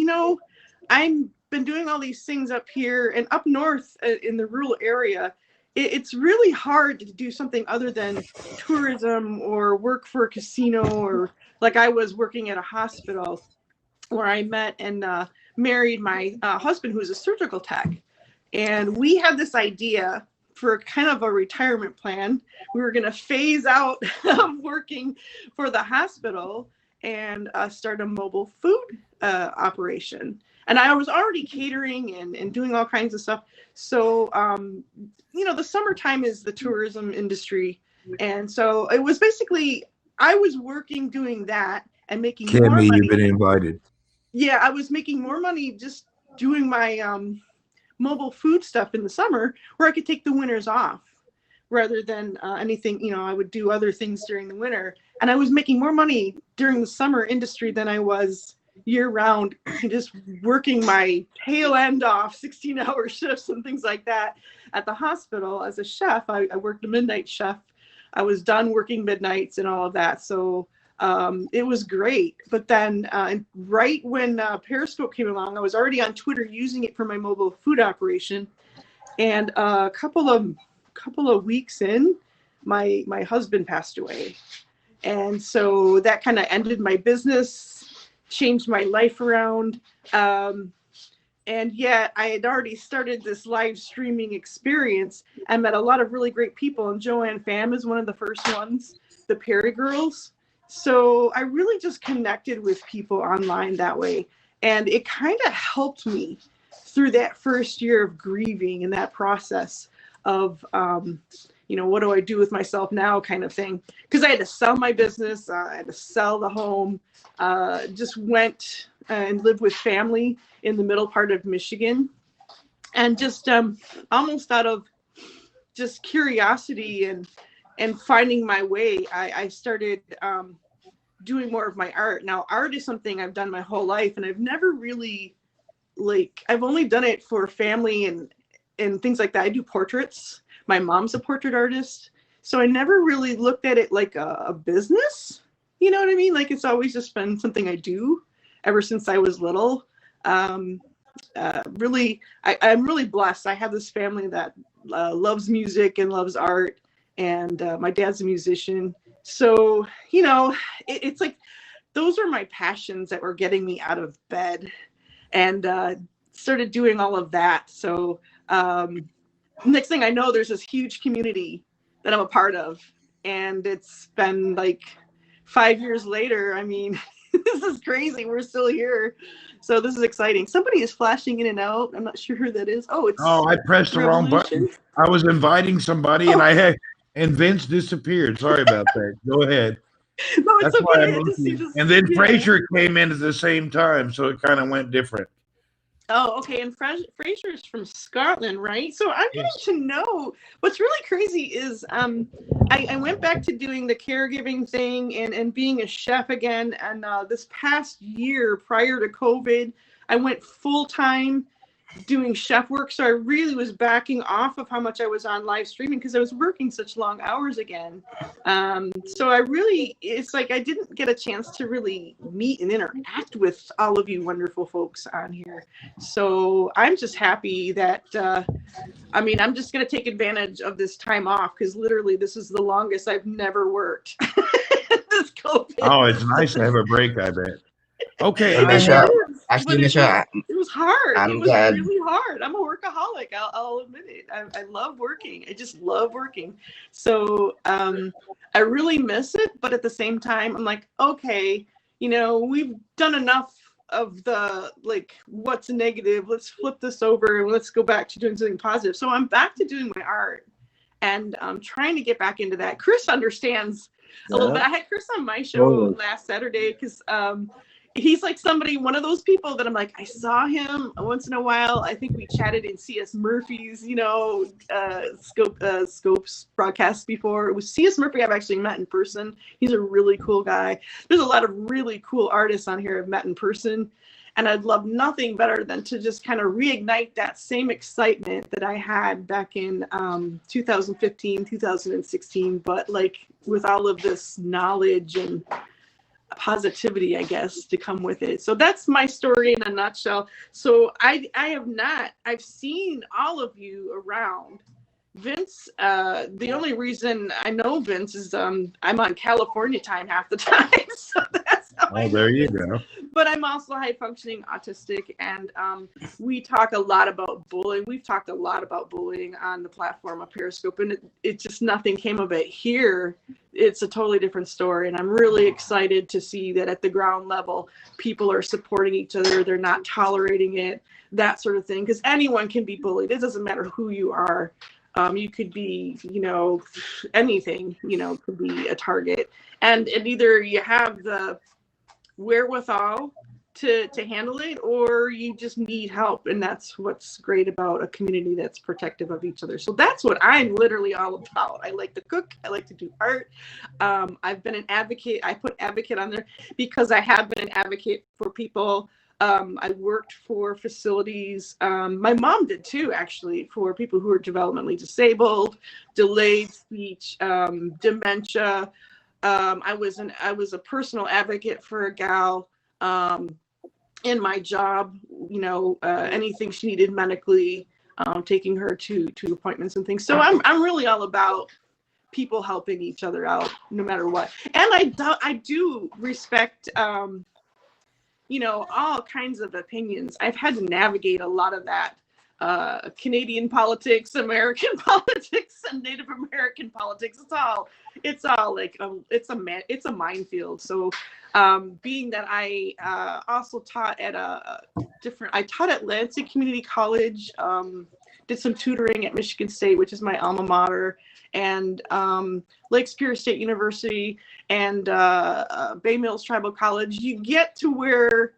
I've been doing all these things up here and up north in the rural area. It's really hard to do something other than tourism or work for a casino, or like I was working at a hospital where I met and married my husband, who's a surgical tech. And we had this idea for kind of a retirement plan. We were going to phase out working for the hospital and start a mobile food operation. And I was already catering and doing all kinds of stuff. So, the summertime is the tourism industry. And so it was basically, I was working doing that and making more money. Kimmy, you've been invited. Yeah, I was making more money just doing my mobile food stuff in the summer, where I could take the winters off rather than anything. I would do other things during the winter. And I was making more money during the summer industry than I was year round, just working my tail end off, 16-hour shifts and things like that at the hospital as a chef. I worked a midnight chef. I was done working midnights and all of that. So it was great. But then right when Periscope came along, I was already on Twitter using it for my mobile food operation. And a couple of weeks in, my husband passed away. And so that kind of ended my business, changed my life around. And yet I had already started this live streaming experience. I met a lot of really great people, and Joanne Pham is one of the first ones, the Perry Girls. So I really just connected with people online that way. And it kind of helped me through that first year of grieving and that process of, what do I do with myself now kind of thing. Because I had to sell my business, I had to sell the home, just went and lived with family in the middle part of Michigan. And just almost out of just curiosity and finding my way, I started doing more of my art. Now, art is something I've done my whole life, and I've never really, I've only done it for family and things like that. I do portraits. My mom's a portrait artist. So I never really looked at it like a business. You know what I mean? Like, it's always just been something I do ever since I was little. Really, I'm really blessed. I have this family that loves music and loves art, and my dad's a musician. So, it's like those are my passions that were getting me out of bed, and started doing all of that. So next thing I know, there's this huge community that I'm a part of, and it's been like 5 years later. I mean, this is crazy. We're still here. So this is exciting. Somebody is flashing in and out. I'm not sure who that is. Oh, it's I pressed the wrong button. I was inviting somebody and Vince disappeared. Sorry about that. Go ahead. No, it's That's okay. why I'm looking. And then Fraser came in at the same time, so it kind of went different. Oh, okay. And Fraser is from Scotland, right? So I'm getting to know. What's really crazy is I went back to doing the caregiving thing and being a chef again. And this past year, prior to COVID, I went full time doing chef work. So I really was backing off of how much I was on live streaming because I was working such long hours again. So it's like I didn't get a chance to really meet and interact with all of you wonderful folks on here. So I'm just happy that, I'm just going to take advantage of this time off because literally this is the longest I've never worked. This COVID. Oh, it's nice to have a break, I bet. Okay. Hey, Nisha, It was hard. I'm It was glad. really hard. I'm a workaholic. I'll admit it. I love working. I just love working. So I really miss it. But at the same time, I'm like, okay, we've done enough of the what's negative. Let's flip this over and let's go back to doing something positive. So I'm back to doing my art, and I'm trying to get back into that. Chris understands a little bit. I had Chris on my show last Saturday because he's like one of those people that I'm like, I saw him once in a while. I think we chatted in C.S. Murphy's, Scopes broadcast before. It was C.S. Murphy I've actually met in person. He's a really cool guy. There's a lot of really cool artists on here I've met in person. And I'd love nothing better than to just kind of reignite that same excitement that I had back in 2015, 2016, but with all of this knowledge and positivity, I guess, to come with it. So that's my story in a nutshell. So I've seen all of you around. Vince, the only reason I know Vince is I'm on California time half the time. So that's how I know there you Vince. go. But I'm also high functioning autistic, and we talk a lot about bullying. We've talked a lot about bullying on the platform of Periscope, and it just nothing came of it. Here, it's a totally different story, and I'm really excited to see that at the ground level, people are supporting each other. They're not tolerating it, that sort of thing, because anyone can be bullied. It doesn't matter who you are. You could be, anything, could be a target. And either you have the wherewithal to handle it, or you just need help. And that's what's great about a community that's protective of each other. So that's what I'm literally all about. I like to cook. I like to do art. I've been an advocate. I put advocate on there because I have been an advocate for people. I worked for facilities. My mom did too, actually, for people who are developmentally disabled, delayed speech, dementia. I was a personal advocate for a gal in my job. Anything she needed medically, taking her to appointments and things. So I'm really all about people helping each other out no matter what. And I do respect, you know, all kinds of opinions. I've had to navigate a lot of that. Canadian politics, American politics, and Native American politics. It's all like it's a minefield. So, being that I also taught at I taught at Lansing Community College, did some tutoring at Michigan State, which is my alma mater, and Lake Superior State University, and Bay Mills Tribal College. You get to where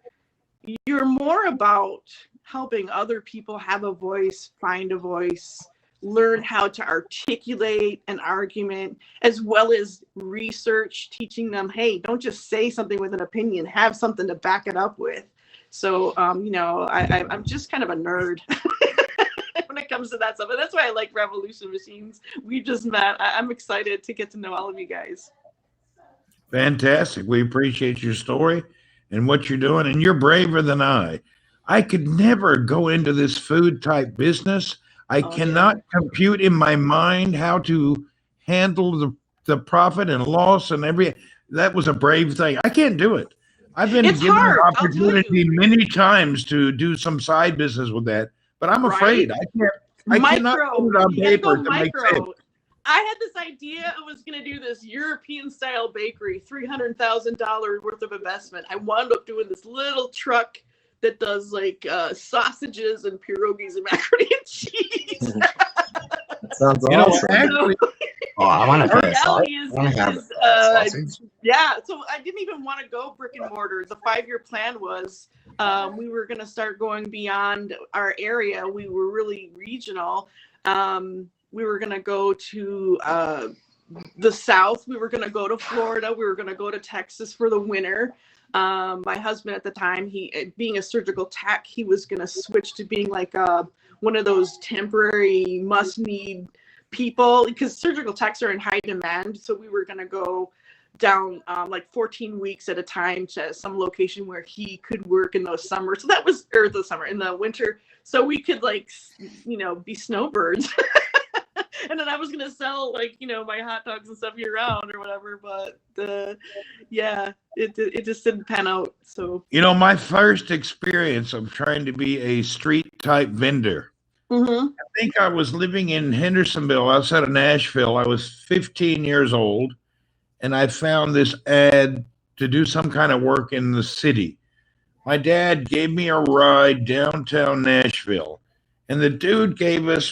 you're more about helping other people have a voice, find a voice, learn how to articulate an argument, as well as research, teaching them, hey, don't just say something with an opinion, have something to back it up with. So, you know, I'm just kind of a nerd when it comes to that stuff. And that's why I like Revolution Machines. We just met. I'm excited to get to know all of you guys. Fantastic. We appreciate your story and what you're doing, and you're braver than I. I could never go into this food type business. I cannot compute in my mind how to handle the profit and loss and that was a brave thing. I can't do it. I've been It's given hard, an I'll tell opportunity many times to do some side business with that, but I'm afraid I cannot put it on You gotta paper go to make sense. micro. I had this idea I was going to do this European style bakery, $300,000 worth of investment. I wound up doing this little truck that does like sausages and pierogies and macaroni and cheese. That sounds You know, awesome. actually, Oh, I want to try a sausage. Reality I want to have is, sausage. yeah, so I didn't even want to go brick and mortar. The 5-year plan was we were going to start going beyond our area. We were really regional. We were going to go to the South. We were going to go to Florida. We were going to go to Texas for the winter. My husband at the time, he being a surgical tech, he was going to switch to being like one of those temporary must-need people, because surgical techs are in high demand. So we were going to go down like 14 weeks at a time to some location where he could work in those summers. So that was, or the summer, in the winter. So we could like, you know, be snowbirds. And then I was going to sell like, you know, my hot dogs and stuff year round or whatever. But yeah, it just didn't pan out. So, you know, my first experience of trying to be a street type vendor, I think I was living in Hendersonville outside of Nashville. I was 15 years old, and I found this ad to do some kind of work in the city. My dad gave me a ride downtown Nashville, and the dude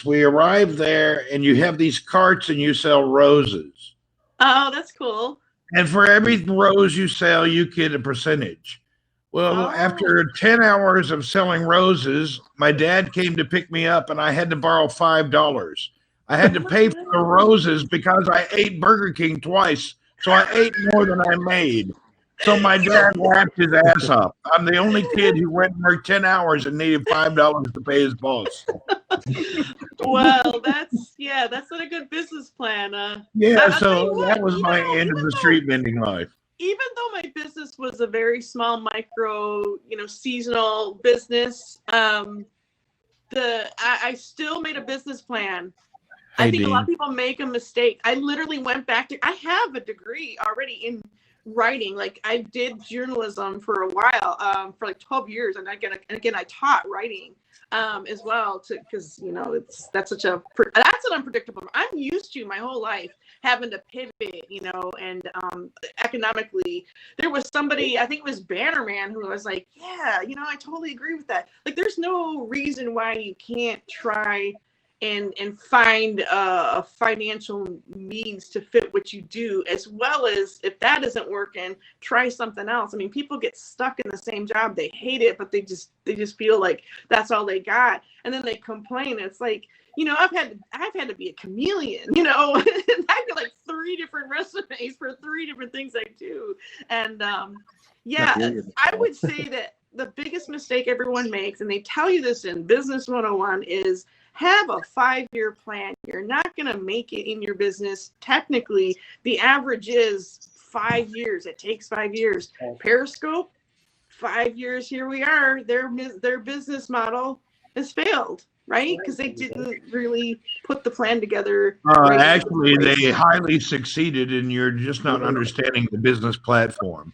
we arrived there, and you have these carts and you sell roses. Oh, that's cool. And for every rose you sell, you get a percentage. Well, after 10 hours of selling roses, my dad came to pick me up, and I had to borrow $5. I had to pay for the roses because I ate Burger King twice. So I ate more than I made. So my dad laughed his ass off. I'm the only kid who went and worked 10 hours and needed $5 to pay his boss. Well, that's not a good business plan. Yeah, so that was my end of the street vending life. Even though my business was a very small micro, you know, seasonal business, I still made a business plan. I think a lot of people make a mistake. I literally went back to, I have a degree already in writing. Like I did journalism for a while, for like 12 years. And again, I taught writing as well, because, you know, that's an unpredictable. I'm used to my whole life having to pivot, you know, and economically, there was somebody, I think it was Bannerman, who was like, yeah, you know, I totally agree with that. Like, there's no reason why you can't try and find a financial means to fit what you do, as well as, if that isn't working, try something else. I mean, people get stuck in the same job. They hate it, but they just feel like that's all they got. And then they complain. It's like, you know, I've had to be a chameleon, you know, and I got like 3 different recipes for 3 different things I do. And I would say that the biggest mistake everyone makes, and they tell you this in Business 101, is have a 5-year plan. You're not going to make it in your business. Technically, the average is 5 years. It takes 5 years. Periscope, 5 years, here we are. Their business model has failed, right? Because they didn't really put the plan together. Right. Actually, they highly succeeded, and you're just not understanding the business platform.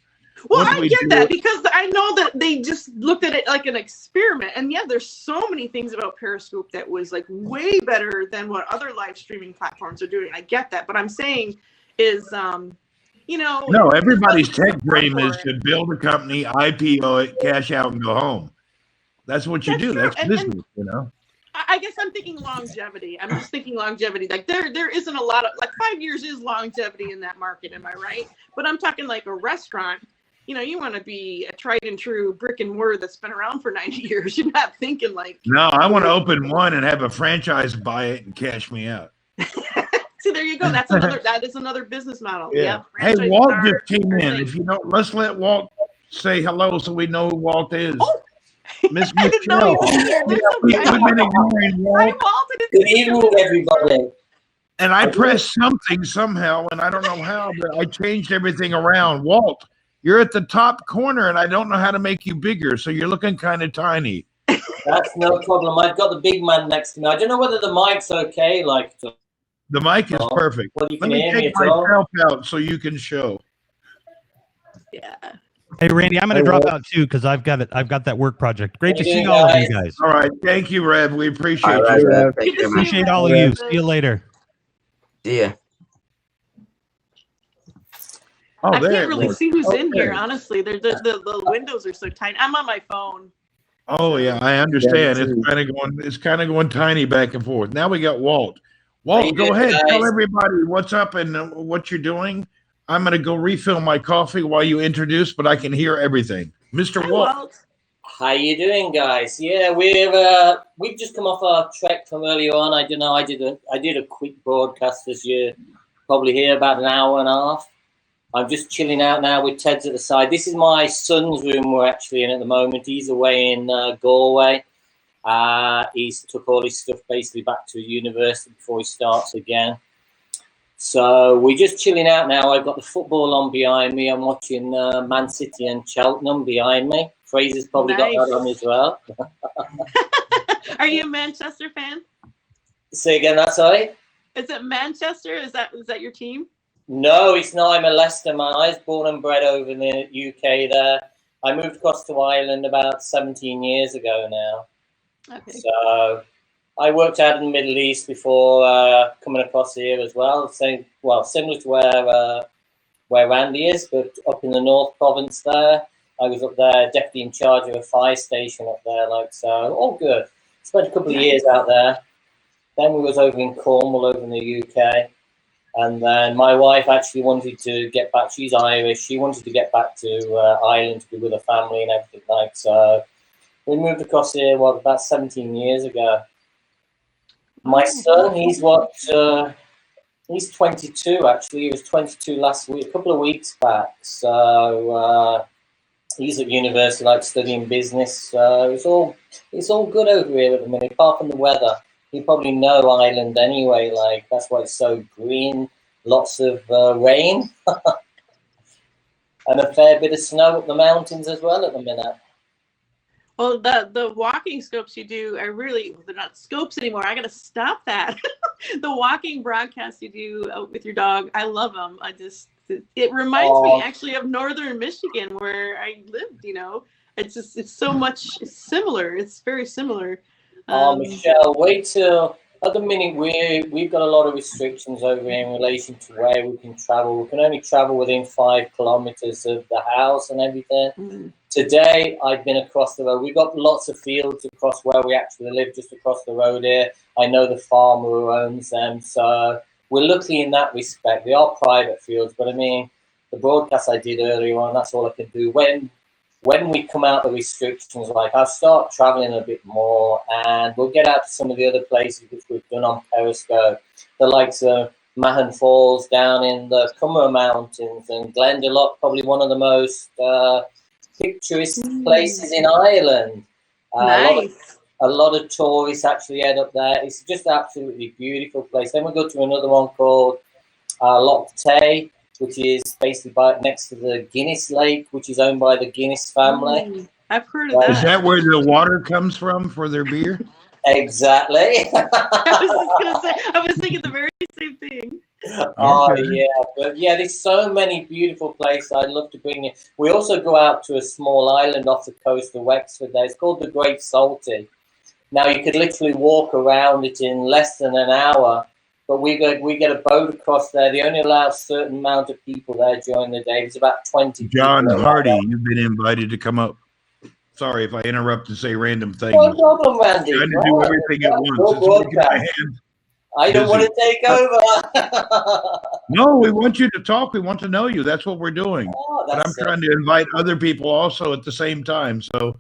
Well, What I we get do- that because I know that they just looked at it like an experiment. And yeah, there's so many things about Periscope that was like way better than what other live streaming platforms are doing. I get that. But I'm saying is, No, everybody's tech dream is to build a company, IPO it, cash out, and go home. That's what you do. true. That's And business, you know. I guess I'm thinking longevity. I'm just thinking longevity. Like there isn't a lot of, like 5 years is longevity in that market. Am I right? But I'm talking like a restaurant. You want to be a tried and true brick and mortar that's been around for 90 years. You're not thinking like. No, I want to open one and have a franchise buy it and cash me out. See, there you go. That is another business model. Yeah. Hey, franchise Walt are- just came are in. things. If you don't, let's let Walt say hello so we know who Walt is. Oh. Miss I didn't know he was Michelle. here. That's We've okay. been ignoring Walt. Good evening, everybody. And I pressed something somehow, and I don't know how, but I changed everything around. Walt, you're at the top corner, and I don't know how to make you bigger, so you're looking kind of tiny. That's no problem. I've got the big man next to me. I don't know whether the mic's okay. The mic is perfect. Well, you Let can me hear me take at all. myself out so you can show. Yeah. Hey, Randy, I'm going Hey, to drop Walt. out too because I've got that work project. Great to How you see doing, all of guys? you guys. All right. Thank you, Rev. We appreciate All right, you. Rev. Thank you, man. Appreciate all of you. See you later. Yeah. Oh, I there can't it really was. see who's in Okay. here, honestly. The windows are so tiny. I'm on my phone. Oh yeah, I understand. It's kind of going tiny back and forth. Now we got Walt. How you Walt, go doing, ahead. Tell guys? everybody what's up and what you're doing. I'm going to go refill my coffee while you introduce, but I can hear everything. Mr. Walt. How you doing, guys? Yeah, we've just come off our trek from earlier on. I don't know. I did a quick broadcast this year, probably here about an hour and a half. I'm just chilling out now with Ted's at the side. This is my son's room we're actually in at the moment. He's away in Galway. He's took all his stuff basically back to university before he starts again. So we're just chilling out now. I've got the football on behind me. I'm watching Man City and Cheltenham behind me. Fraser's probably got that on as well. Are you a Manchester fan? Say again, that's all right? Is it Manchester? Is that your team? No, it's not. I'm a Leicester man. I was born and bred over in the UK there. I moved across to Ireland about 17 years ago now. Okay. So I worked out in the Middle East before coming across here as well. Similar to where Randy is, but up in the North Province there. I was up there, deputy in charge of a fire station up there, so all good. Spent a couple of years out there. Then we was over in Cornwall, over in the UK. And then my wife actually wanted to get back. She's Irish. She wanted to get back to Ireland to be with her family and everything so. We moved across here, about 17 years ago. My son, he's 22 actually. He was 22 last week, a couple of weeks back. So he's at university, studying business. So it's all good over here at the minute, apart from the weather. You probably know Ireland anyway. That's why it's so green. Lots of rain and a fair bit of snow up the mountains as well at the minute. Well, the walking scopes you do are they're not scopes anymore. I got to stop that. The walking broadcasts you do out with your dog, I love them. It reminds me actually of northern Michigan where I lived, It's so much similar. It's very similar. Michelle, wait till at the minute we've got a lot of restrictions over here in relation to where we can travel. We can only travel within 5 kilometers of the house and everything. Mm. Today I've been across the road. We've got lots of fields across where we actually live, just across the road here. I know the farmer who owns them, so we're lucky in that respect. They are private fields, but I mean, the broadcast I did earlier on, that's all I can do. When we come out of the restrictions, I'll start traveling a bit more and we'll get out to some of the other places which we've done on Periscope, the likes of Mahon Falls down in the Cummer Mountains and Glendalough, probably one of the most picturesque places in Ireland. Nice. A lot of tourists actually head up there. It's just an absolutely beautiful place. Then we go to another one called Loch Tay, which is basically next to the Guinness Lake, which is owned by the Guinness family. I've heard of that. Is that where the water comes from for their beer? Exactly. I was thinking the very same thing. Oh Okay. yeah, but yeah, there's so many beautiful places I'd love to bring you. We also go out to a small island off the coast of Wexford there. It's called the Great Salty. Now you could literally walk around it in less than an hour, but we get a boat across there. They only allow a certain amount of people there during the day. There's about 20 John people. Hardy, you've been invited to come up. Sorry if I interrupt and say random things. No problem, Randy. Trying to do everything at once. Your It's making my broadcast. hands I don't want busy. to take over. No, we want you to talk. We want to know you. That's what we're doing. Oh, But I'm that's trying to invite other people also at the same time. So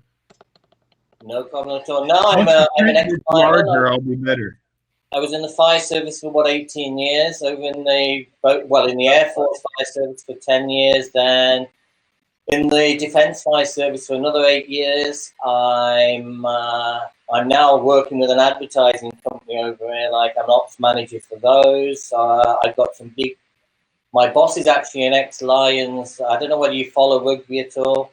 no problem at all. No, once I'm the an tent gets ex-fireman. larger, I'll be better. I was in the fire service for 18 years. Over in the in the Air Force fire service for 10 years. Then in the Defence Fire Service for another 8 years. I'm now working with an advertising company over here. Like I'm ops manager for those. I've got some big. My boss is actually an ex-Lions. I don't know whether you follow rugby at all.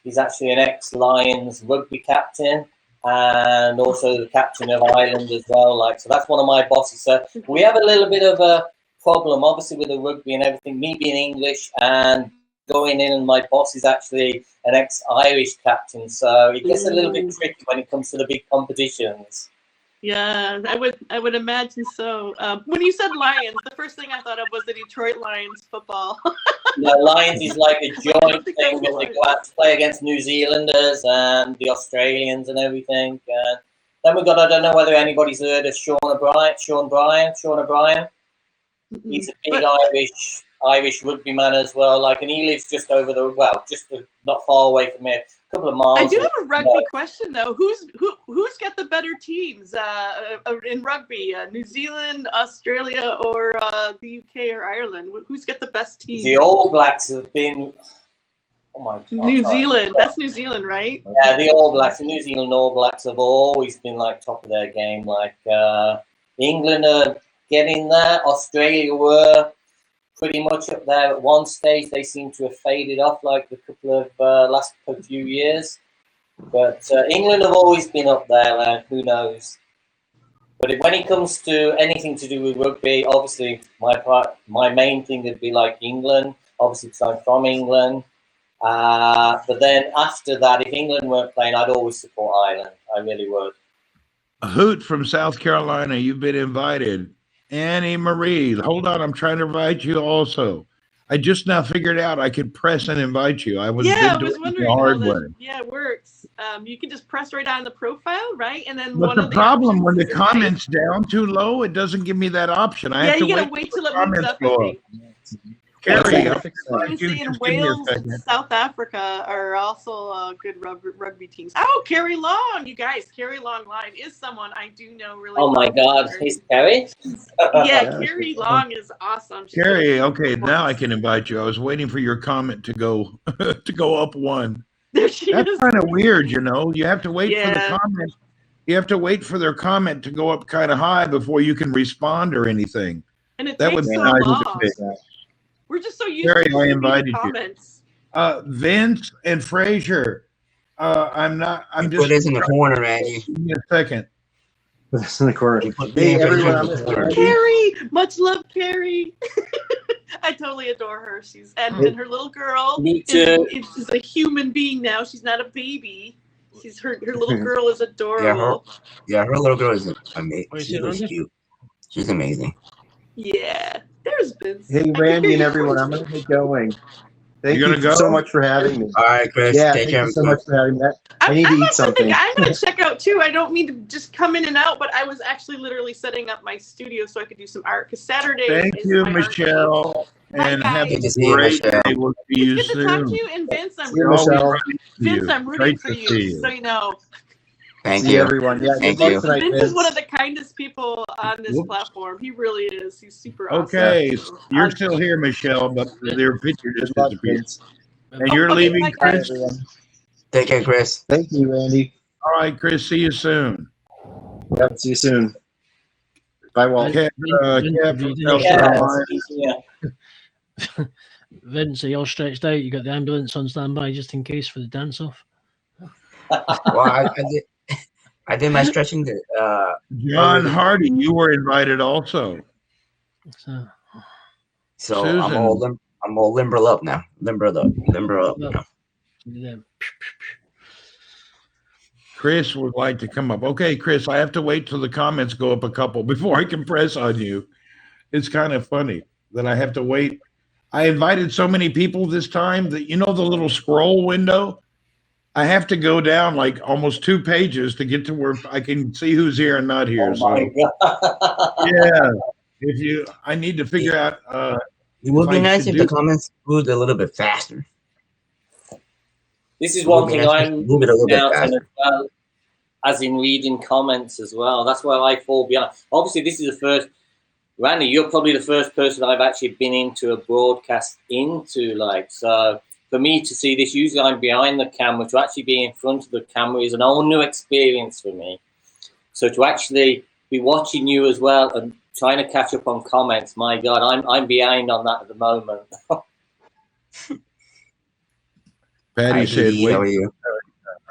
He's actually an ex-Lions rugby captain and also the captain of Ireland as well. Like, so that's one of my bosses. So we have a little bit of a problem, obviously, with the rugby and everything. Me being English and going in, and my boss is actually an ex-Irish captain. So it gets a little bit tricky when it comes to the big competitions. Yeah, I would imagine so. When you said Lions, the first thing I thought of was the Detroit Lions football. No, Lions is like a joint thing that they go out to play against New Zealanders and the Australians and everything. And then we've got, I don't know whether anybody's heard of Sean O'Brien. He's a big Irish rugby man as well. Like, and he lives just over not far away from here, a couple of miles. I do have a rugby question though. Who's got the better teams in rugby? New Zealand, Australia, or the UK or Ireland? Who's got the best team? The All Blacks have been. Oh my God. New Zealand. That's New Zealand, right? Yeah, the All Blacks, the New Zealand All Blacks have always been like top of their game. Like England are getting there. Australia were pretty much up there at one stage. They seem to have faded off like the couple of last few years. But England have always been up there, and who knows? But when it comes to anything to do with rugby, obviously my main thing would be like England, obviously because I'm from England. But then after that, if England weren't playing, I'd always support Ireland. I really would. A hoot from South Carolina, you've been invited. Annie Marie, hold on, I'm trying to invite you also. I just now figured out I could press and invite you. I was wondering the hard how way. that it works. You can just press right on the profile, right? And then But the problem when the comments down too low, it doesn't give me that option. I have to you gotta wait till it moves up. go up. Carrie, I'm in Wales and South Africa are also good rugby teams. Oh, Carrie Long, you guys, Carrie Long Live is someone I do know really well. Oh my God, he's Carrie? Yeah, Carrie Long is awesome. Carrie, okay, now I can invite you. I was waiting for your comment to go up one. There she That's is. kind of weird, you know. You have to wait for the comment. You have to wait for their comment to go up kind of high before you can respond or anything. And it that takes would be so nice long. to fix. We're just so used Carrie, to I reading invited comments. you. Vince and Frazier. I'm just put this in the corner, Randy. Give me a second. Put this in the corner. Hey, everyone. Carrie, much love, Carrie. I totally adore her. And her little girl Me too. is a human being now. She's not a baby. Her little girl is adorable. Yeah, her little girl is amazing. She's really cute. She's amazing. Yeah, there's Vince. Hey, Randy and everyone, I'm going to get going. Thank you so much for having me. All right, Chris. Yeah, take thank care. you so much for having me. I need to eat something. I'm going to check out too. I don't mean to just come in and out, but I was actually literally setting up my studio so I could do some art. Because Saturday Thank you, Michelle. And have a great day. We'll see you good soon. to talk to you. And Vince, I'm Michelle. rooting for you. So you know. Thank you, everyone. Yeah, thank you. Vince is one of the kindest people on this platform. He really is. He's super awesome. Okay, you're still here, Michelle, but their picture just disappeared. And you're leaving, Chris? Take care, Chris. Thank you, Randy. All right, Chris, see you soon. Yep, see you soon. Bye, Walt. Vince, are you all stretched out? You got the ambulance on standby just in case for the dance off? Well, I did my stretching. John Hardy, you were invited also. So I'm all Susan. limber up now. Limber up now. Yeah. Chris would like to come up. Okay, Chris, I have to wait till the comments go up a couple before I can press on you. It's kind of funny that I have to wait. I invited so many people this time that, you know, the little scroll window, I have to go down like almost 2 pages to get to where I can see who's here and not here. Oh my God. Yeah, I need to figure out. It would if be I nice should if do the comments moved a little bit faster. This is It would one be thing nice if I'm you move it a little missing bit out on faster. as well, as in reading comments as well. That's where I fall behind. Obviously, this is the first. Randy, you're probably the first person I've actually been into a broadcast into. Like, so for me to see this, usually I'm behind the camera. To actually be in front of the camera is an whole new experience for me. So to actually be watching you as well and trying to catch up on comments, my God, I'm behind on that at the moment. Patty Hi, said, Dee, wait. how are you?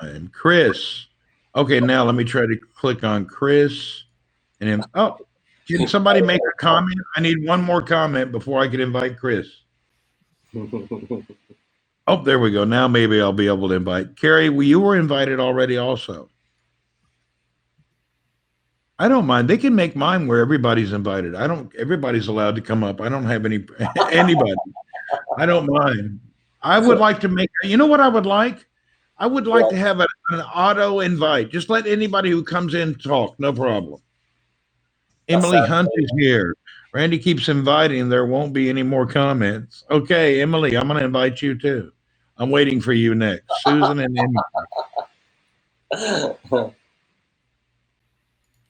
And Chris. Okay, now let me try to click on Chris. And then, can somebody make a comment? I need one more comment before I can invite Chris. Oh, there we go. Now maybe I'll be able to invite. Carrie, you were invited already also. I don't mind. They can make mine where everybody's invited. Everybody's allowed to come up. I don't have anybody. I don't mind. I would like to make, you know what I would like? I would like to have an auto invite. Just let anybody who comes in talk. No problem. Emily Hunt is here. Randy keeps inviting. There won't be any more comments. Okay, Emily, I'm going to invite you too. I'm waiting for you next. Susan and Emily.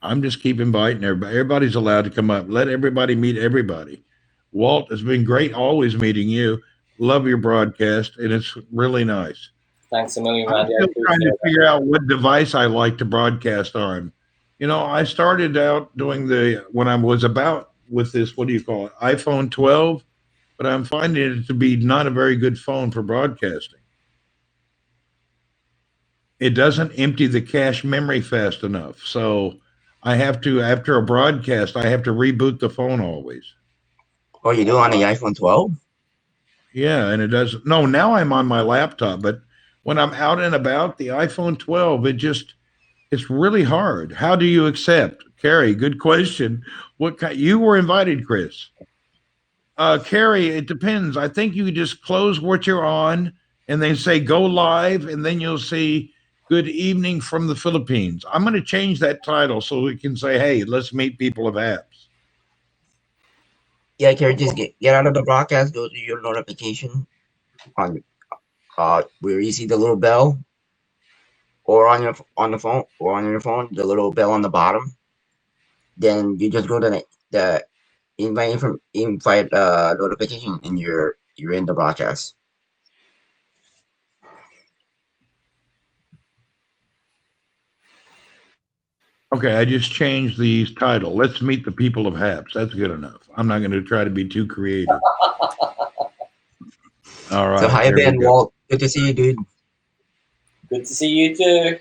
I'm just keep inviting everybody. Everybody's allowed to come up. Let everybody meet everybody. Walt, it's been great always meeting you. Love your broadcast, and it's really nice. Thanks a million, I'm Randy. still trying to figure out what device I like to broadcast on. You know, I started out doing when I was about with this, what do you call it, iPhone 12, but I'm finding it to be not a very good phone for broadcasting. It doesn't empty the cache memory fast enough. So I have to, after a broadcast, I have to reboot the phone always. Oh, you do on the iPhone 12? Yeah, and it doesn't. No, now I'm on my laptop, but when I'm out and about, the iPhone 12, it's really hard. How do you accept? Carrie, good question. You were invited, Chris. Carrie, it depends. I think you just close what you're on and then say go live, and then you'll see good evening from the Philippines. I'm going to change that title so we can say, hey, let's meet people of apps. Yeah, Carrie, just get out of the broadcast, go to your notification on where you see the little bell, or on your phone, the little bell on the bottom. Then you just go to the invite notification, and you're in the broadcast. Okay, I just changed the title. Let's meet the people of Haps. That's good enough. I'm not going to try to be too creative. All right. So hi again, Walt. Good to see you, dude. Good to see you too.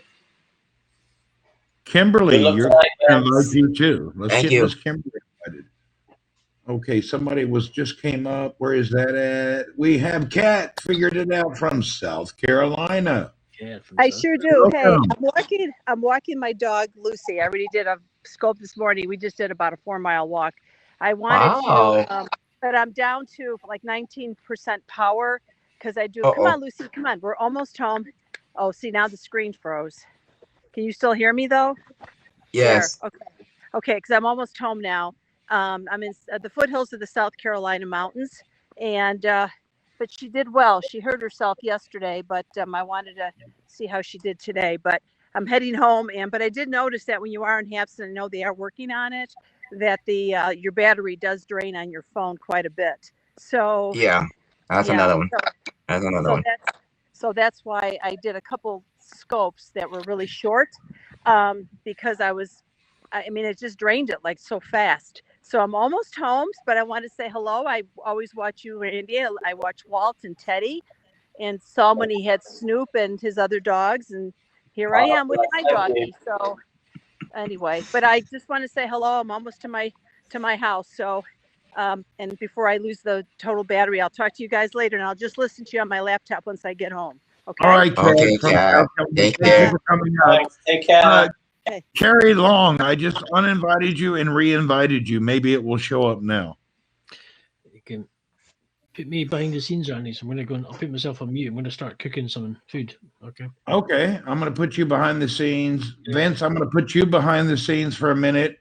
Kimberly, you're tonight, invite you too. Let's Thank get you. Miss Kimberly invited. Okay, somebody just came up. Where is that at? We have Kat figured it out from South Carolina. I sure do. Hey, Welcome. I'm walking my dog Lucy. I already did a scope this morning. We just did about a 4-mile walk. I wanted to, but I'm down to like 19% power because I do. Come on, Lucy, come on. We're almost home. Oh, see, now the screen froze. Can you still hear me though? Yes. There. Okay, because I'm almost home now. I'm in the foothills of the South Carolina mountains, and but she did well. She hurt herself yesterday, but I wanted to see how she did today. But I'm heading home, but I did notice that when you are in Hampton, I know they are working on it, that the your battery does drain on your phone quite a bit. So yeah, that's another one. That's another one. So that's why I did a couple scopes that were really short, because I mean, it just drained it like so fast. So I'm almost home, but I want to say hello. I always watch you, Randy. I watch Walt and Teddy, and saw when he had Snoop and his other dogs, and here I am with my doggy. So anyway, but I just want to say hello. I'm almost to my house. So, and before I lose the total battery, I'll talk to you guys later, and I'll just listen to you on my laptop once I get home. Okay. All right, Kat Okay, from Kat. South Carolina. Take Thank you care. for coming up. Thanks. Take care. Okay. Carrie Long, I just uninvited you and re-invited you. Maybe it will show up now. You can put me behind the scenes, Randy. So I'm going to go and I'll put myself on mute. I'm going to start cooking some food. Okay. Okay, I'm going to put you behind the scenes. Vince, I'm going to put you behind the scenes for a minute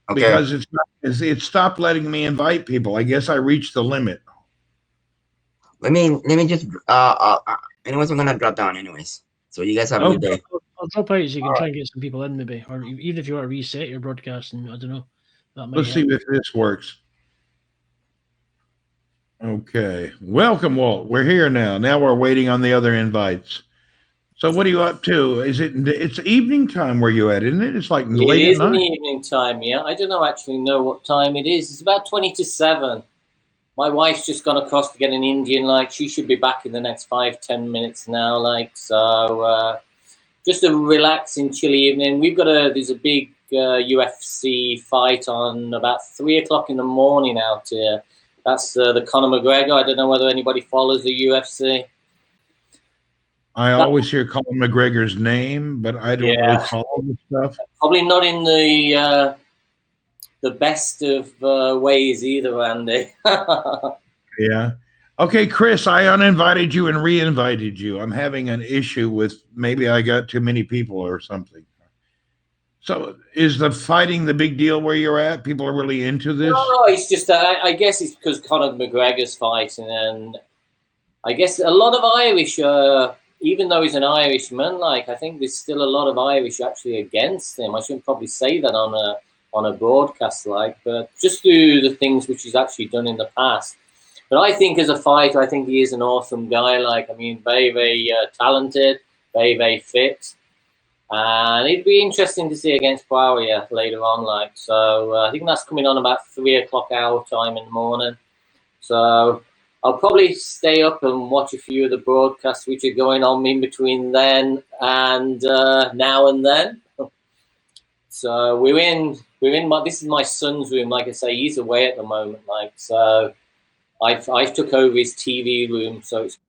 Okay. because it stopped letting me invite people. I guess I reached the limit. Let me just anyways, I'm gonna drop down anyways. So you guys have a good day. I'll drop out so you can try and get some people in maybe, or even if you want to reset your broadcast, and I don't know, that might Let's see help. if this works. Okay, welcome, Walt. We're here now. Now we're waiting on the other invites. So what are you up to? It's evening time where you at, isn't it? It's like It late at is in the night. evening time, yeah. I don't know what time it is. It's about 20 to 7. My wife's just gone across to get an Indian light. She should be back in the next 5-10 minutes now. Just a relaxing, chilly evening. There's a big UFC fight on about 3 o'clock in the morning out here. That's the Conor McGregor. I don't know whether anybody follows the UFC. I always hear Colin McGregor's name, but I don't really follow the stuff. Probably not in the best of ways either, Andy. Yeah. Okay, Chris, I uninvited you and re-invited you. I'm having an issue with maybe I got too many people or something. So is the fighting the big deal where you're at? People are really into this? No, it's just I guess it's because Conor McGregor's fighting, and I guess a lot of Irish, even though he's an Irishman, I think there's still a lot of Irish actually against him. I shouldn't probably say that on a broadcast, but just through the things which he's actually done in the past. But I think as a fighter, I think he is an awesome guy. Very, very talented, very, very fit. And it'd be interesting to see against Poirier later on. I think that's coming on about 3 o'clock our time in the morning. So I'll probably stay up and watch a few of the broadcasts which are going on in between then and now and then. So we're in this is my son's room. Like I say, he's away at the moment. So I've took over his TV room. So it's.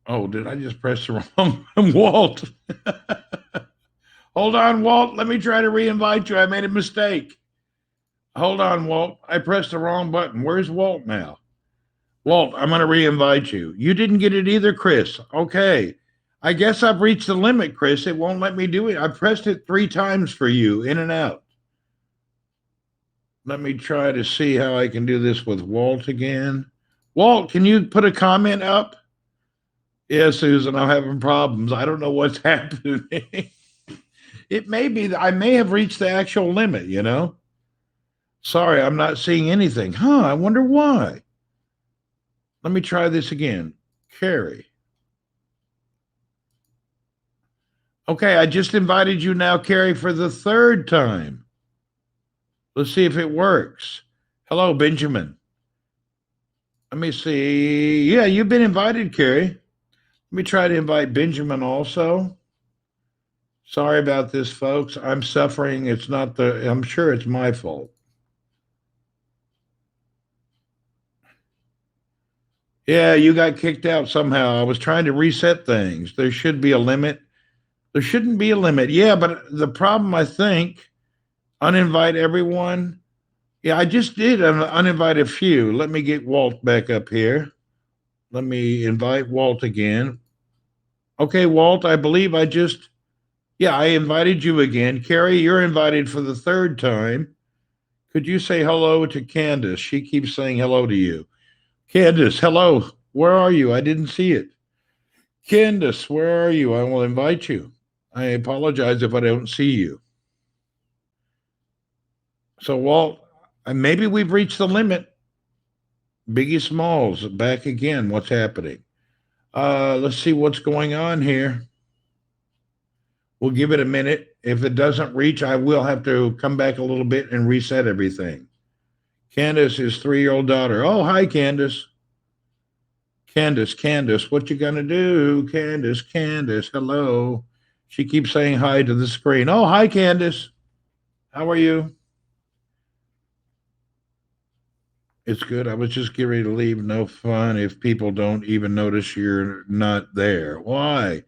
Oh, did I just press the wrong Walt? Hold on, Walt. Let me try to re-invite you. I made a mistake. Hold on, Walt. I pressed the wrong button. Where's Walt now? Walt, I'm going to re-invite you. You didn't get it either, Chris. Okay. I guess I've reached the limit, Chris. It won't let me do it. I pressed it 3 times for you, in and out. Let me try to see how I can do this with Walt again. Walt, can you put a comment up? Yeah, Susan, I'm having problems. I don't know what's happening. It may be that I may have reached the actual limit, Sorry, I'm not seeing anything. I wonder why. Let me try this again. Carrie. Okay, I just invited you now, Carrie, for the 3rd time. Let's see if it works. Hello, Benjamin. Let me see. Yeah, you've been invited, Carrie. Let me try to invite Benjamin also. Sorry about this, folks. I'm suffering. I'm sure it's my fault. Yeah, you got kicked out somehow. I was trying to reset things. There should be a limit. There shouldn't be a limit. Yeah, but the problem, I think, uninvite everyone. Yeah, I just did uninvite a few. Let me get Walt back up here. Let me invite Walt again. Okay, Walt, I believe I invited you again. Carrie, you're invited for the 3rd time. Could you say hello to Candace? She keeps saying hello to you. Candace, hello. Where are you? I didn't see it. Candace, where are you? I will invite you. I apologize if I don't see you. So, Walt, maybe we've reached the limit. Biggie Smalls, back again. What's happening? Let's see what's going on here. We'll give it a minute. If it doesn't reach, I will have to come back a little bit and reset everything. Candace, his 3-year-old daughter. Oh, hi, Candace. Candace, what you gonna do? Candace, hello. She keeps saying hi to the screen. Oh, hi, Candace. How are you? It's good. I was just getting ready to leave. No fun if people don't even notice you're not there. Why?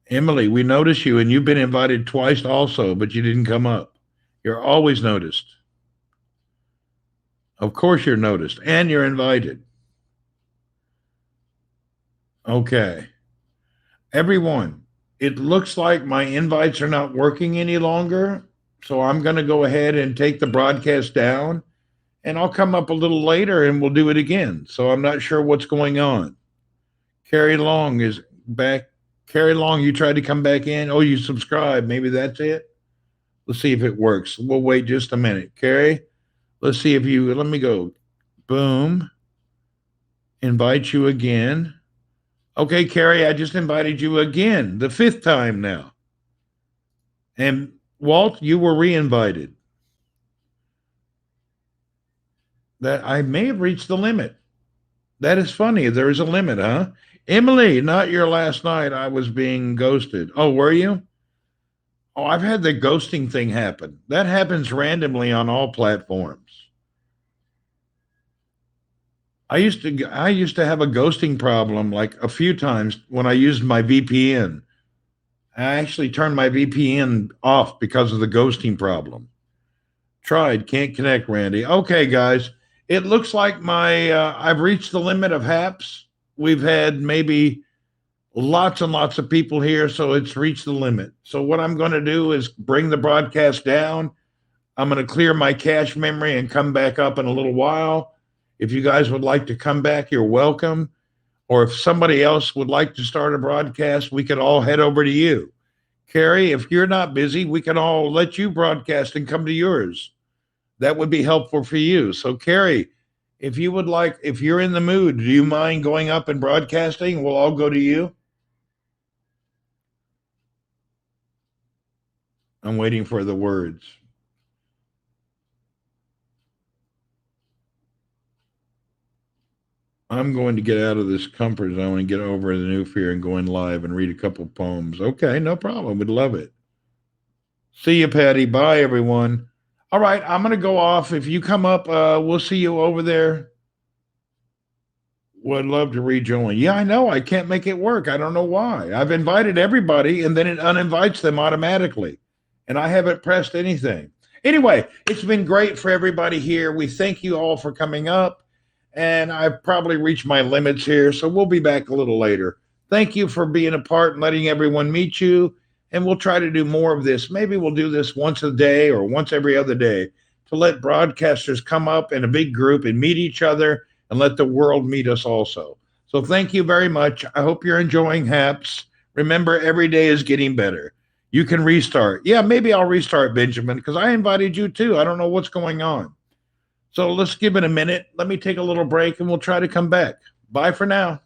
Emily, we notice you, and you've been invited twice also, but you didn't come up. You're always noticed. Of course, you're noticed, and you're invited. Okay. Everyone, it looks like my invites are not working any longer. So I'm going to go ahead and take the broadcast down, and I'll come up a little later and we'll do it again. So I'm not sure what's going on. Carrie Long is back. Carrie Long, you tried to come back in. Oh, you subscribed. Maybe that's it. Let's see if it works. We'll wait just a minute. Carrie, let's see if you, let me go. Boom. Invite you again. Okay, Carrie, I just invited you again, the 5th time now. And Walt, you were re-invited. That I may have reached the limit. That is funny. There is a limit, huh? Emily, not your last night. I was being ghosted. Oh, were you? Oh, I've had the ghosting thing happen. That happens randomly on all platforms. I used to have a ghosting problem like a few times when I used my VPN. I actually turned my VPN off because of the ghosting problem. Tried, can't connect, Randy. Okay, guys, it looks like I've reached the limit of haps. We've had maybe lots and lots of people here, so it's reached the limit. So what I'm going to do is bring the broadcast down. I'm going to clear my cache memory and come back up in a little while. If you guys would like to come back, you're welcome. Or if somebody else would like to start a broadcast, we could all head over to you. Carrie, if you're not busy, we can all let you broadcast and come to yours. That would be helpful for you. So, Carrie, if you would like, if you're in the mood, do you mind going up and broadcasting? We'll all go to you. I'm waiting for the words. I'm going to get out of this comfort zone and get over the new fear and go in live and read a couple poems. Okay, no problem. We'd love it. See you, Patty. Bye, everyone. All right, I'm going to go off. If you come up, we'll see you over there. Would love to rejoin. Yeah, I know. I can't make it work. I don't know why. I've invited everybody, and then it uninvites them automatically. And I haven't pressed anything. Anyway, it's been great for everybody here. We thank you all for coming up. And I've probably reached my limits here, so we'll be back a little later. Thank you for being a part and letting everyone meet you. And we'll try to do more of this. Maybe we'll do this once a day or once every other day to let broadcasters come up in a big group and meet each other and let the world meet us also. So thank you very much. I hope you're enjoying HAPS. Remember, every day is getting better. You can restart. Yeah, maybe I'll restart, Benjamin, because I invited you too. I don't know what's going on. So let's give it a minute. Let me take a little break and we'll try to come back. Bye for now.